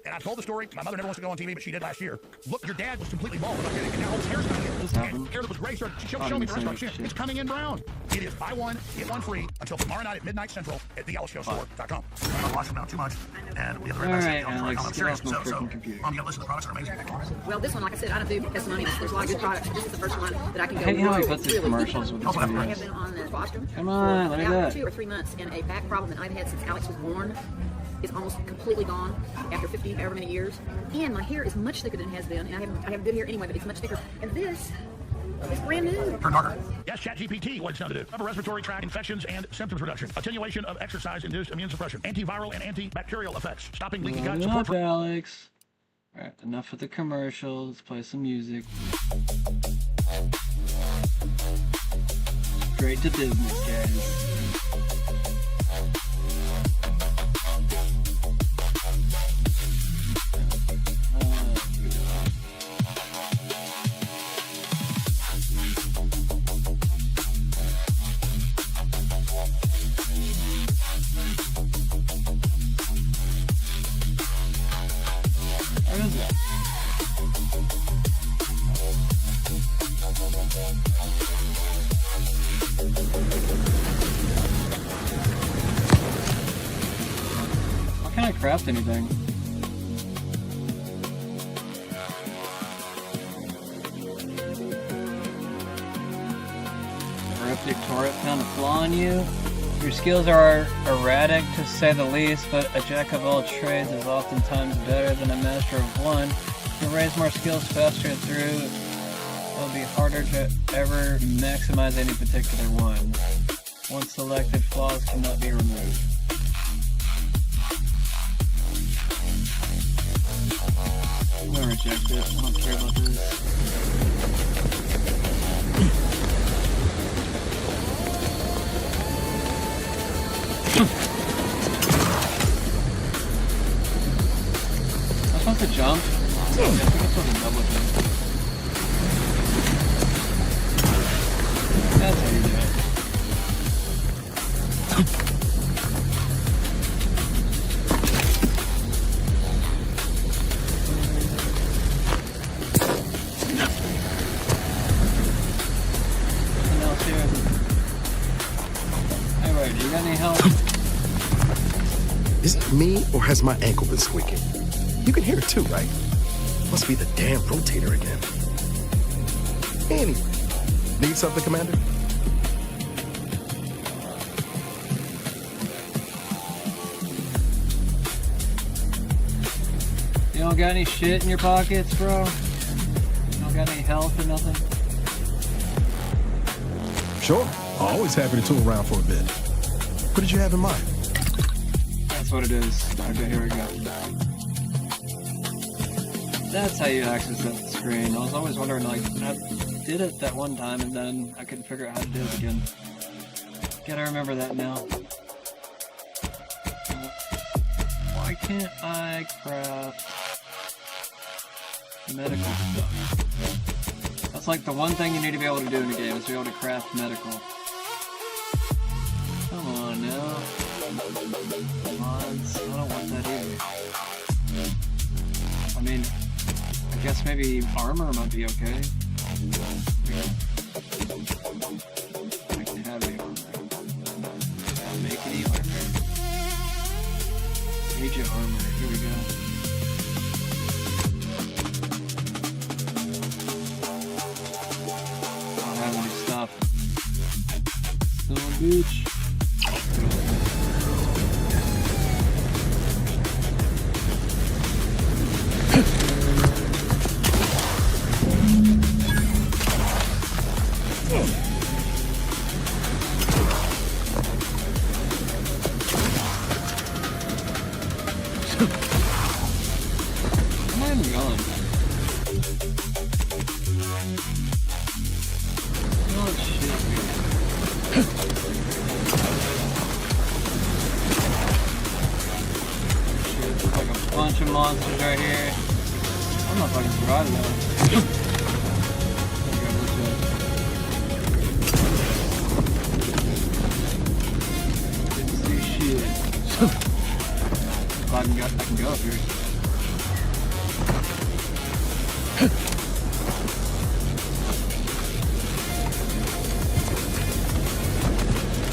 Speaker 2: And I told the story. My mother never wants to go on TV, but she did last year. Look, your dad was completely bald. I'm not kidding. And now all his hair's coming in. And hair that was gray started. She'll show me the rest of it. It's coming in brown. It is buy one, get one free until tomorrow night at midnight central at thealexshowstore.com. I'm not watching now too much. And we have the red
Speaker 1: Alex, get off my freaking computer.
Speaker 2: Mom, you gotta listen. The products are amazing.
Speaker 5: well, this one, like I said, I don't do testimony. There's a lot of good products. This is the first one that I can go.
Speaker 1: I hate how he puts these commercials with his
Speaker 5: I have
Speaker 1: videos.
Speaker 5: been on the colostrum.
Speaker 1: Come on, look at that.
Speaker 5: 2 or 3 months, and a back problem that I've had since Alex was born is almost completely gone after 50, however many years. And my hair is much thicker than it has been, and I have good hair anyway, but it's much thicker. And this is brand new.
Speaker 2: Yes, ChatGPT, what it's done to do. Upper respiratory tract infections and symptoms reduction. Attenuation of exercise-induced immune suppression. Antiviral and antibacterial effects. Stopping leaky gut.
Speaker 1: Shut up, Alex. All right, enough with the commercials. Let's play some music. Great to business, guys. Where is it? Why can't I craft anything? Cryptic turret found a flaw in you. Your skills are erratic to say the least, but a jack of all trades is oftentimes better than a master of one. To raise more skills faster through, it'll be harder to ever maximize any particular one. Once selected, flaws cannot be removed. I'm gonna reject it. I don't care about this. Am I supposed to jump? I think I'm supposed to double jump. That's how you do it. Nothing else here. Alright, do you got any help?
Speaker 4: Is it me, or has my ankle been squeaking? You can hear it too, right? Must be the damn rotator again. Anyway, need something, Commander?
Speaker 1: You don't got any shit in your pockets, bro? You don't got any health or nothing?
Speaker 4: Sure. Always happy to tool around for a bit. What did you have in mind?
Speaker 1: That's what it is. Okay, here we go. That's how you access that screen. I was always wondering, like, I did it that one time and then I couldn't figure out how to do it again. Gotta remember that now. Why can't I craft medical stuff? That's like the one thing you need to be able to do in a game, is to be able to craft medical. Come on now. Mods, I don't want that either. I mean, I guess maybe armor might be okay. I can have any armor. I'll make any armor. Agent armor, here we go. I don't have any stuff. Stone Beach. Bunch of monsters right here. I don't know if I can survive though. Didn't see shit. Glad I can go up here.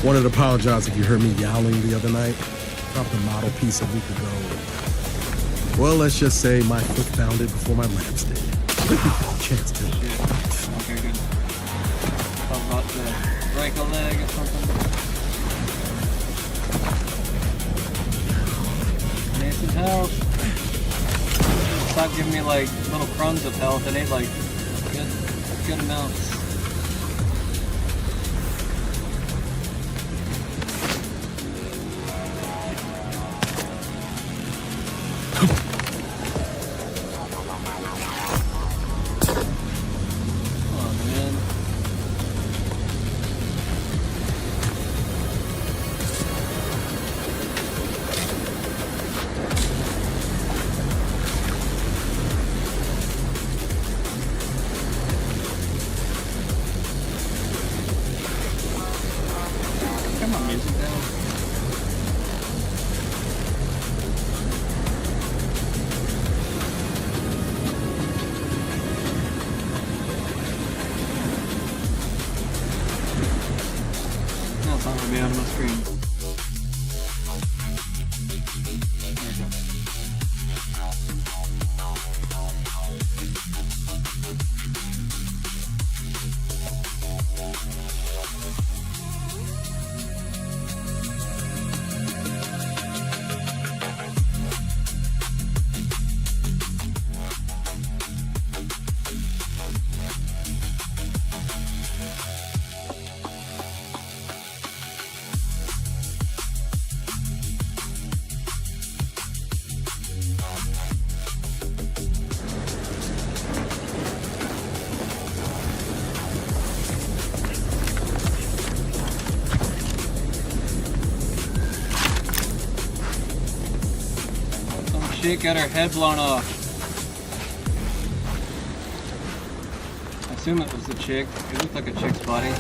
Speaker 4: Wanted to apologize if you heard me yowling the other night. Dropped a model piece a week ago. Well, let's just say my foot found it before my lamps did. Chance to.
Speaker 1: Okay, good. I'm about to break a leg or something. Need some health. Stop giving me like little crumbs of health. I need like good amounts. Should be on my screen. Chick got her head blown off. I assume it was the chick. It looked like a chick's body.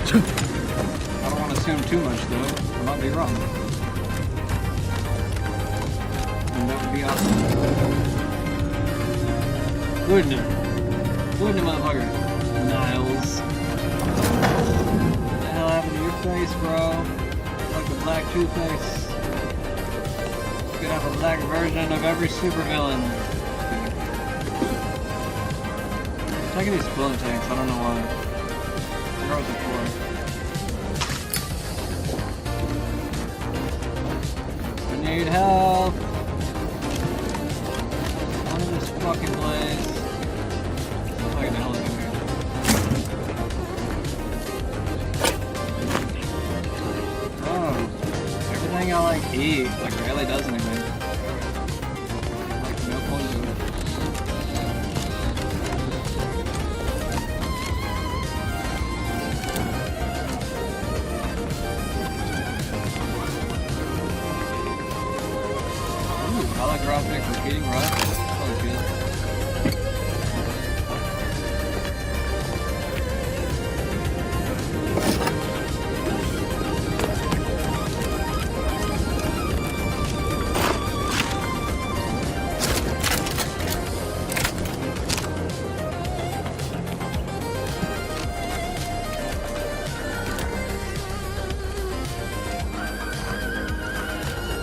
Speaker 1: I don't want to assume too much though. I might be wrong. And that would be awesome. Wouldn't it? Wouldn't it, motherfucker? Niles. What the hell happened to your face, bro? Like the black Two-Face. Could have a black version of every supervillain. Taking these bullet tanks, I don't know why. Where was it for? I need help. What is this fucking place? What the hell is it here? Oh, everything I like eat like barely does anything. Like no poison. Ooh, holographic repeating rust. That was good.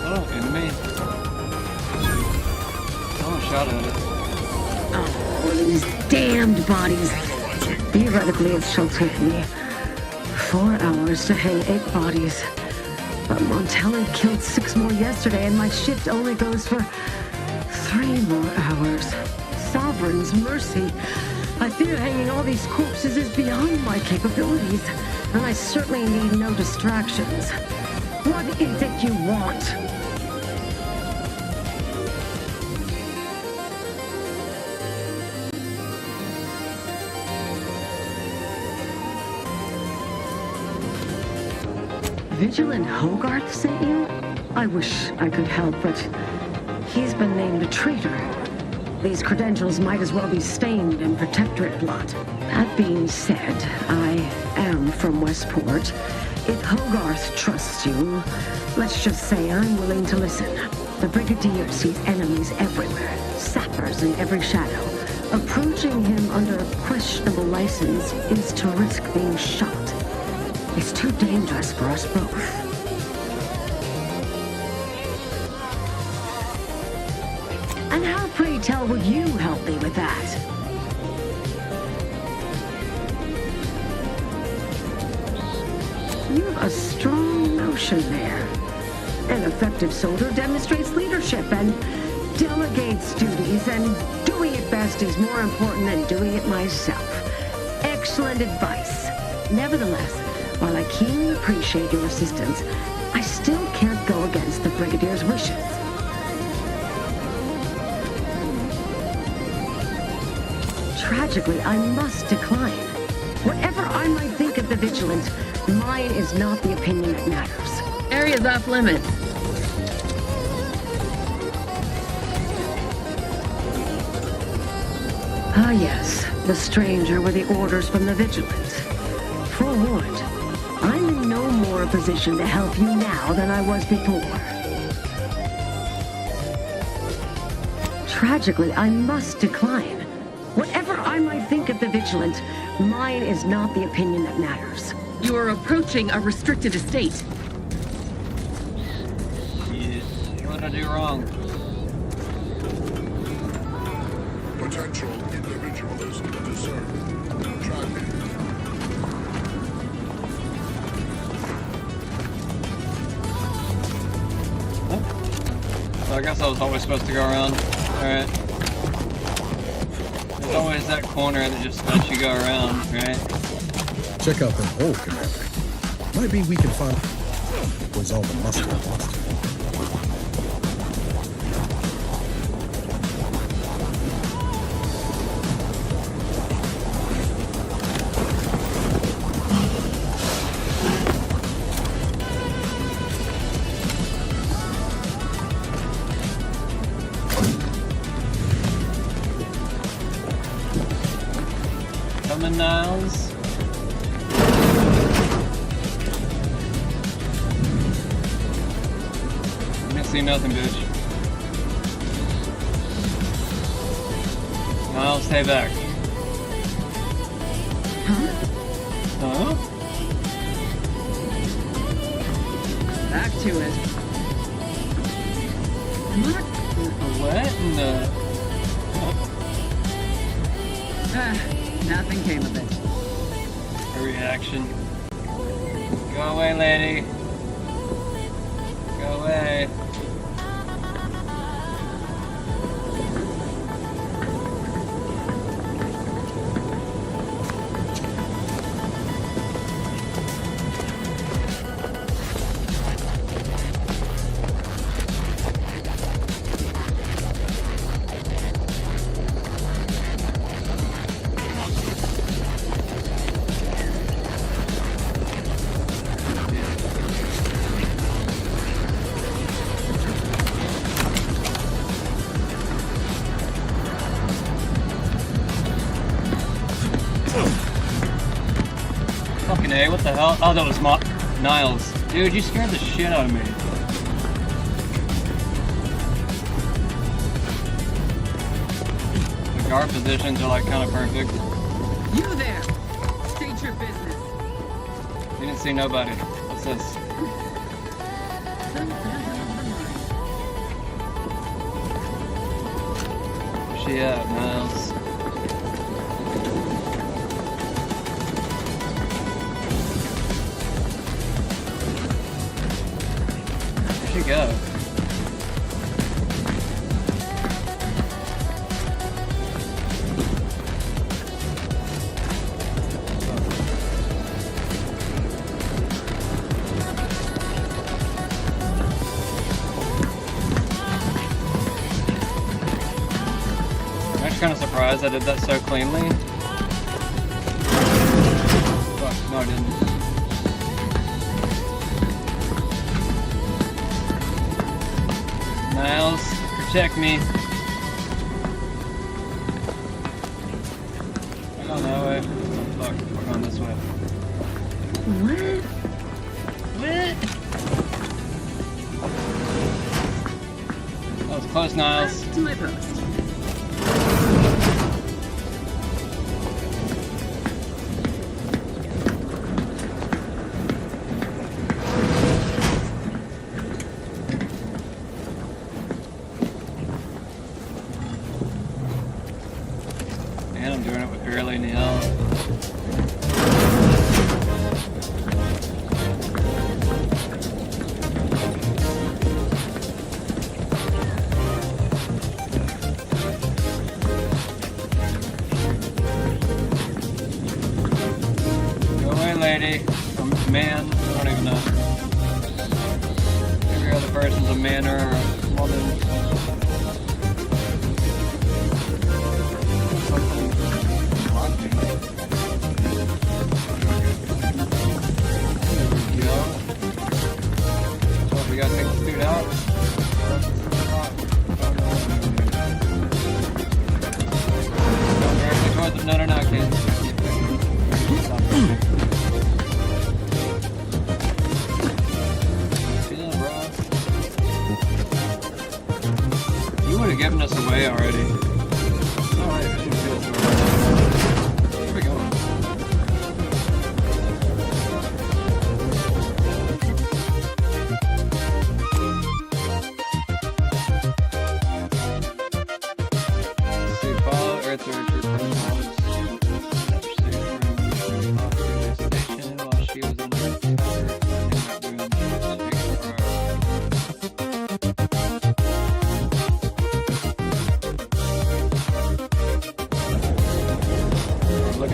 Speaker 1: Oh, enemy. Someone shot at it.
Speaker 6: Oh, these damned bodies. Theoretically, it shall take me 4 hours to hang 8 bodies. But Montelli killed 6 more yesterday, and my shift only goes for 3 more hours. Sovereign's mercy. I fear hanging all these corpses is beyond my capabilities, and I certainly need no distractions. What is it you want? Vigilant Hogarth sent you? I wish I could help, but he's been named a traitor. These credentials might as well be stained in protectorate blood. That being said, I am from Westport. If Hogarth trusts you, let's just say I'm willing to listen. The Brigadier sees enemies everywhere, sappers in every shadow. Approaching him under a questionable license is to risk being shot. It's too dangerous for us both. And how, pray tell, would you help me with that? You have a strong notion there. An effective soldier demonstrates leadership and delegates duties, and doing it best is more important than doing it myself. Excellent advice. Nevertheless, while I keenly appreciate your assistance, I still can't go against the Brigadier's wishes. Tragically, I must decline. Whatever I might think of the Vigilant, mine is not the opinion that matters. Area's off limits. Ah, yes. The stranger were the orders from the Vigilant. Forewarned, I'm in no more a position to help you now than I was before. Tragically, I must decline. Whatever I might think of the vigilant. Mine is not the opinion that matters. You are approaching a restricted estate.
Speaker 1: What did I do wrong?
Speaker 2: Potential individualism discerned. Try me.
Speaker 1: So I guess I was always supposed to go around. Alright. There's always that corner that just lets you go around, right?
Speaker 4: Check out the hole, Commander. Might be we can find where's all the mustard.
Speaker 1: Coming, Niles. I didn't see nothing, bitch. Niles, stay back. Huh?
Speaker 6: Back to it.
Speaker 1: What in the...
Speaker 6: Nothing came of it.
Speaker 1: A reaction. Go away, lady. Go away. Fucking A, what the hell? Oh, that was Niles. Dude, you scared the shit out of me. The guard positions are like kind of perfect.
Speaker 6: You there! State your business.
Speaker 1: You didn't see nobody. What's this? Where's she at, Niles? Where'd she go? I'm actually kind of surprised I did that so cleanly. Fuck, no I didn't. Niles, protect me. I'm going that way. Oh, fuck, we're going this way.
Speaker 6: What?
Speaker 1: What? That was close, Niles.
Speaker 6: To my post.
Speaker 1: And I'm doing it with barely any help. Go away, lady. I'm a man. I don't even know. Every other person's a man or a woman. We gotta take this dude out. Going directly towards him. No, no, no, I can't. Chill, bro.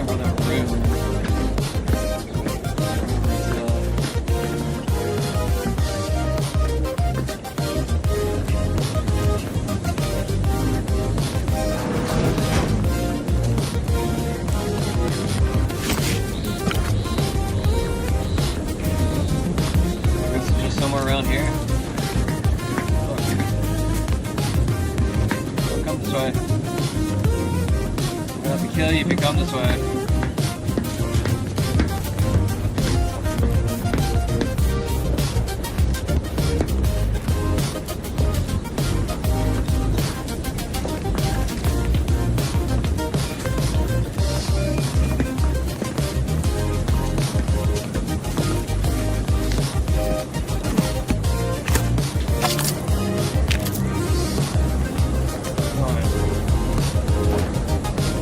Speaker 1: Or that room. This is just somewhere around here. Come this way. I'm gonna have to kill you if you come this way.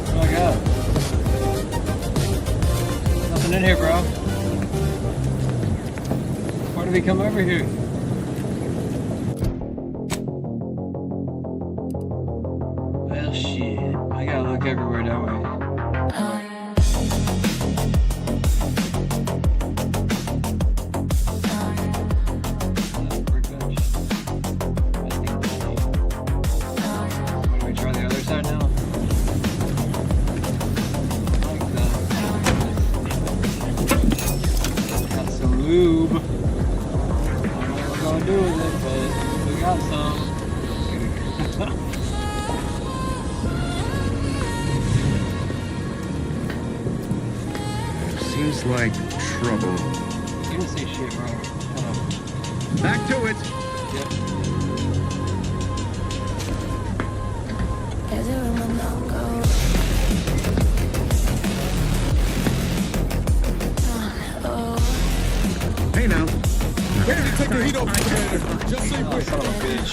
Speaker 1: Oh my god. Nothing in here, bro. Why did we come over here? Well, shit. I gotta look everywhere, don't we? What do we try the other side now? Got some lube. I don't know what we're gonna do with it, but we got some.
Speaker 7: Seems like trouble.
Speaker 1: You didn't say shit, bro. Shut up.
Speaker 7: Back to it. Hey now. Ready to take the heat off, Commander. Just so you push.
Speaker 1: Son of a bitch.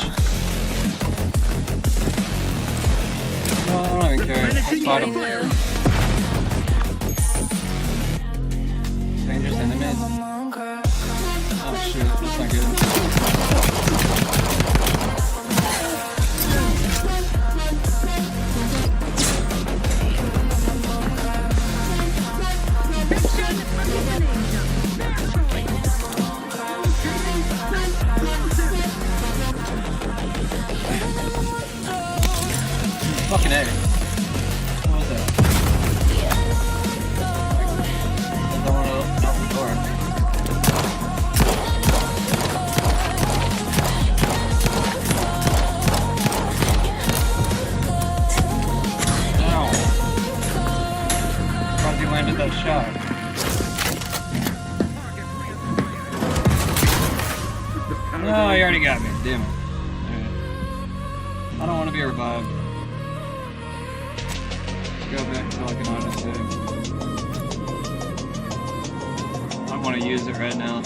Speaker 1: No, I don't even care. Let's fight him. Dangerous enemies. Oh shit, that's not good. Fucking A. What was that? I don't want to open the door. Ow. Surprised he landed that shot. No, he already got me. Damn it. Alright. I don't want to be revived. Go back to like an auto save. I want to use it right now.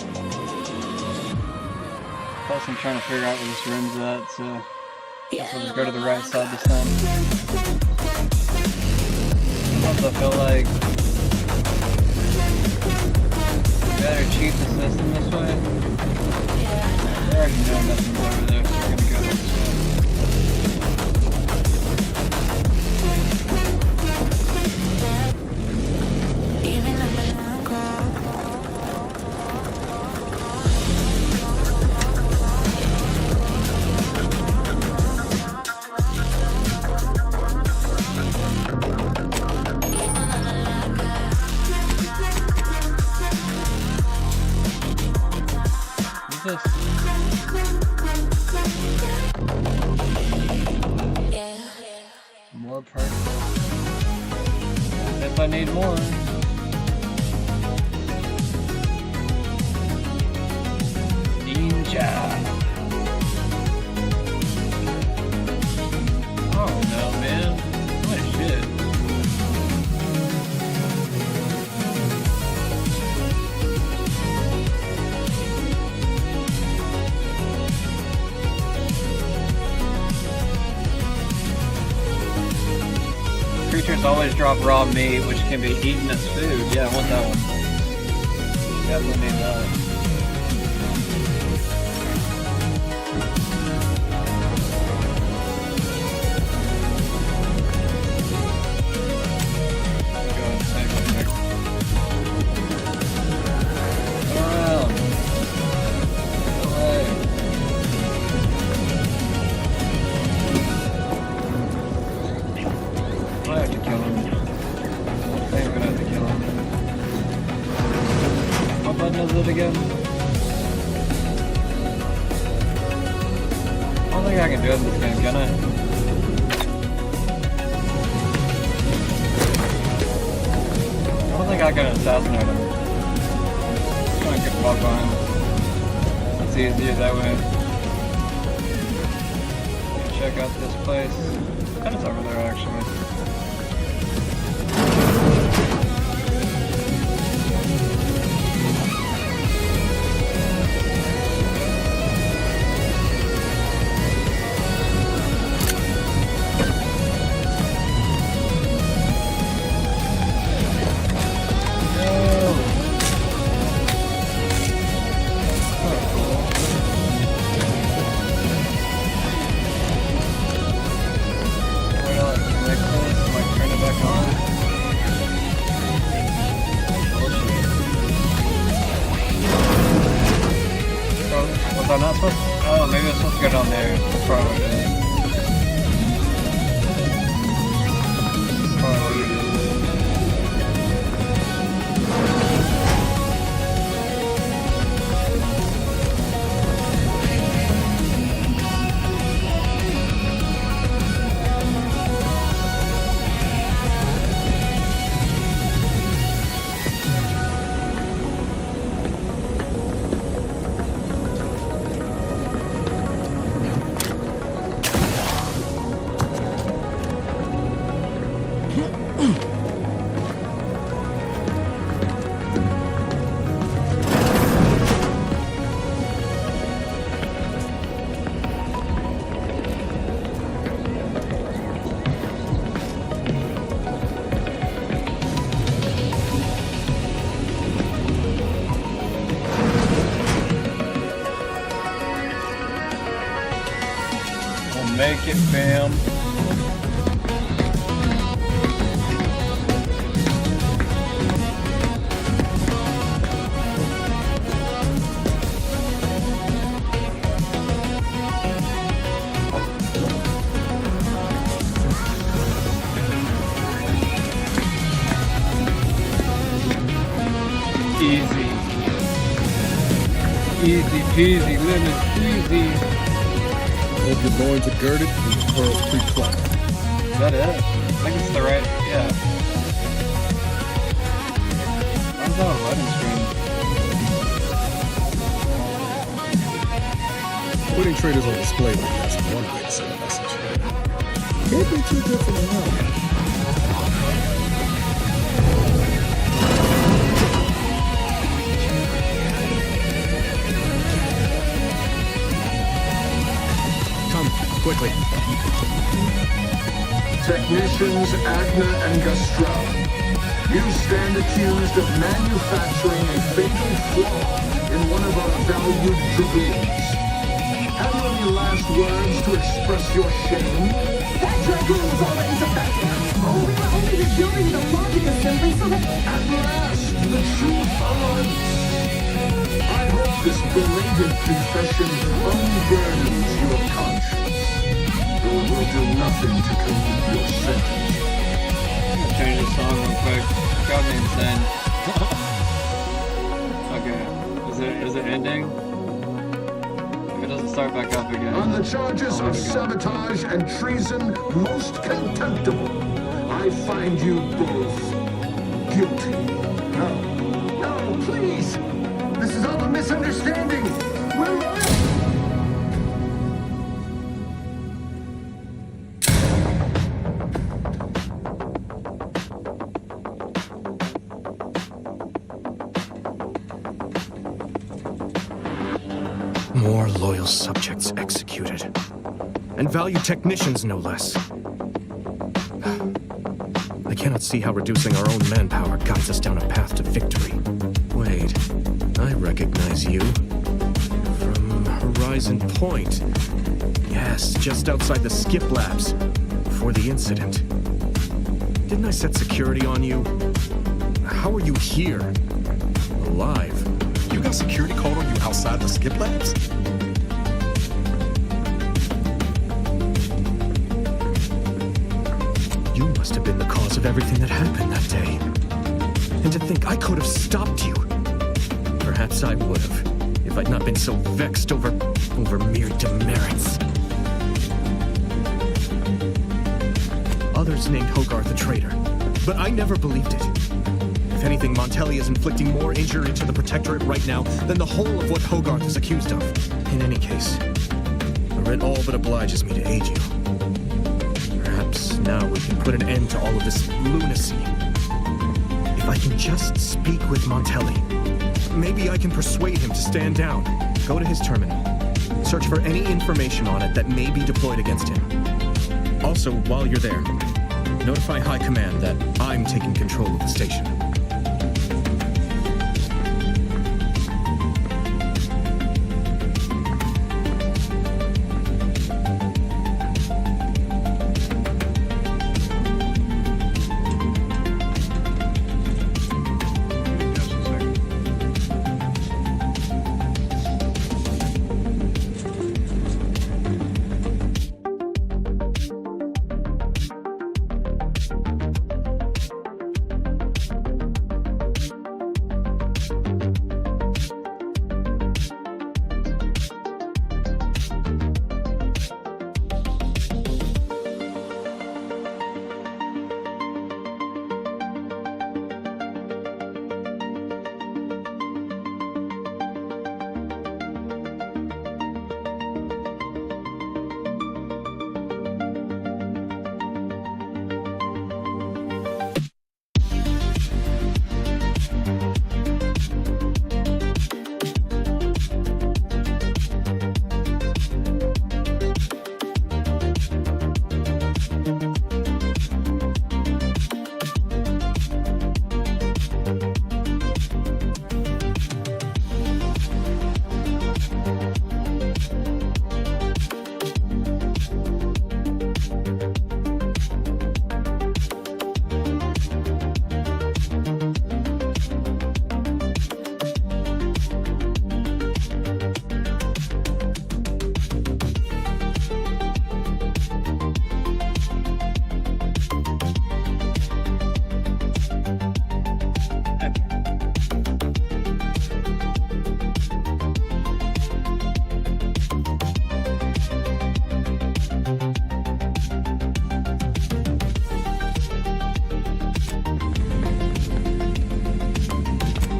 Speaker 1: Plus I'm trying to figure out where this room's at, so I guess I'll just go to the right side this time. Sometimes I feel like better cheat the system this way. I already know nothing's over there, so we're gonna go this way. What's this? More perks. If I need more. Ninja. Oh no, man. What shit. Creatures always drop raw meat, which can be eaten as food. Yeah, I want that one. Definitely need that. Go and save it. it again? I don't think I can do it in this game, can I? I don't think I can assassinate him. I'm gonna get walk behind him. It's easier that way. Check out this place. And it's over there actually. Was I not supposed to? Oh, maybe I was supposed to go down there. That's probably what it is. Probably what it is. Make it, fam. Easy. Easy peasy, lemon squeezy.
Speaker 4: Hope your loins are girded and your pearls pre-plucked.
Speaker 1: Is that it? I think it's the right, yeah. Why is that a loading screen?
Speaker 4: Putting Traitors on display like that's one way to send a message. Can't be too good for the world. Quickly.
Speaker 14: Technicians Agna and Gastrell, you stand accused of manufacturing a fatal flaw in one of our valued dragoons. Have you any last words to express your shame?
Speaker 6: That dragoon was already defective. Oh, we were only rebuilding the logic assembly so that...
Speaker 14: At last, the truth aligns. I hope this belated confession unburdens your conscience. It will do nothing to complete your sentence.
Speaker 1: I'm gonna change the song real quick. Got me insane. Okay, is it ending? If it doesn't start back up again.
Speaker 14: On the charges of sabotage and treason most contemptible, I find you both guilty.
Speaker 6: No, please! This is all a misunderstanding! We're
Speaker 10: More loyal subjects executed. And valued technicians, no less. I cannot see how reducing our own manpower guides us down a path to victory. Wait, I recognize you. From Horizon Point. Yes, just outside the Skip Labs. Before the incident. Didn't I set security on you? How are you here? Alive?
Speaker 4: You got security called on you outside the Skip Labs?
Speaker 10: You must have been the cause of everything that happened that day. And to think I could have stopped you. Perhaps I would have, if I'd not been so vexed over mere demerits. Others named Hogarth a traitor, but I never believed it. If anything, Montelli is inflicting more injury to the Protectorate right now than the whole of what Hogarth is accused of. In any case, the writ all but obliges me to aid you. Perhaps now we can put an end to all of this lunacy. If I can just speak with Montelli, maybe I can persuade him to stand down. Go to his terminal. Search for any information on it that may be deployed against him. Also, while you're there, notify High Command that I'm taking control of the station.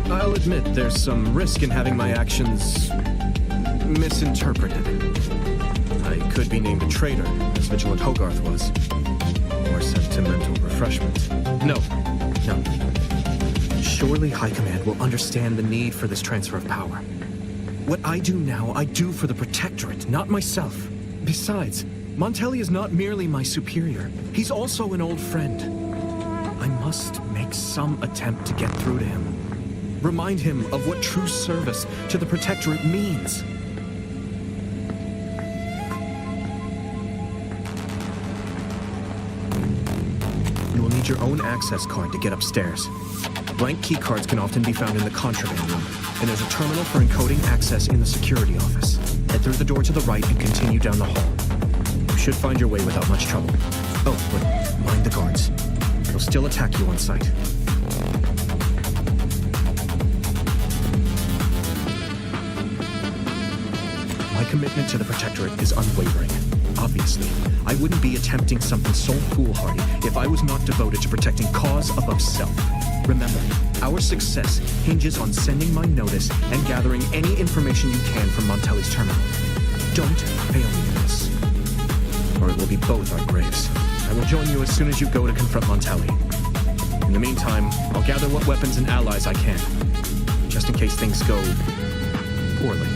Speaker 10: I'll admit there's some risk in having my actions misinterpreted. I could be named a traitor, as Vigilant Hogarth was. Or sentimental refreshment. No. Surely High Command will understand the need for this transfer of power. What I do now, I do for the Protectorate, not myself. Besides, Montelli is not merely my superior. He's also an old friend. I must make some attempt to get through to him. Remind him of what true service to the Protectorate means. You will need your own access card to get upstairs. Blank key cards can often be found in the contraband room, and there's a terminal for encoding access in the security office. Head through the door to the right and continue down the hall. You should find your way without much trouble. Oh, but mind the guards. They'll still attack you on sight. My commitment to the Protectorate is unwavering. Obviously, I wouldn't be attempting something so foolhardy if I was not devoted to protecting cause above self. Remember, our success hinges on sending my notice and gathering any information you can from Montelli's terminal. Don't fail me in this, or it will be both our graves. I will join you as soon as you go to confront Montelli. In the meantime, I'll gather what weapons and allies I can, just in case things go poorly.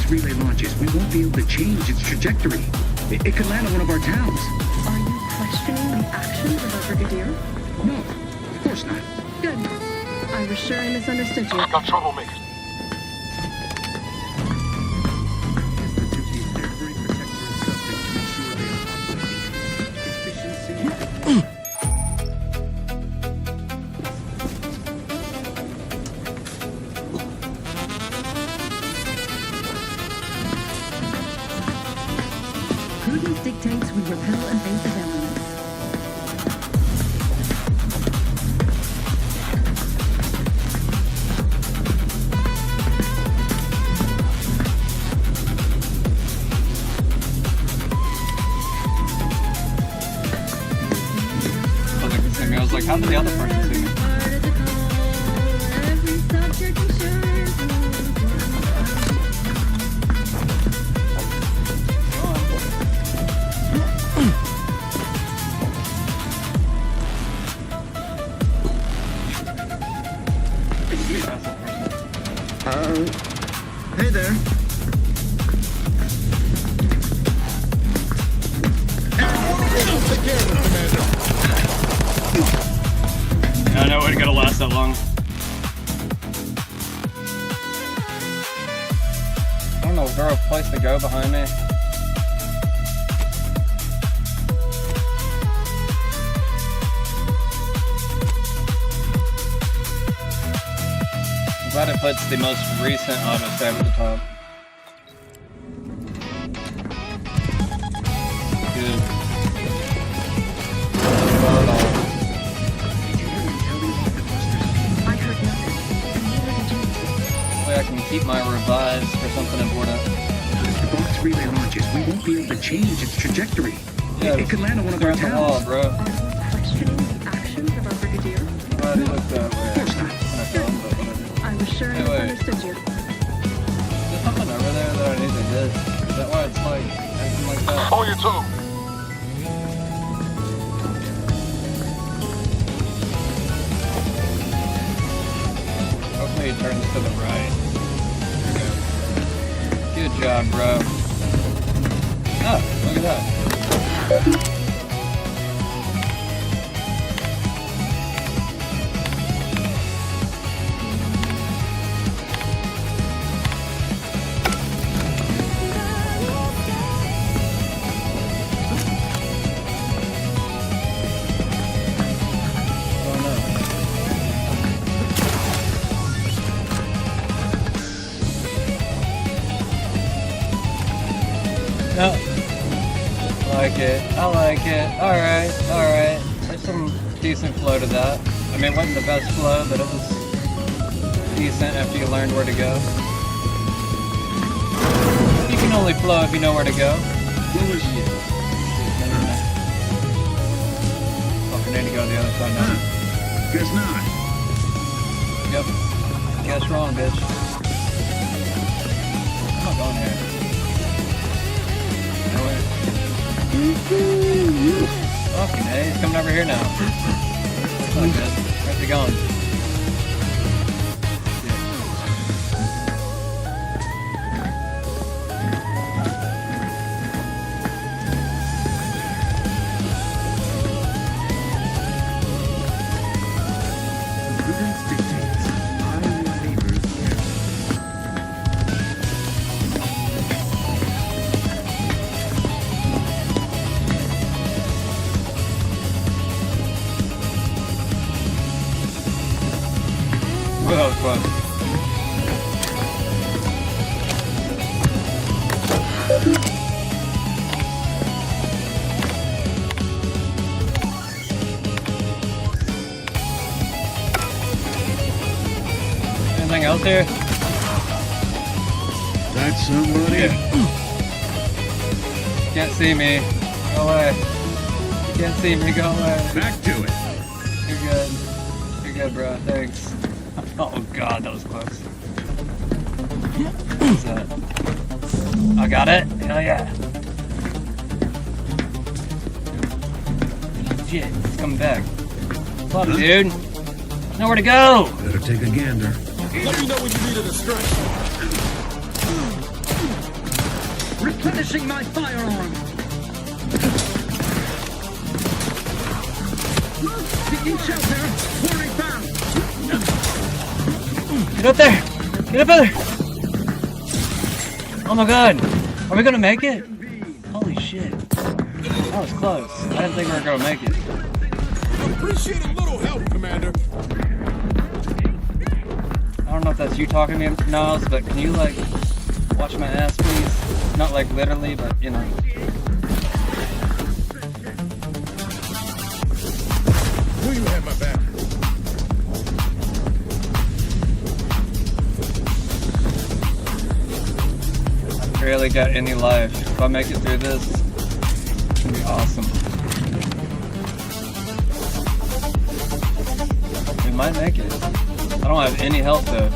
Speaker 8: Relay launches, we won't be able to change its trajectory. It could land on one of our towns.
Speaker 6: Are you questioning the actions of our brigadier?
Speaker 8: No, of course not.
Speaker 6: Good. I was sure I misunderstood you.
Speaker 8: I got troublemakers.
Speaker 6: Prudence dictates we repel invasive elements.
Speaker 1: I was like, how did the other person sing it?
Speaker 8: Hey there. Take care of it, Commander.
Speaker 1: I know it gonna last that long. I don't know, is there a place to go behind me? I'm glad it puts the most recent autosave at the top. Good. I can keep my revives for something important.
Speaker 8: If the box relay launches, we won't be able to change its trajectory.
Speaker 1: Yeah,
Speaker 8: it could land on one of our
Speaker 1: the
Speaker 8: towns.
Speaker 1: wall, bro.
Speaker 6: Questioning the actions of our brigadier?
Speaker 1: Why do you look that way?
Speaker 8: Of course not.
Speaker 6: I was sure I
Speaker 1: Hey, wait.
Speaker 6: misunderstood you.
Speaker 1: There's something over there that I need to get. Is that why it's like acting like that?
Speaker 8: On your toe.
Speaker 1: Hopefully it turns to the right. There we go. Good job, bro. Ah, look at that. No. I like it. I like it. Alright, alright. There's some decent flow to that. I mean, it wasn't the best flow, but it was decent after you learned where to go. You can only flow if you know where to go.
Speaker 8: What was it?
Speaker 1: Fucking need to go to the other side now.
Speaker 8: Guess not.
Speaker 1: Yep. Guess wrong, bitch. I'm not going here. Fucking hey, he's coming over here now. Looks like this. Where's he going?
Speaker 8: Prudence dictates. I'm your neighbor's guest.
Speaker 1: Oh, that was fun. Anything else here?
Speaker 8: That's somebody.
Speaker 1: Yeah. Can't see me. Go away. You can't see me. Go away.
Speaker 8: Back to it.
Speaker 1: You're good. You're good, bro. Thanks. Oh god, that was close. What's that? I got it. Hell yeah. Shit, it's coming back. What's up, dude? Nowhere to go.
Speaker 8: Better take a gander.
Speaker 7: Let me know when you need a distraction.
Speaker 8: Replenishing my firearm.
Speaker 1: Get up there! Get up there! Oh my god! Are we gonna make it? Holy shit. That was close. I didn't think we were gonna make it.
Speaker 7: Appreciate a little help, Commander.
Speaker 1: I don't know if that's you talking to me, Niles, but can you, like, watch my ass, please? Not, like, literally, but, you know.
Speaker 7: Will you have my back?
Speaker 1: I barely got any life. If I make it through this, it's gonna be awesome. We might make it. I don't have any health though.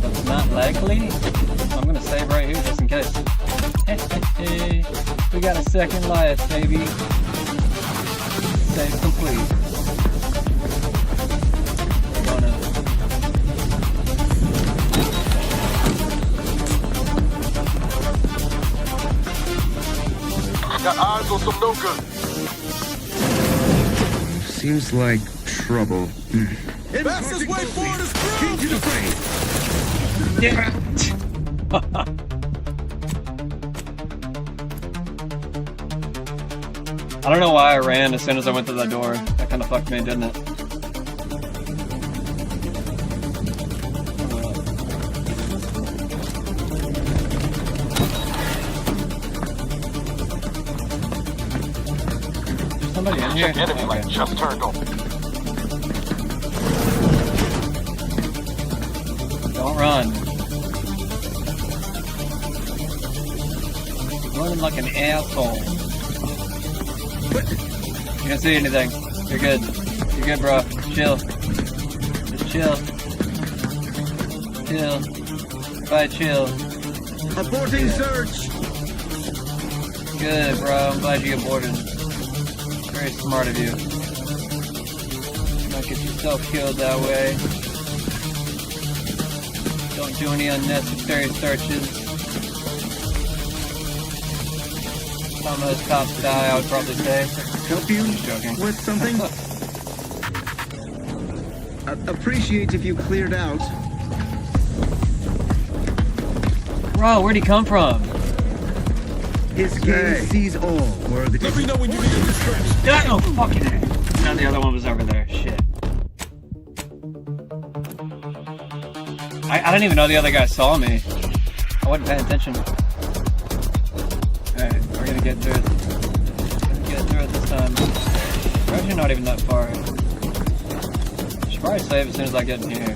Speaker 1: That's not likely. I'm gonna save right here just in case. Hey, we got a second life, baby. Save complete.
Speaker 7: Got eyes on some no good.
Speaker 8: Seems like trouble.
Speaker 7: Fastest way forward is through.
Speaker 8: Into the fray.
Speaker 1: Yeah. I don't know why I ran as soon as I went through that door. That kind of fucked me, didn't it? Somebody in here?
Speaker 7: Enemy light just turned on.
Speaker 1: Don't run. You're running like an asshole. You don't see anything. You're good. You're good, bro. Chill. Just chill. Chill. Bye, chill.
Speaker 8: Aborting search.
Speaker 1: Good, bro. I'm glad you aborted. Very smart of you. Don't get yourself killed that way. Don't do any unnecessary searches. Some of those cops die, I would probably say.
Speaker 8: Help you with something? Appreciate if you cleared out.
Speaker 1: Bro, where'd he come from?
Speaker 8: His gaze sees all. Let
Speaker 7: me know when you need a distraction.
Speaker 1: Oh, fucking heck. No, the other one was over there. Shit. I didn't even know the other guy saw me. I wasn't paying attention. Alright, we're gonna get through it. Get through it this time. We're actually not even that far. Should probably save as soon as I get in here.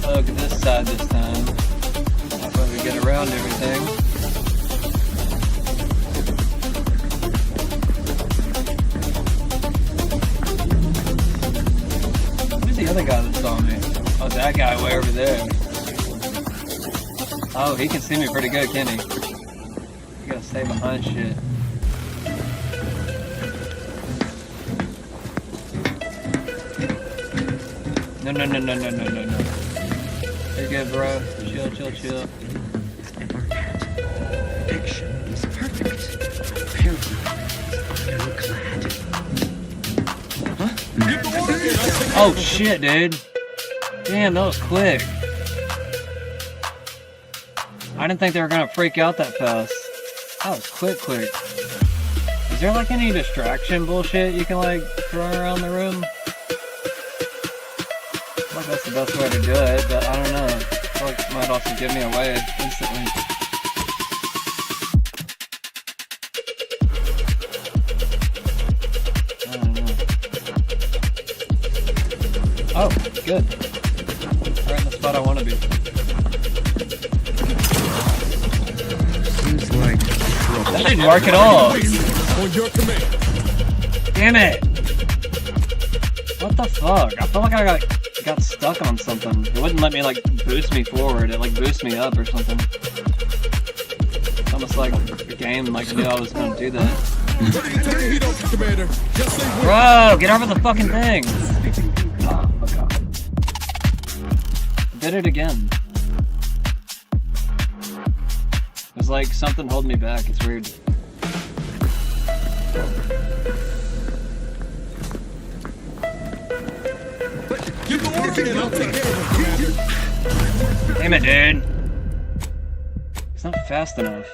Speaker 1: Look at this side this time. That's why we get around everything. Who's the other guy that saw me? Oh, that guy way over there. Oh, he can see me pretty good, can't he? You gotta stay behind shit. No. You're good, bro. Chill.
Speaker 8: Action is perfect. Apparently, clad.
Speaker 1: Oh shit, dude. Damn, that was quick. I didn't think they were gonna freak out that fast. That was quick. Is there like any distraction bullshit you can like throw around the room? I feel like that's the best way to do it, but I don't know. I feel like it might also give me away instantly. I don't know. Oh, good. Right in the spot I want to be.
Speaker 8: Seems like trouble.
Speaker 1: That didn't work at all.
Speaker 7: On your command.
Speaker 1: Damn it! What the fuck? I felt like I got stuck on something. It wouldn't let me like boost me forward. It like boost me up or something. It's almost like the game like knew I was gonna do that.
Speaker 7: Turn the heat off, Commander. Just say when.
Speaker 1: Bro, get over the fucking thing. did it again. It's like something holding me back. It's weird.
Speaker 7: You can work it, I'll take care of it, Commander.
Speaker 1: Damn it, dude. It's not fast enough.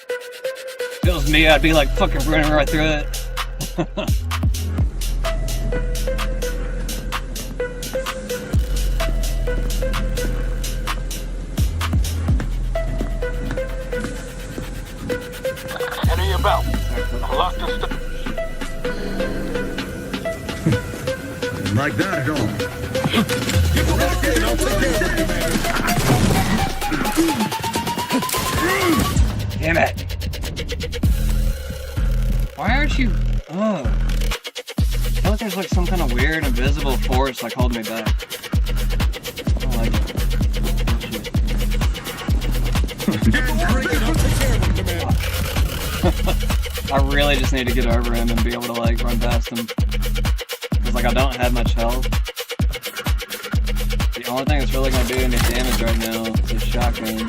Speaker 1: If it was me, I'd be like fucking running right through it.
Speaker 7: Enter your belt. Lock the
Speaker 9: Like that at all.
Speaker 7: You can work it, I'll take care of it, Commander.
Speaker 1: Damn it. Why aren't you... Oh. I feel like there's like some kind of weird invisible force like holding me back. I don't like it. I really just need to get over him and be able to like run past him. Because like I don't have much health. The only thing that's really going to do any damage right now is a shotgun.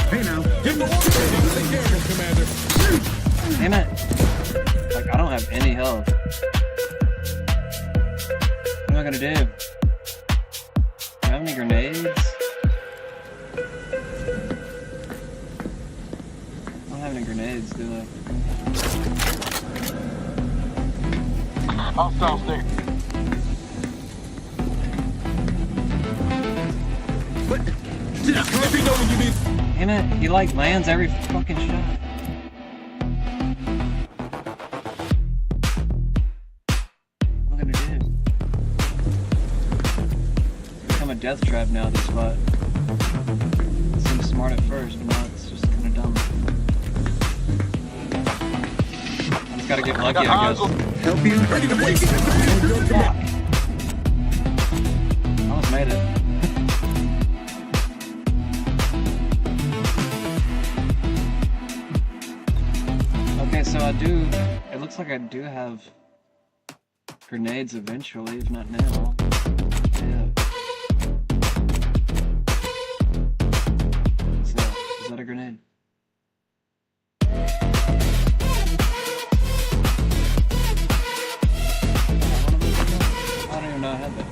Speaker 9: Hey now.
Speaker 1: Damn it! Like, I don't have any health. What am I gonna do? Do I have any grenades? I don't have any grenades, do I?
Speaker 7: Hostile state. Let me know when you need.
Speaker 1: Damn it, he like lands every fucking shot. What am I gonna do? It's become a death trap now, this spot. It seemed smart at first, but now it's just kinda dumb. I just gotta get lucky, I guess.
Speaker 9: Help you?
Speaker 7: Ready to wait.
Speaker 1: I almost made it. Okay, so I do... It looks like I do have grenades eventually, if not now. Yeah. Is that a grenade? I don't even know I had that.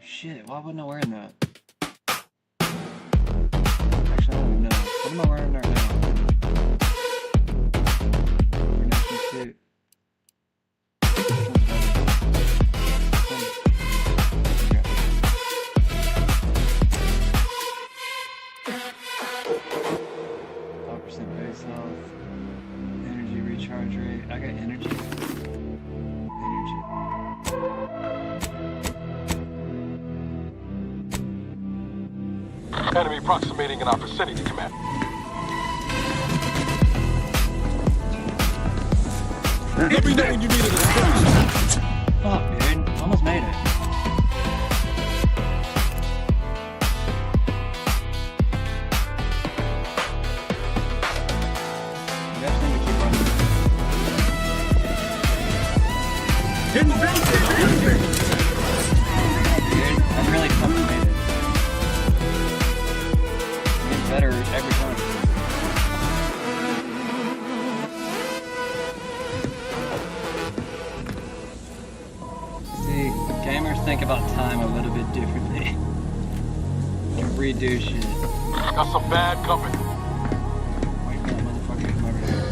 Speaker 1: Shit, why wasn't I wearing that? Actually, I don't even know. What am I wearing right now? Coordination suit. Base health. Energy recharge rate. I got energy.
Speaker 7: Enemy approximating in our vicinity, Commander. Let me know when you need it.
Speaker 1: Fuck, dude. Almost made it. I just need to keep running. Dude, I really fucking made it. Better every time. See, gamers think about time a little bit differently. Redo shit.
Speaker 7: Got some bad company.
Speaker 1: Wait, that motherfucker come over here.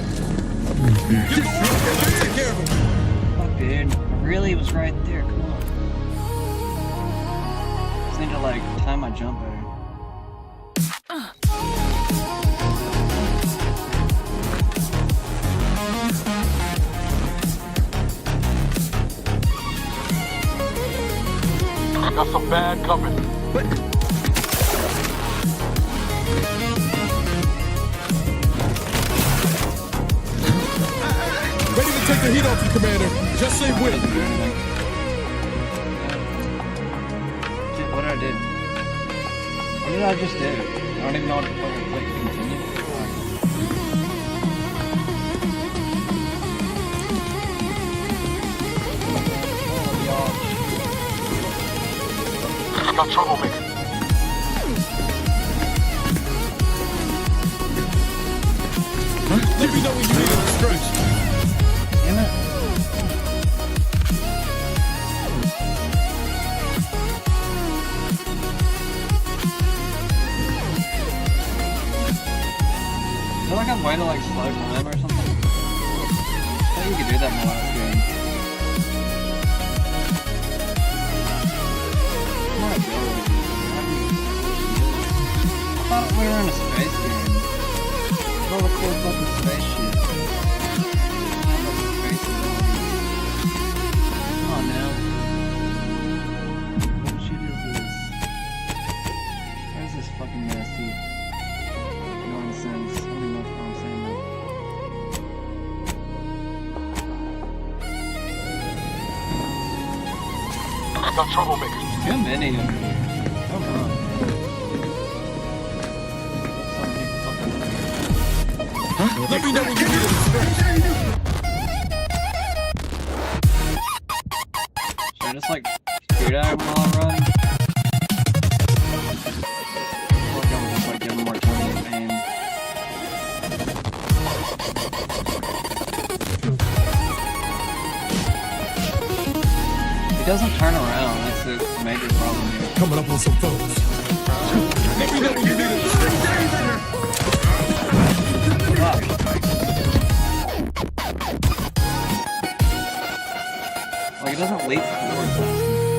Speaker 1: Fuck, dude. Really was right there. Come on. Just need to like time my jump better.
Speaker 7: got some bad company.
Speaker 9: Ready to take the heat off you, Commander. Just say when.
Speaker 1: What did I do? What did I just do? I don't even know what to fucking click. Continue.
Speaker 7: I got troublemaker.
Speaker 9: Let me know when you need a stretch.
Speaker 1: Damn it. I feel like I'm way to like slow time or something. I thought you could do that in the last game. I thought we were in a space game. All the cool fucking space shit. Come on now. What shit is this? Where's this fucking nasty nonsense? I don't even know if I'm saying that.
Speaker 7: I got troublemakers.
Speaker 1: Too many of them. Come on.
Speaker 9: Let me know when you need a stretch.
Speaker 1: Should I just like shoot at him while I'm running? I feel like I'm just like giving more time to aim. He doesn't turn around, that's the major problem here.
Speaker 9: Coming up on some phones. Let me know when you need a stretch.
Speaker 1: Like, it doesn't leap forward fast enough.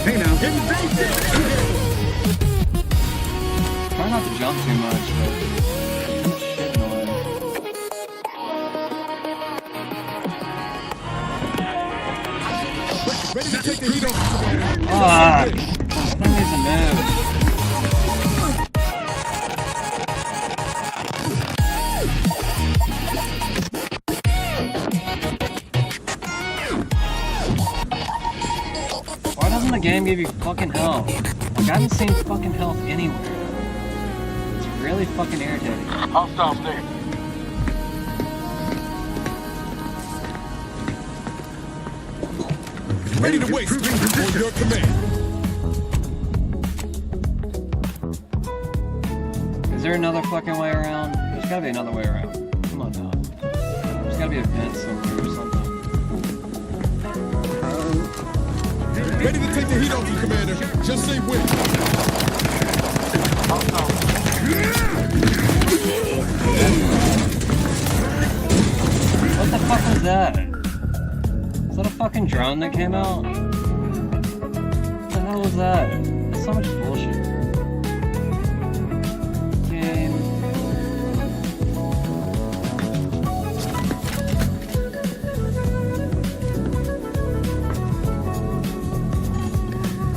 Speaker 8: Hey now.
Speaker 1: Try not to jump too much, but too much shit in the way.
Speaker 9: Ready to take the heat off, Commander.
Speaker 1: Ah! That needs a move. Why doesn't the game give you fucking health? Like, I haven't seen fucking health anywhere. It's really fucking irritating.
Speaker 7: Hostile stay.
Speaker 9: Ready to waste on your command.
Speaker 1: Is there another fucking way around? There's gotta be another way around. Come on now. There's gotta be a vent somewhere or something.
Speaker 9: Ready to take the heat off you, Commander. Just say when.
Speaker 1: What the fuck was that? Is that a fucking drone that came out? What the hell was that? That's so much bullshit. Game.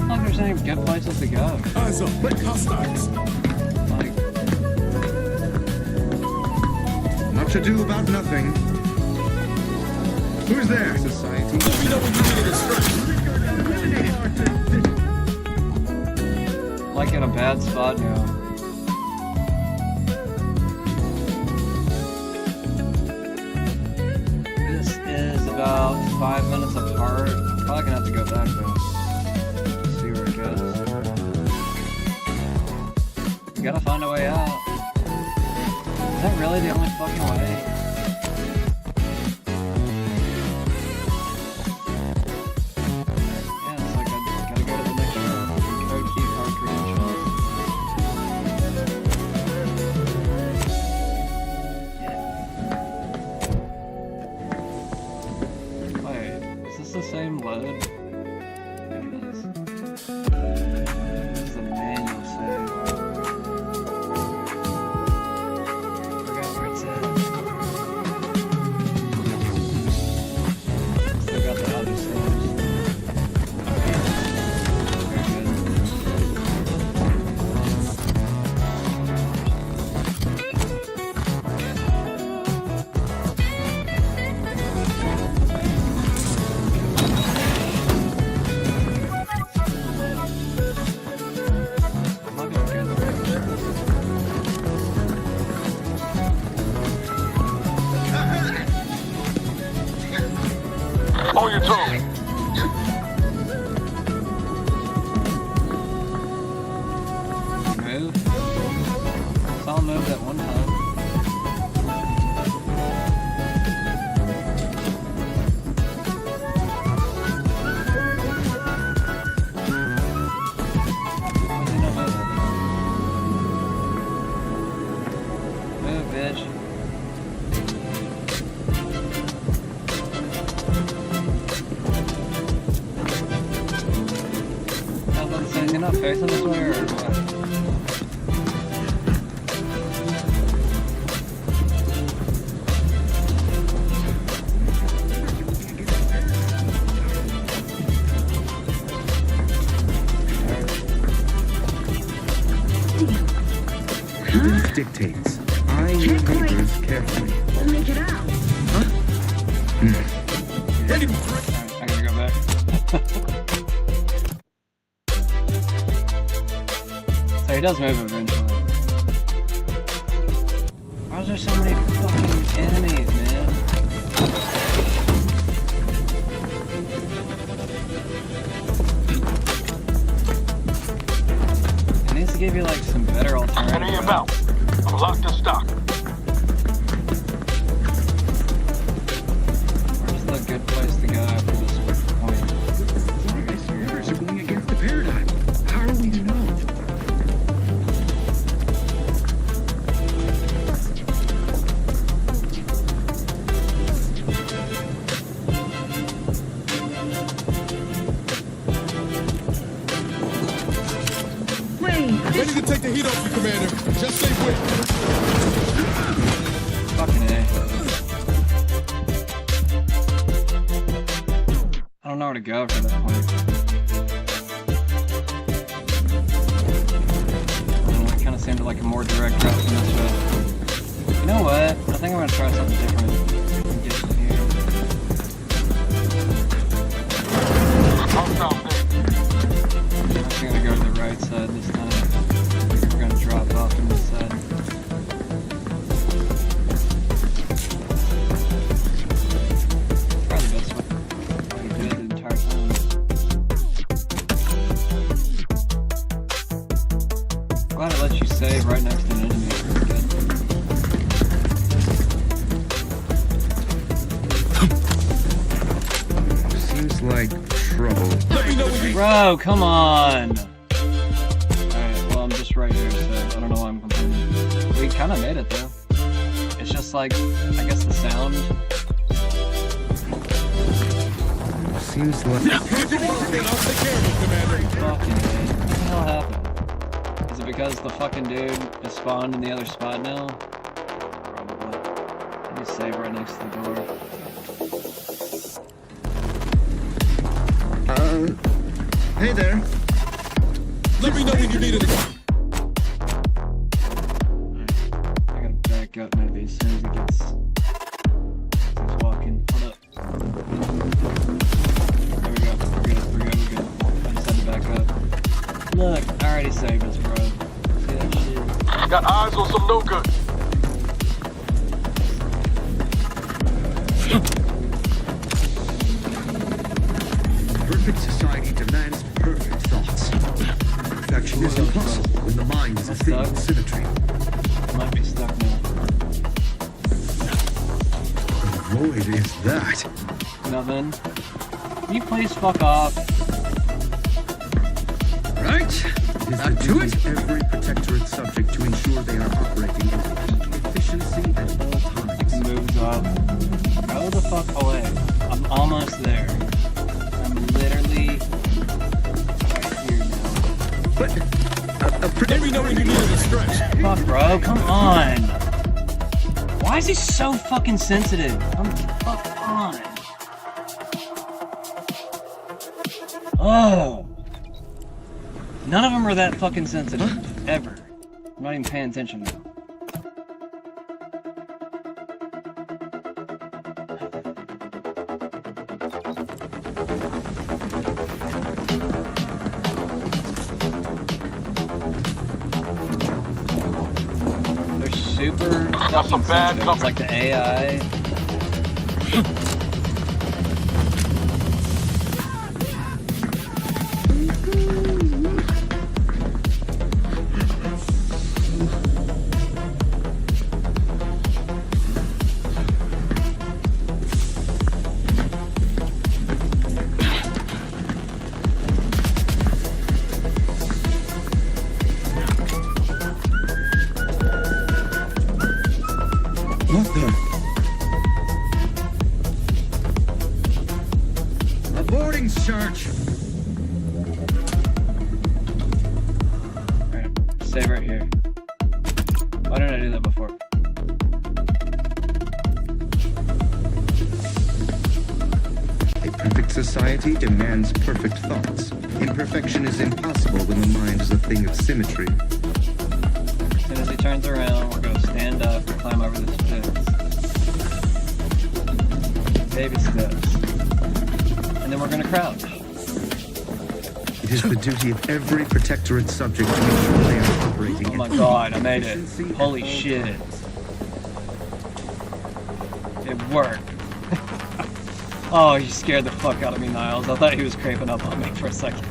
Speaker 1: I don't think there's any good places to go.
Speaker 9: Eyes up, hostiles.
Speaker 1: Like,
Speaker 8: Much ado about nothing. Who's there? Society.
Speaker 9: Let me know when you need a stretch.
Speaker 1: like in a bad spot now. This is about 5 minutes apart. I'm probably gonna have to go back though. See where it goes. We gotta find a way out. Is that really the only fucking way? Yeah, it's like I gotta go to the next room. Code key cartridge. Wait, is this the same load? Yeah, it is. This is a manual save.
Speaker 9: control.
Speaker 1: Move. Saw him move that one time. Move, bitch. You're not facing this way or what?
Speaker 8: Rules dictates. Eye your neighbors carefully.
Speaker 6: We'll make it out.
Speaker 1: I gotta go back. So he does move eventually. Why is there so many fucking enemies, man? It needs to give you like some better alternatives.
Speaker 9: Ready about. I'm locked in stock.
Speaker 1: Where's the good place to go after this point?
Speaker 8: Yours are going against the paradigm. How are we to know?
Speaker 7: Ready to take the heat off you, Commander. Just stay with.
Speaker 1: Fucking A. I don't know where to go from that point. I don't know, it kind of seemed like a more direct route from this way. You know what? I think I'm gonna try something different. And get in here. I'm actually gonna go to the right side this time. We're gonna drop off on this side. Probably the best way to do it the entire time. Glad it lets you save right next to an enemy.
Speaker 8: Seems like trouble.
Speaker 7: Let me know when you...
Speaker 1: Bro, come on! Alright, well, I'm just right here, so I don't know why I'm complaining. We kind of made it, though. It's just like, I guess the sound.
Speaker 8: Seems like...
Speaker 7: I'll take care of it, Commander.
Speaker 1: Fucking man. What the hell happened? Is it because the fucking dude is spawned in the other spot now? Probably. Let me save right next to the door.
Speaker 8: Hey there.
Speaker 7: Let me know when you need it.
Speaker 1: I gotta back up maybe as soon as it gets... He's walking. Hold up. There we go. We're good. I just had to back up. Look, I already saved us, bro. See that shit?
Speaker 9: Got eyes on some no good.
Speaker 8: Perfect society demands perfect thoughts. Perfection is impossible when the mind is a thing of symmetry.
Speaker 1: Might be stuck now.
Speaker 8: What void is that?
Speaker 1: Nothing. Can you please fuck off?
Speaker 8: Right? It is the duty of every protectorate subject to ensure they are operating at peak efficiency at all times.
Speaker 1: Moves up. Go the fuck away. I'm almost there. I'm literally right here now.
Speaker 8: But
Speaker 7: let me know when you need a stretch.
Speaker 1: Fuck, bro. Come on. Why is he so fucking sensitive? Come fuck on. Oh. None of them are that fucking sensitive. Ever. I'm not even paying attention now. Super
Speaker 9: Got some bad
Speaker 1: sensitive. It's like the AI.
Speaker 8: Commencing search.
Speaker 1: Alright, save right here. Why didn't I do that before?
Speaker 8: A perfect society demands perfect thoughts. Imperfection is impossible when the mind is a thing of symmetry.
Speaker 1: As soon as he turns around, we're gonna stand up and climb over this fence. Baby steps. And then we're gonna crouch.
Speaker 8: It is the duty of every protectorate subject to ensure they are operating.
Speaker 1: Oh my god, I made it. Holy shit. It worked. Oh, you scared the fuck out of me, Niles. I thought he was creeping up on me for a second.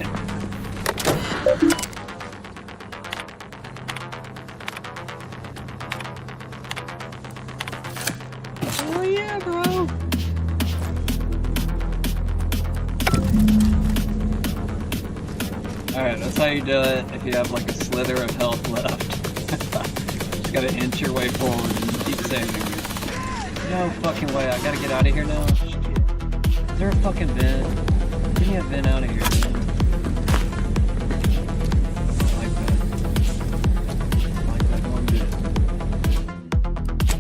Speaker 1: Oh yeah, bro. Alright, that's how you do it if you have like a slither of health left. Just gotta inch your way forward and keep saving. No fucking way, I gotta get out of here now. Shit. Is there a fucking vent? Give me a vent out of here, man. I like that. I like that one bit.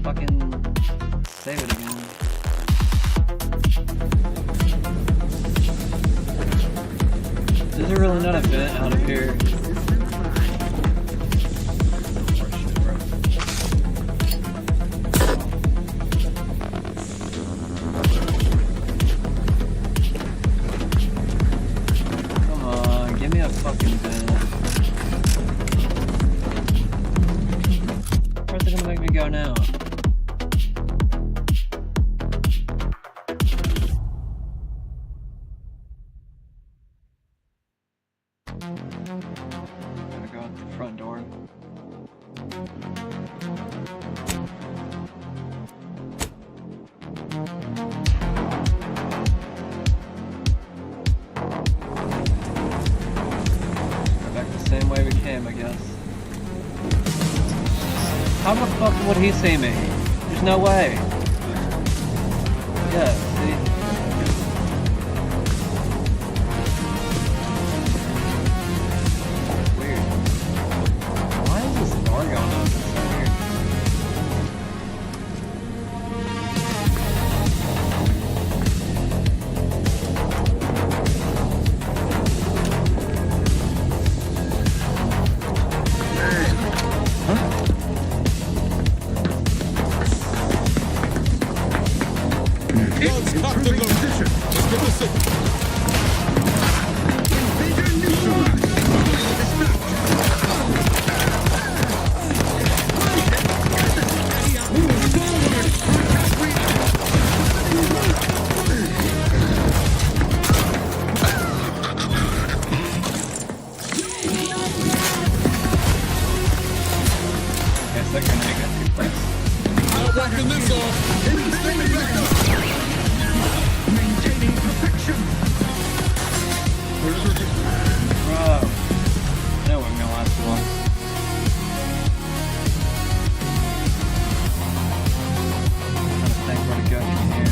Speaker 1: Fucking save it again. Is there really not a vent out of here? Come on, give me a fucking vent. Where's it gonna make me go now? Gotta go out the front door. Go back the same way we came, I guess. How the fuck would he see me? There's no way. Yeah, see? Weird. Why is this door going on? It's so weird.
Speaker 7: Guns locked in position. Let's get this in.
Speaker 1: Guess that grenade got too quick.
Speaker 7: Not whacking this off.
Speaker 8: Maintaining perfection.
Speaker 1: Bro. That wasn't gonna last too long. I'm trying to think where to go from here.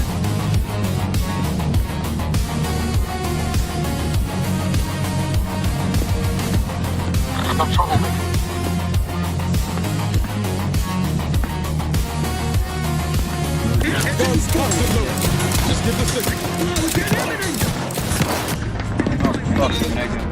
Speaker 7: Guns locked in low. Just get this in.
Speaker 1: Oh, fuck, negative.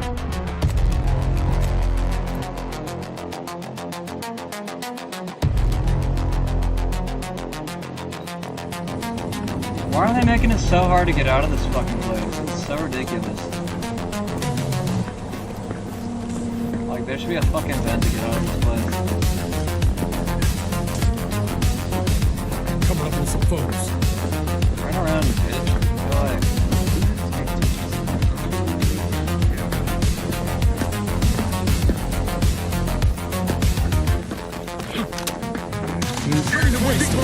Speaker 1: Why are they making it so hard to get out of this fucking place? It's so ridiculous. Like, there should be a fucking vent to get out of this place.
Speaker 7: Coming up on some foes.
Speaker 1: Turn around, you bitch. Go away.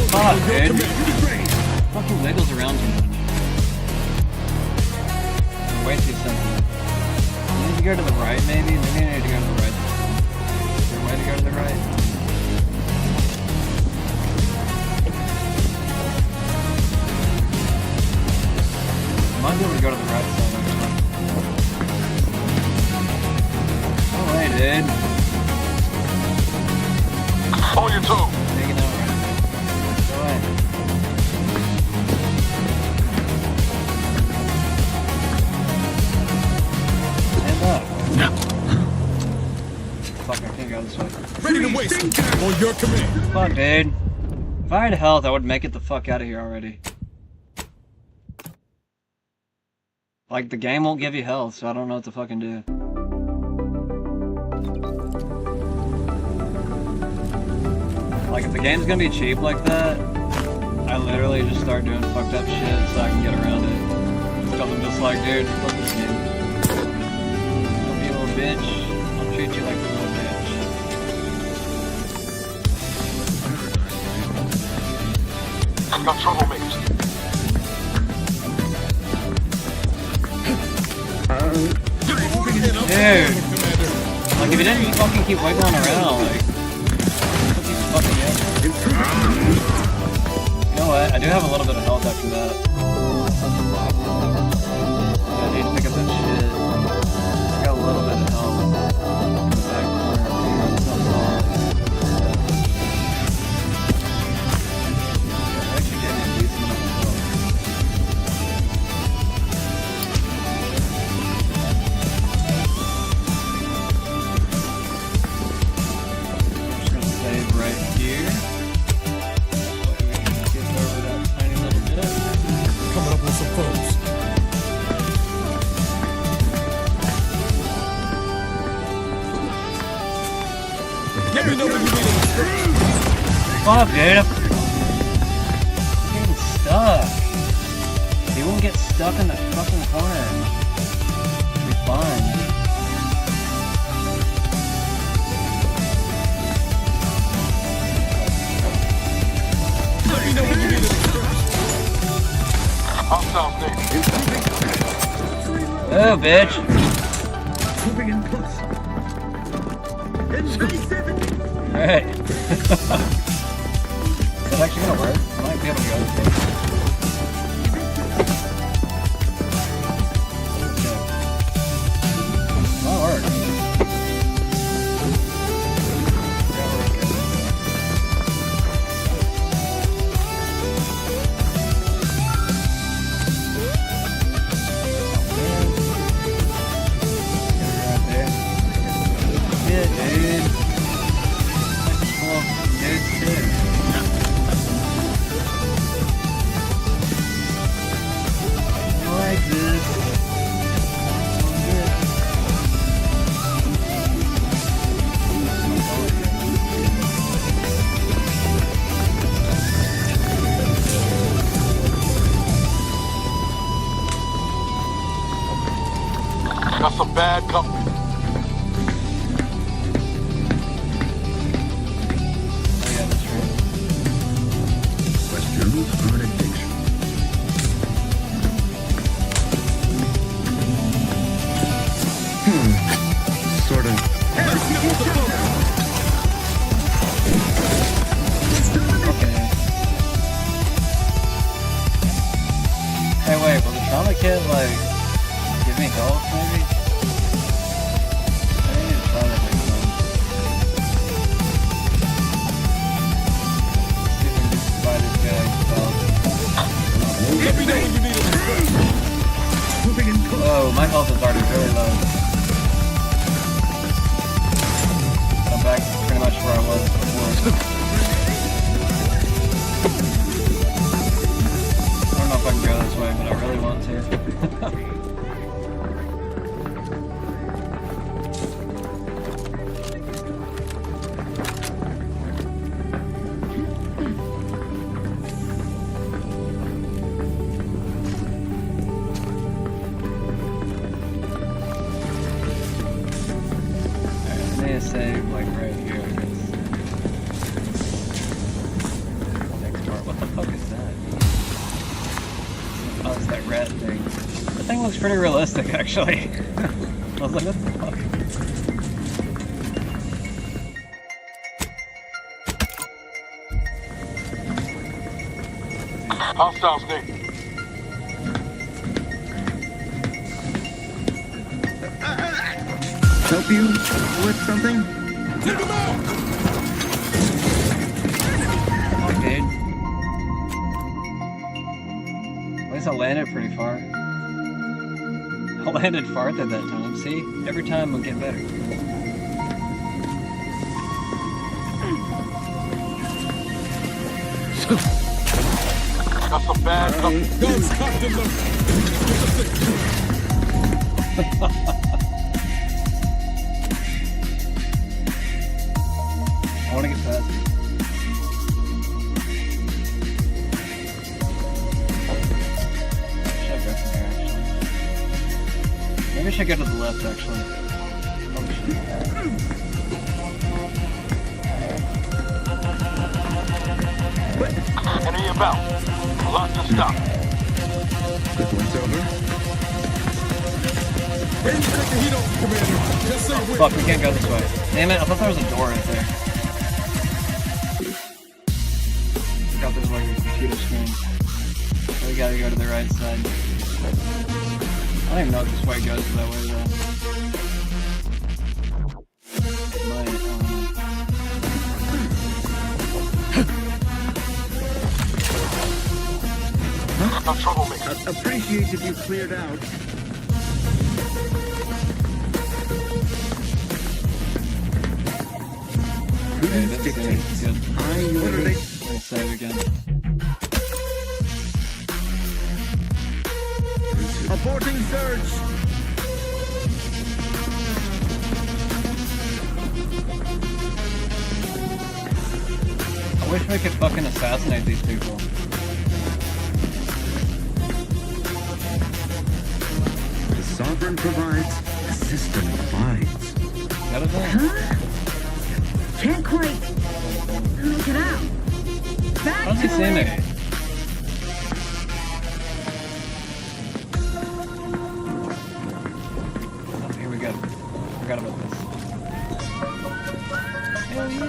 Speaker 1: Fuck, dude. Fucking wiggles around too much. You're way too sensitive. You need to go to the right, maybe? Maybe I need to go to the right. Is there a way to go to the right? I might be able to go to the right side, actually. dude.
Speaker 7: On your toe.
Speaker 1: Taking over. Go ahead. Stand up. Fuck, I can't go this way.
Speaker 7: Ready to waste on your command.
Speaker 1: Fuck, dude. If I had health, I would make it the fuck out of here already. Like, the game won't give you health, so I don't know what to fucking do. Like, if the game's gonna be cheap like that, I literally just start doing fucked up shit so I can get around it. Because I'm just like, dude, fuck this game. Don't be a little bitch. I'll treat you like a little bitch.
Speaker 7: Got troublemakers.
Speaker 1: Dude! Like, if you didn't fucking keep wiggling around, like... Fucking yeah. You know what? I do have a little bit of health after that. Yeah, I need to pick up that shit. I got a little bit of health. Back corner up here. It's not far. Yeah, I actually gave me a decent amount of health. Save right here. That way we can get over that tiny little bit.
Speaker 7: Coming up with some foes. Let me know when you need it.
Speaker 1: Fuck, dude. I'm getting stuck. He won't get stuck in the fucking corner. Be fine.
Speaker 7: Let me know when you need it. Hostile name.
Speaker 1: Oh, bitch.
Speaker 7: Moving in close.
Speaker 1: Alright. Is that actually gonna work? I might be able to go this way. Might work. Yeah, dude. Cool. Dudes too. I like this.
Speaker 7: Got some bad company.
Speaker 8: Questions are an addiction. Sort of.
Speaker 1: Okay. Hey, wait, will the trauma kit, like, give me health, maybe? I need to try that next time. See if I can just buy this guy health.
Speaker 7: Let me know when you need it.
Speaker 1: Oh, my health is already very low. I'm back pretty much where I was before. I don't know if I can go this way, but I really want to. Save like right here, I guess. Next part. What the fuck is that? Oh, it's that rat thing. That thing looks pretty realistic, actually. I was like, what the fuck?
Speaker 7: Hostiles name.
Speaker 8: help you with something?
Speaker 7: Take him out!
Speaker 1: Okay. At least I landed pretty far. I landed farther that time. See? Every time we'll get better.
Speaker 7: Got some bad guns cocked in them.
Speaker 1: I want to get past it. Should I go from here, actually? Maybe I should go to the left, actually. Oh, shit.
Speaker 7: Enemy about. Lots to stop.
Speaker 8: This one's over.
Speaker 7: Ready to take the heat off, Commander. Just say when.
Speaker 1: Fuck, we can't go this way. Damn it, I thought there was a door right there. Forgot there's like a computer screen. So we gotta go to the right side. I don't even know if this way goes that way though.
Speaker 7: No troublemaker.
Speaker 8: Appreciate if you cleared out.
Speaker 1: Okay, that's good.
Speaker 8: What are they?
Speaker 1: We'll save again.
Speaker 8: Aborting search.
Speaker 1: I wish we could fucking assassinate these people.
Speaker 8: The sovereign provides, the system abides.
Speaker 1: That a thing?
Speaker 6: Huh? Can't quite make it out. Back
Speaker 1: How's he
Speaker 6: to
Speaker 1: seeing
Speaker 6: it.
Speaker 1: it? Oh, here we go. Forgot about this. Hell yeah!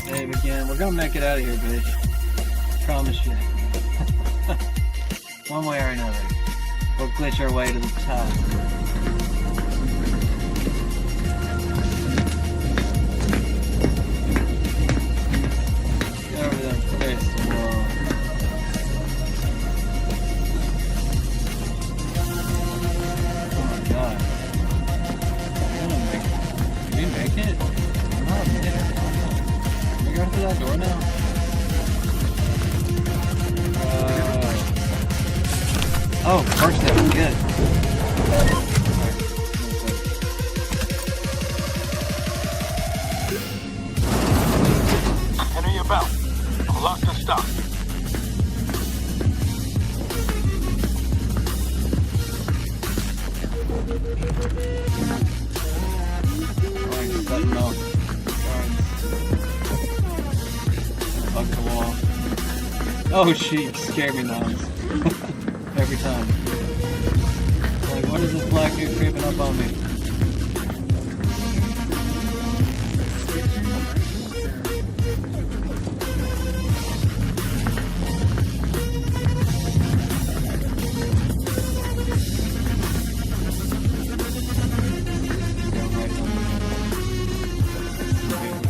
Speaker 1: Save again. We're gonna make it out of here, bitch. Promise you. One way or another. We'll glitch our way to the top. Get over there and face the wall. Oh my god. We're gonna make it. Did we make it? I'm not there. Can we go through that door now? Oh, first step, good.
Speaker 7: Enemy about. Lots to stop.
Speaker 1: Alright, button off. Bug the wall. Oh shit, scared me now. Every time. Like, what is this black dude creeping up on me?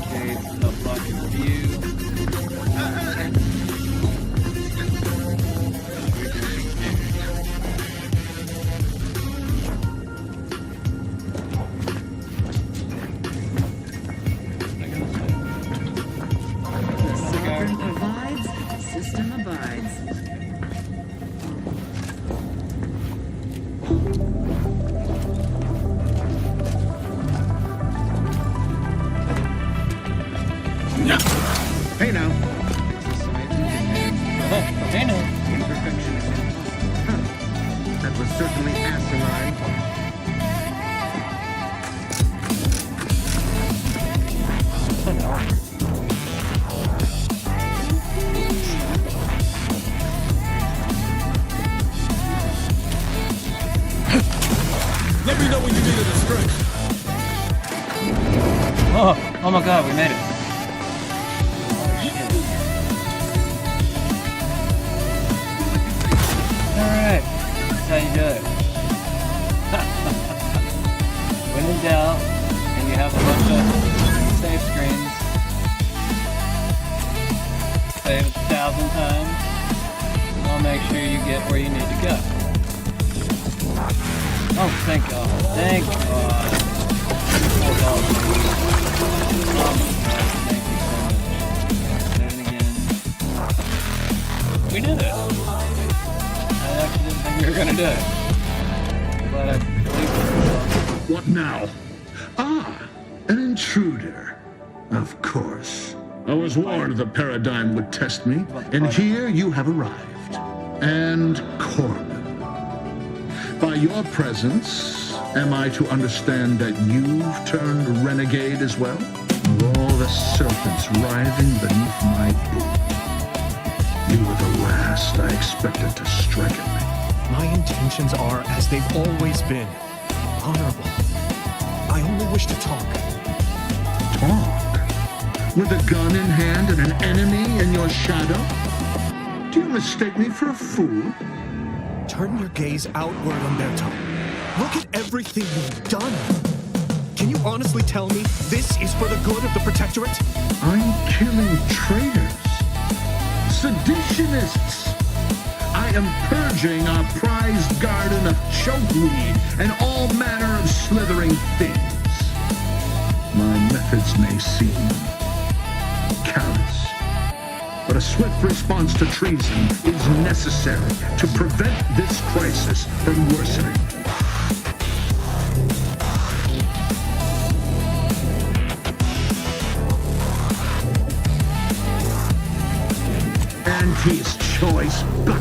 Speaker 1: Okay, not blocking view.
Speaker 11: Sovereign provides, system abides.
Speaker 8: Hey now.
Speaker 1: Hey now.
Speaker 8: Imperfection is impossible. Huh. That was certainly asinine.
Speaker 7: Let me know when you need a stretch.
Speaker 1: Oh, Oh my god, we made it. Alright, that's how you do it. When in doubt, and you have a bunch of save screens, save it 1,000 times, and I'll make sure you get where you need to go. Oh, thank God. Thank God. Oh, God. Thank you so much. Save it again. We did it. I actually didn't think we were going to do it. But I believe it.
Speaker 12: What now? Ah, an intruder. Of course. I was warned the paradigm would test me, and here you have arrived. And Corbin. By your presence, am I to understand that you've turned renegade as well? Of all the serpents writhing beneath my boot, you were the last I expected to strike at me.
Speaker 10: My intentions are as they've always been. Honorable. I only wish to talk.
Speaker 12: Talk? With a gun in hand and an enemy in your shadow? Do you mistake me for a fool?
Speaker 10: Turn your gaze outward, Umberto. Look at everything you've done. Can you honestly tell me this is for the good of the Protectorate?
Speaker 12: I'm killing traitors. Seditionists. I am purging our prized garden of chokeweed and all manner of slithering things. My methods may seem callous, but a swift response to treason is necessary to prevent this crisis from worsening. And his choice, bah!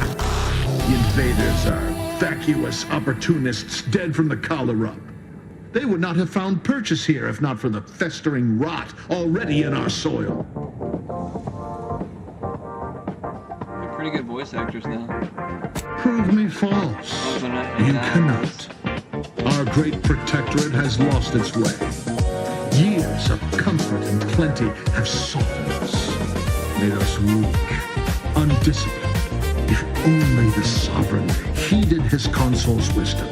Speaker 12: The invaders are vacuous opportunists dead from the collar up. They would not have found purchase here if not for the festering rot already in our soil.
Speaker 1: They're pretty good voice actors now.
Speaker 12: Prove me false. You cannot. Our great protectorate has lost its way. Years of comfort and plenty have softened us, made us weak, undisciplined. If only the sovereign heeded his consul's wisdom,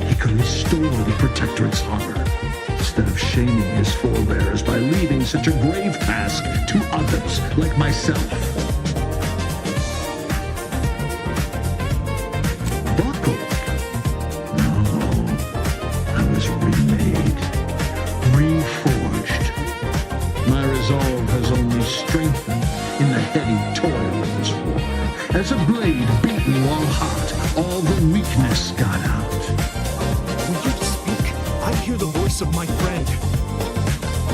Speaker 12: he could restore the protectorate's honor, instead of shaming his forebears by leaving such a grave task to others like myself. Buckled? No, I was remade, reforged. My resolve has only strengthened in the heady toil of this war. As a blade beaten while hot, all the weakness got out.
Speaker 10: When you speak, I hear the voice of my friend.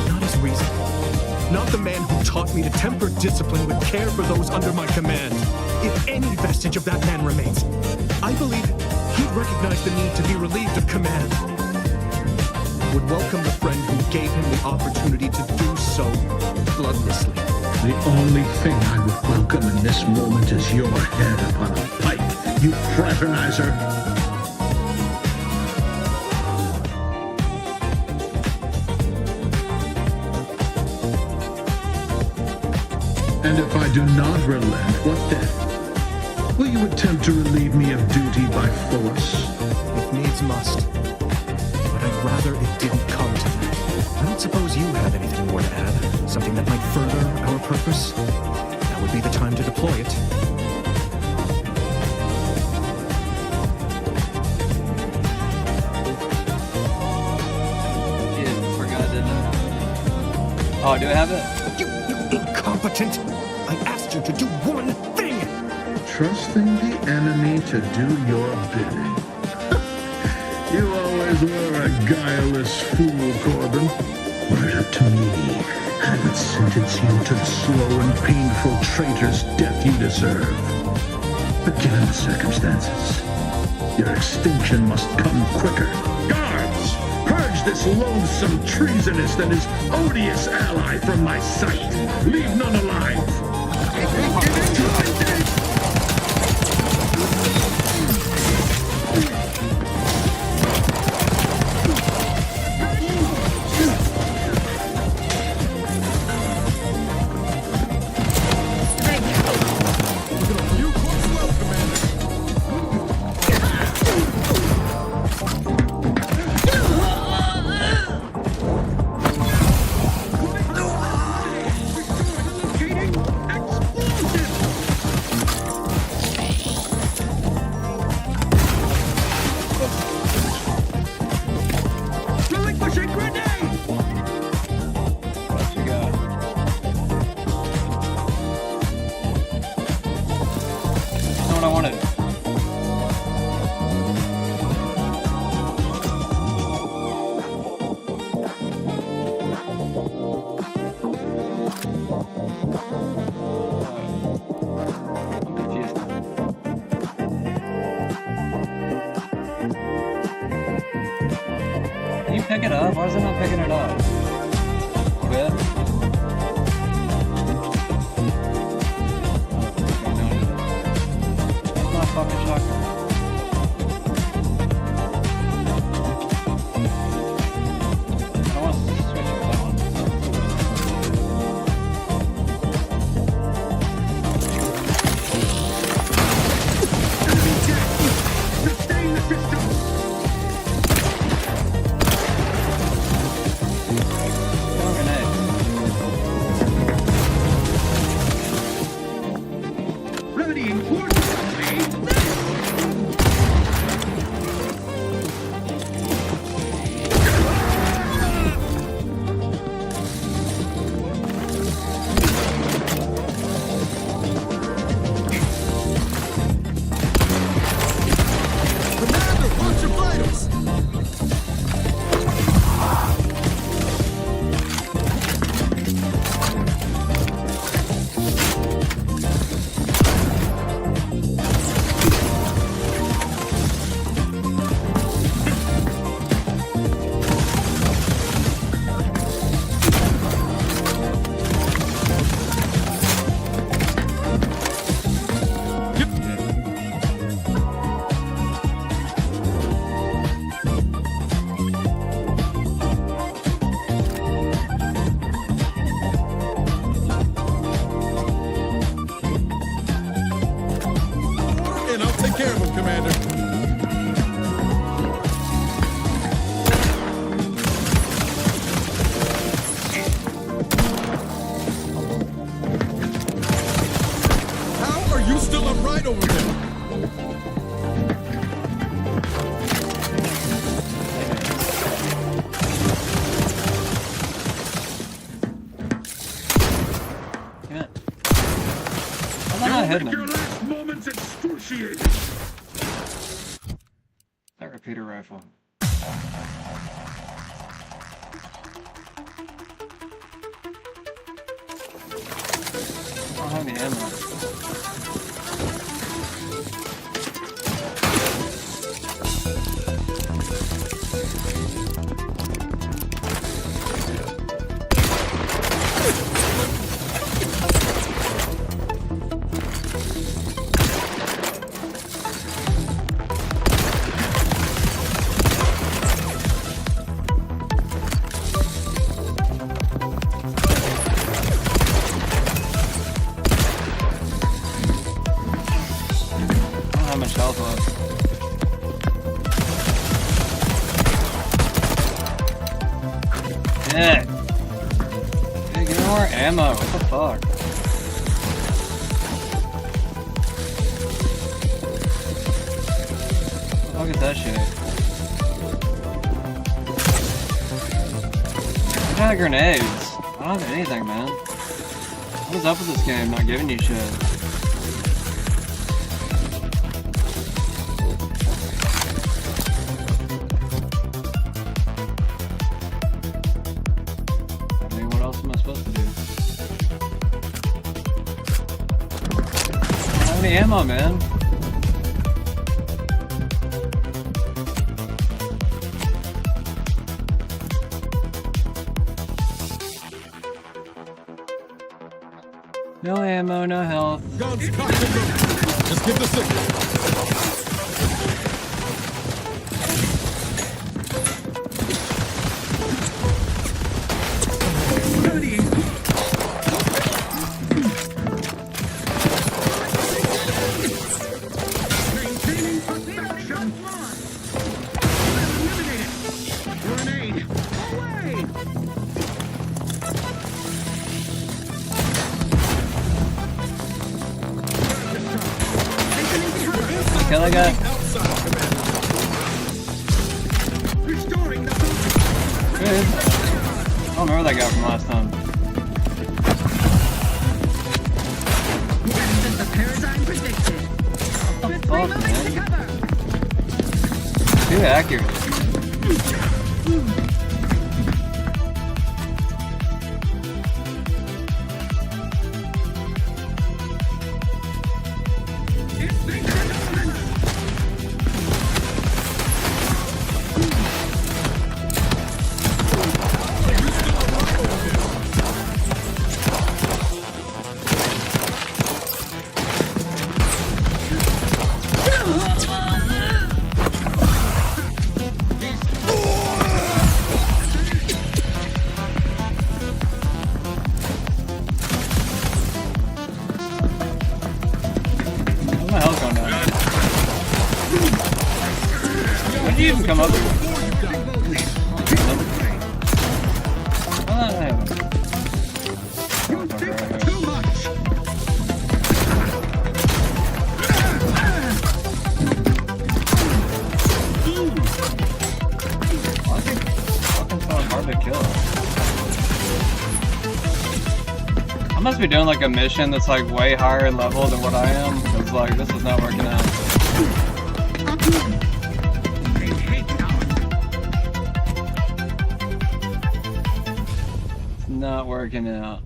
Speaker 10: Not his reason. Not the man who taught me to temper discipline with care for those under my command. If any vestige of that man remains, I believe he'd recognize the need to be relieved of command. Would welcome the friend who gave him the opportunity to do so bloodlessly.
Speaker 12: The only thing I would welcome in this moment is your head upon a pike, you fraternizer. And if I do not relent, what then? Will you attempt to relieve me of duty by force?
Speaker 10: If needs must. But I'd rather it didn't come to that. I don't suppose you have anything more to add. Something that might further our purpose? That would be the time to deploy it.
Speaker 1: Yeah, forgot, didn't I? Oh, do I have it?
Speaker 10: You incompetent! I asked you to do one thing!
Speaker 12: Trusting the enemy to do your bidding. You always were a guileless fool, Corbin. Were it up to me, I would sentence you to the slow and painful traitor's death you deserve. But given the circumstances, your extinction must come quicker. Guards! Purge this loathsome treasonist and his odious ally from my sight. Leave none alive.
Speaker 1: pick it up? Why is it not picking it up? Quit. That's my fucking shotgun. I want to switch it with that one.
Speaker 7: Sustain the system! Remedying Commander, watch your vitals! And I'll take care of him, Commander. How are you still upright over there?
Speaker 1: Damn it. How am I not hitting
Speaker 7: Your
Speaker 1: him?
Speaker 7: last moments excruciating.
Speaker 1: That repeater rifle. I don't have any ammo. I don't have much health left. Yeah. Hey, give me more ammo. What the fuck? What the fuck is that shit? I got grenades. I don't have anything, man. What is up with this game not giving you shit? I mean, what else am I supposed to do? I don't have any ammo, man. No ammo, no health.
Speaker 7: Guns cocked and loaded. Just give the signal. Maintaining perfection. Eliminated. Grenade. Away.
Speaker 1: Kill that guy.
Speaker 7: Restoring the
Speaker 1: Good. I don't remember that guy from last time.
Speaker 11: Just as the paradigm predicted.
Speaker 1: What the fuck, man? Too accurate.
Speaker 13: You can come up here. I must be doing like a mission that's like way higher in level than what I am. It's like this is not working out. It's not working out.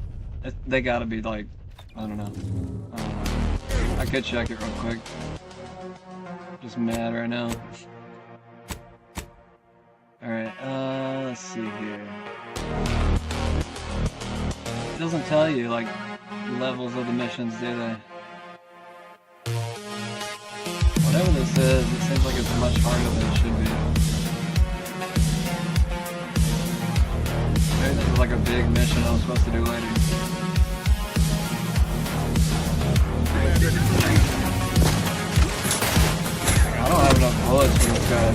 Speaker 13: They gotta be like, I don't know. I could check it real quick. Just mad right now. Alright, let's see here. It doesn't tell you, like, levels of the missions, do they? Whatever this is, it seems like it's much harder than it should be. Maybe this is like a big mission I'm supposed to do later. I don't have enough bullets for this guy.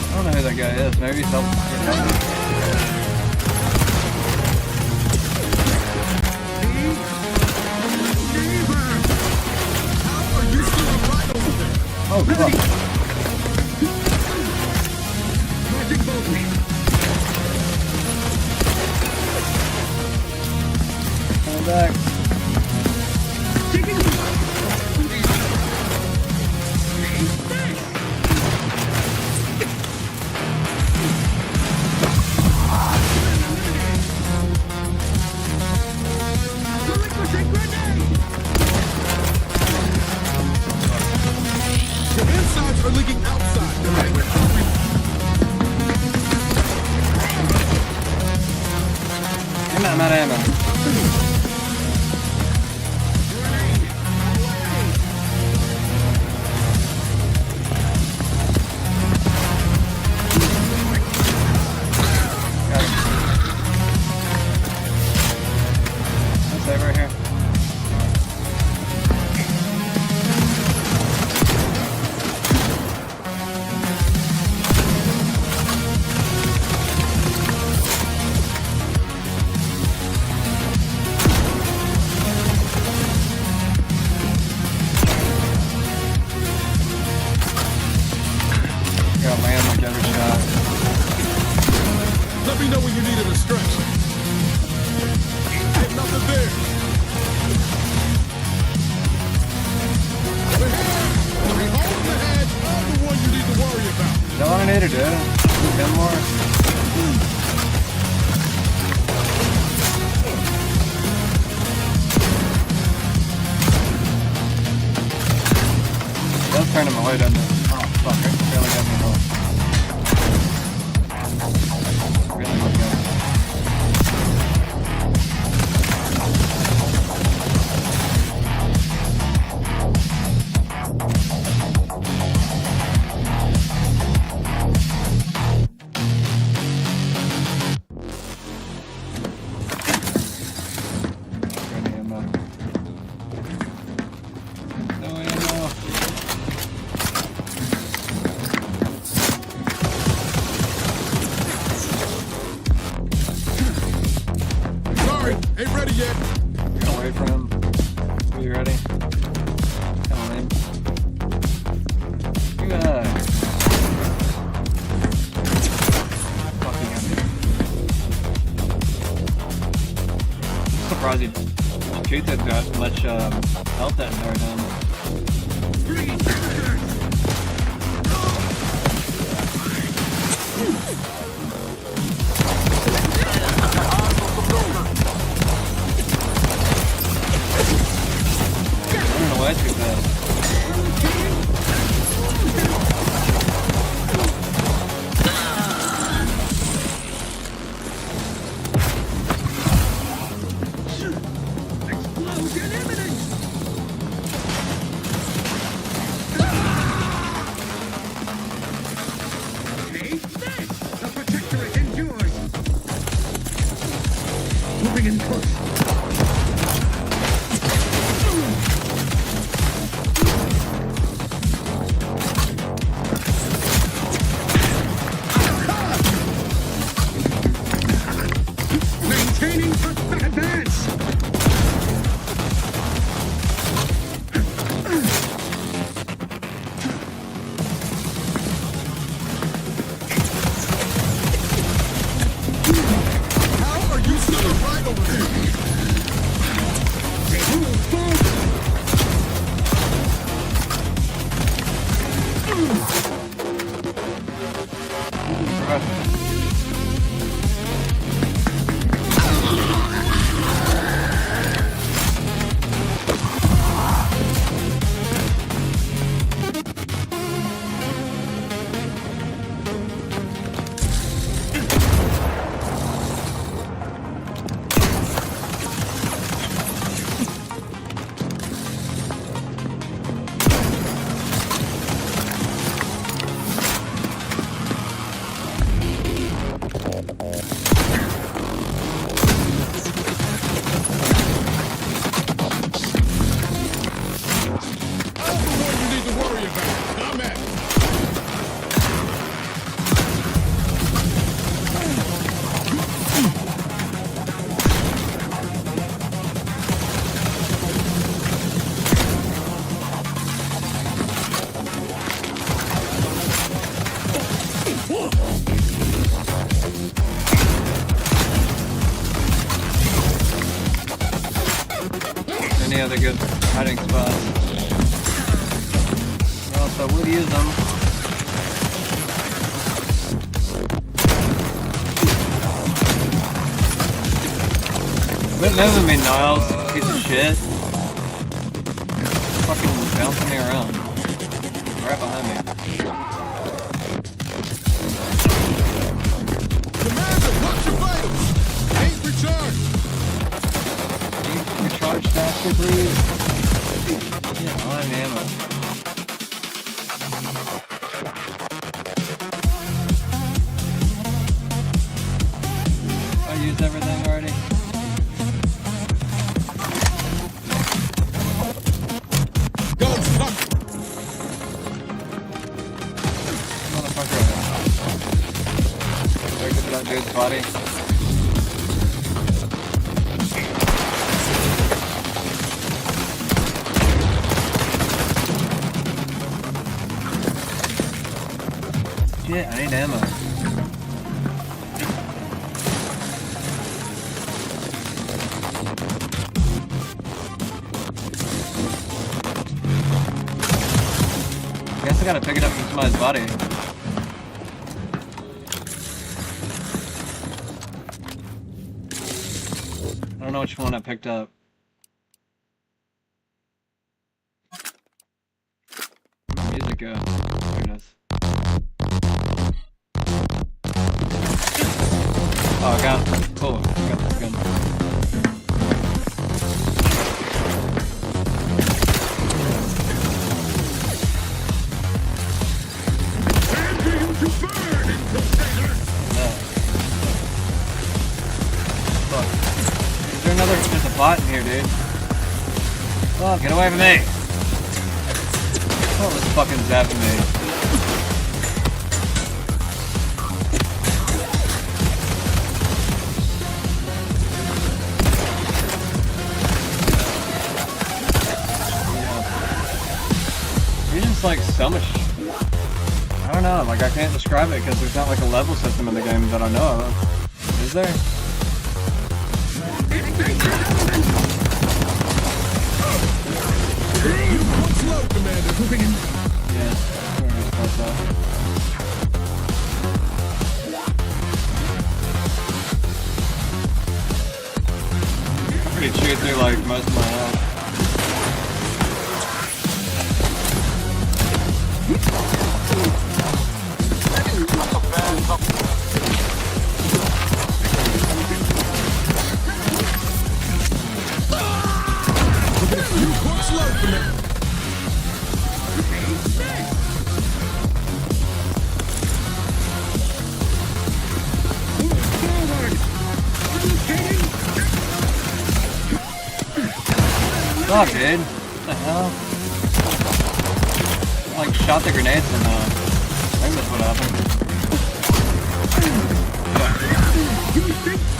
Speaker 13: I don't know who that guy is. Maybe he's helping. Oh, fuck. Coming back.
Speaker 7: The insides are leaking outside.
Speaker 13: I'm out of ammo. Let's right here. Gotta land like every shot.
Speaker 7: Let me know when you need a stretch. Ain't nothing there. The hole in the head, not the one you need to worry about.
Speaker 13: Is that what I need to do? 10 more? That's turning my way, doesn't it? Oh, fuck, it barely got me home. Really got me.
Speaker 7: Sorry, ain't ready yet.
Speaker 13: Get away from him. Are you ready? Come on in. Yeah. Fucking got me. I'm surprised he shoots had got much health that entire time. I don't know why it's too fast. Any other good hiding spots? Or else I would use them. Quit moving me, Niles, piece of shit. Fucking bouncing me around. Right behind me.
Speaker 7: Commander, watch your vitals! Ain't recharged!
Speaker 13: Recharge faster, please. Yeah, I'm ammo. I used everything already.
Speaker 7: Go, fuck!
Speaker 13: Motherfucker. Break up that dude's body. Shit, I need ammo. Guess I gotta pick it up from somebody's body. I don't know which one I picked up. Where'd it go? There it is. Oh, I got it. Cool. I got this gun. Fuck. Is there another? There's a bot in here, dude. Oh, get away from me! Oh, this fucking zapping me. Like so much, I don't know, like I can't describe it because there's not like a level system in the game that I know of. Is there?
Speaker 7: Slow, Commander.
Speaker 13: Yeah, that's that. I pretty chewed through like most of my health. Fuck, dude. What the hell? I like shot the grenades and I think that's what happened.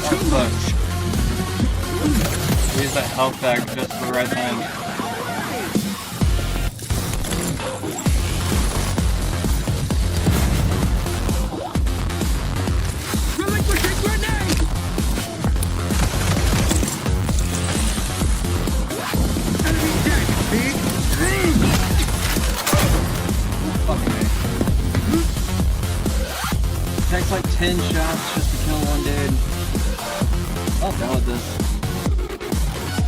Speaker 13: That sucks. Use that health bag just for the right time. Fuck me. 10 shots just to kill one dude. I'm done with this.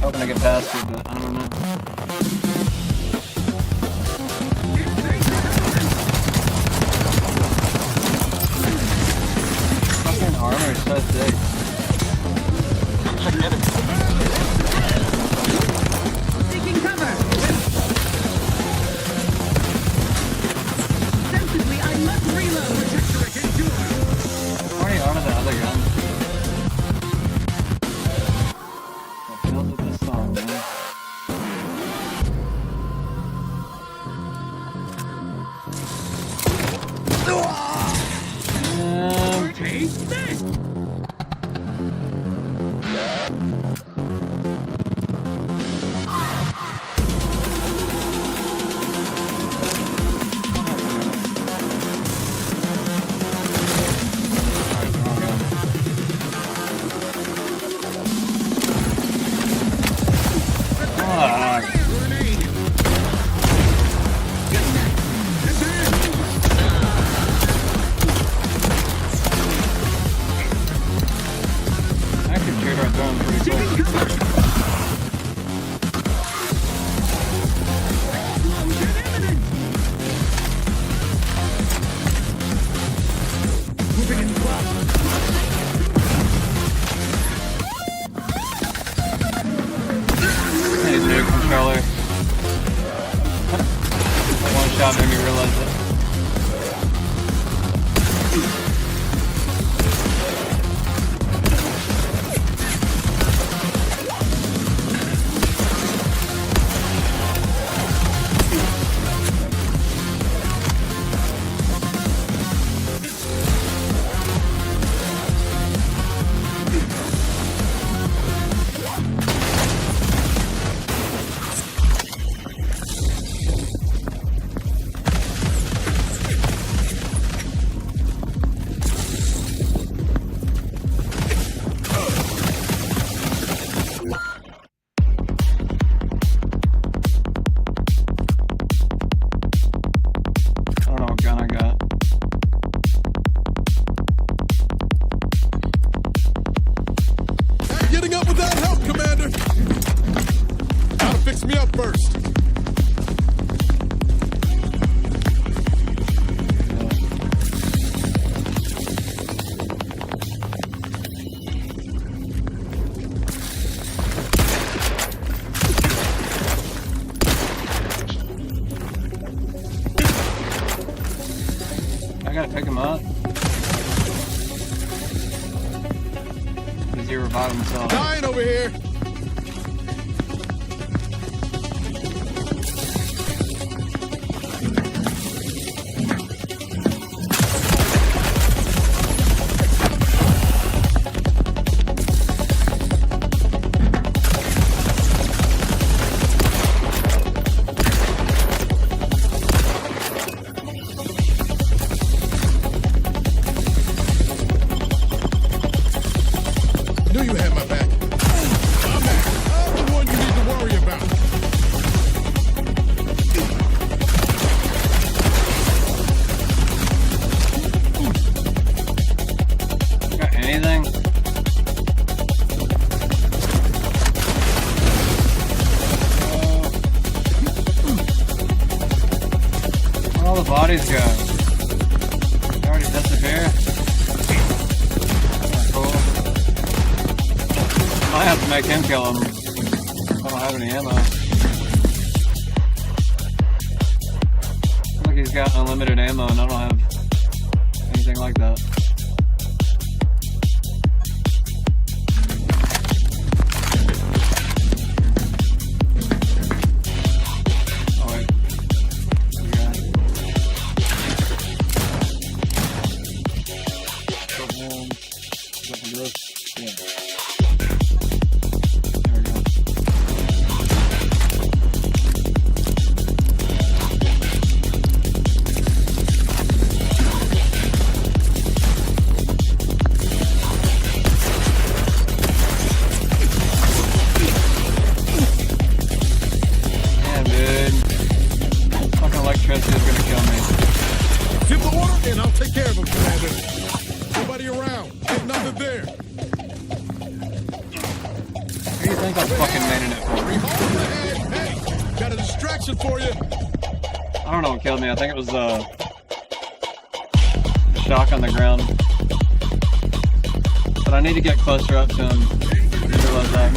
Speaker 13: Hoping I get past it, but I don't know. Fucking armor is so thick.
Speaker 11: Taking cover. Sensibly, I must reload.
Speaker 13: I'm already out of the other gun. I filled with this song, man.
Speaker 11: Taste this.
Speaker 13: Controller. One shot made me realize it. I gotta pick him up. Does he revive himself?
Speaker 7: Dying over here.
Speaker 13: Bodies go. They already disappear. Cool. I have to make him kill him. I don't have any ammo. Looks like he's got unlimited ammo and I don't have anything like that.
Speaker 7: Tip the water and I'll take care of him, Commander. Nobody around. Ain't nothing there.
Speaker 13: Who do you think I'm fucking maining it for?
Speaker 7: Hey, got a distraction for you.
Speaker 13: I don't know what killed me. I think it was the shock on the ground. But I need to get closer up to him. You realize that?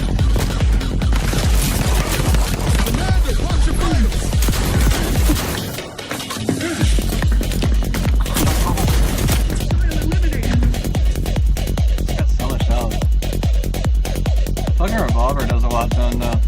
Speaker 7: Commander, watch your vitals.
Speaker 13: Got so much health. Fucking revolver does a lot to him though.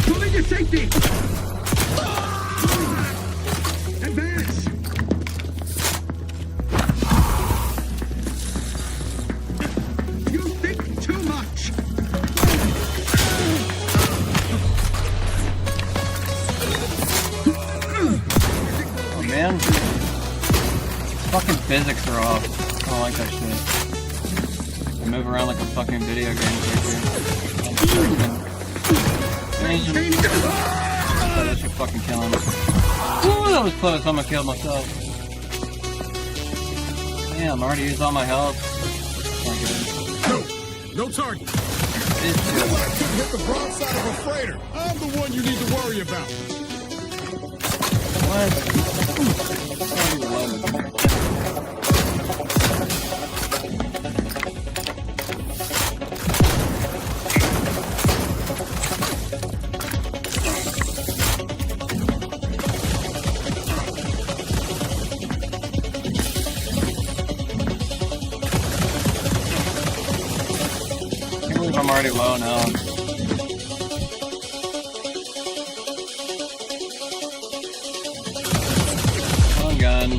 Speaker 8: Moving to safety! Advance! You think too much!
Speaker 13: Oh man. Fucking physics are off. I don't like that shit. I move around like a fucking video game character. That should fucking kill him. Ooh, that was close. I'm gonna kill myself. Damn, I already used all my health.
Speaker 7: No target. Couldn't hit the broadside of a freighter. I'm the one you need to worry about.
Speaker 13: I'm already low now. One gun.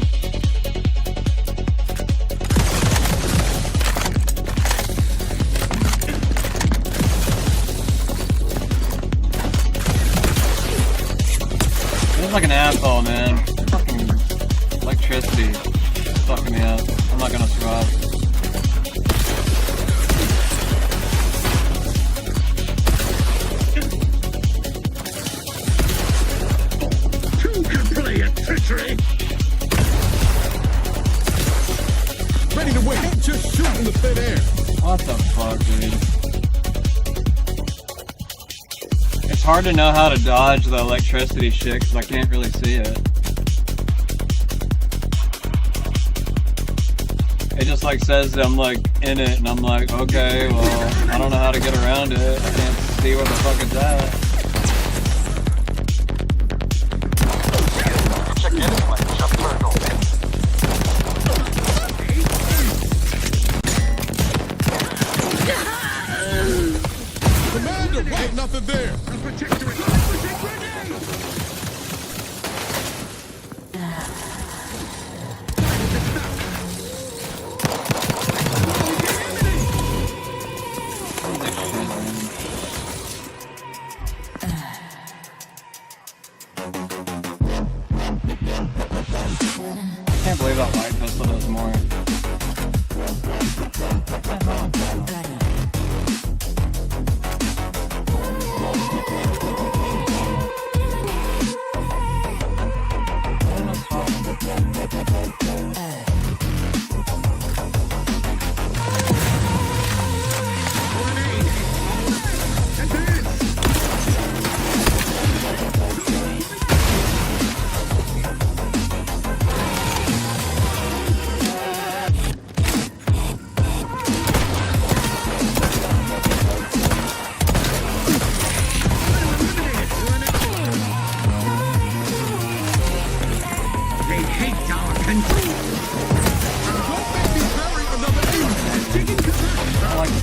Speaker 13: Feels like an asshole, man. Fucking electricity is fucking me up. I'm not gonna survive.
Speaker 7: Treachery! Ready to win, just shoot in the thin air.
Speaker 13: What the fuck, dude? It's hard to know how to dodge the electricity shit because I can't really see it. It just like says that I'm like in it and I'm like, okay, well, I don't know how to get around it. I can't see where the fuck it's at.
Speaker 7: Commander, wait, nothing there.
Speaker 13: I can't believe that light pistol does more.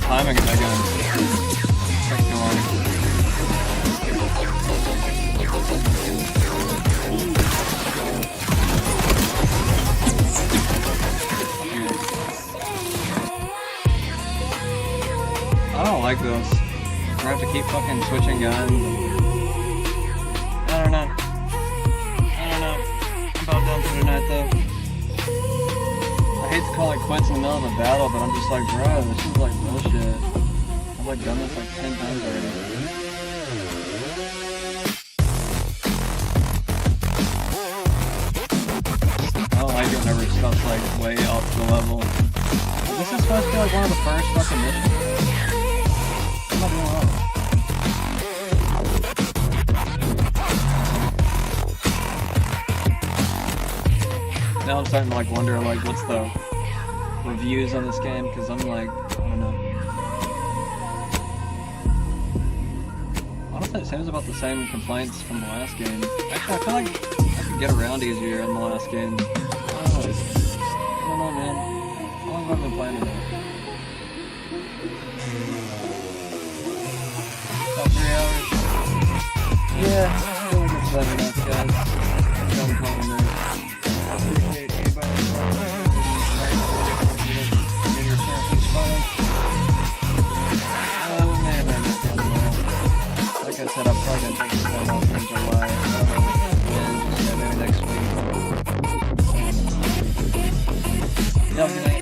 Speaker 13: Timing is that gun. Takes too long. like this. We're gonna have to keep fucking switching guns. I don't know. I'm about done for tonight though. I hate to call it quits in the middle of a battle, but I'm just like, bro, this is like bullshit. I've like done this like 10 times already. I don't like it whenever stuff's like way off the level. This is supposed to be like one of the first fucking missions. I'm not doing wrong. Now I'm starting to like wonder like what's the reviews on this game, because I'm like, I don't know. Honestly, it seems about the same complaints from the last game. Actually, I feel like I could get around easier in the last game. I don't know, man. How long have I been playing it? About 3 hours. Yeah, I feel like it's better enough, guys. Don't call me there. I appreciate anybody in your therapy's fine. Oh man, I missed it. Like I said, I'm probably gonna take some time off in July. Maybe next week. Yeah, I'm gonna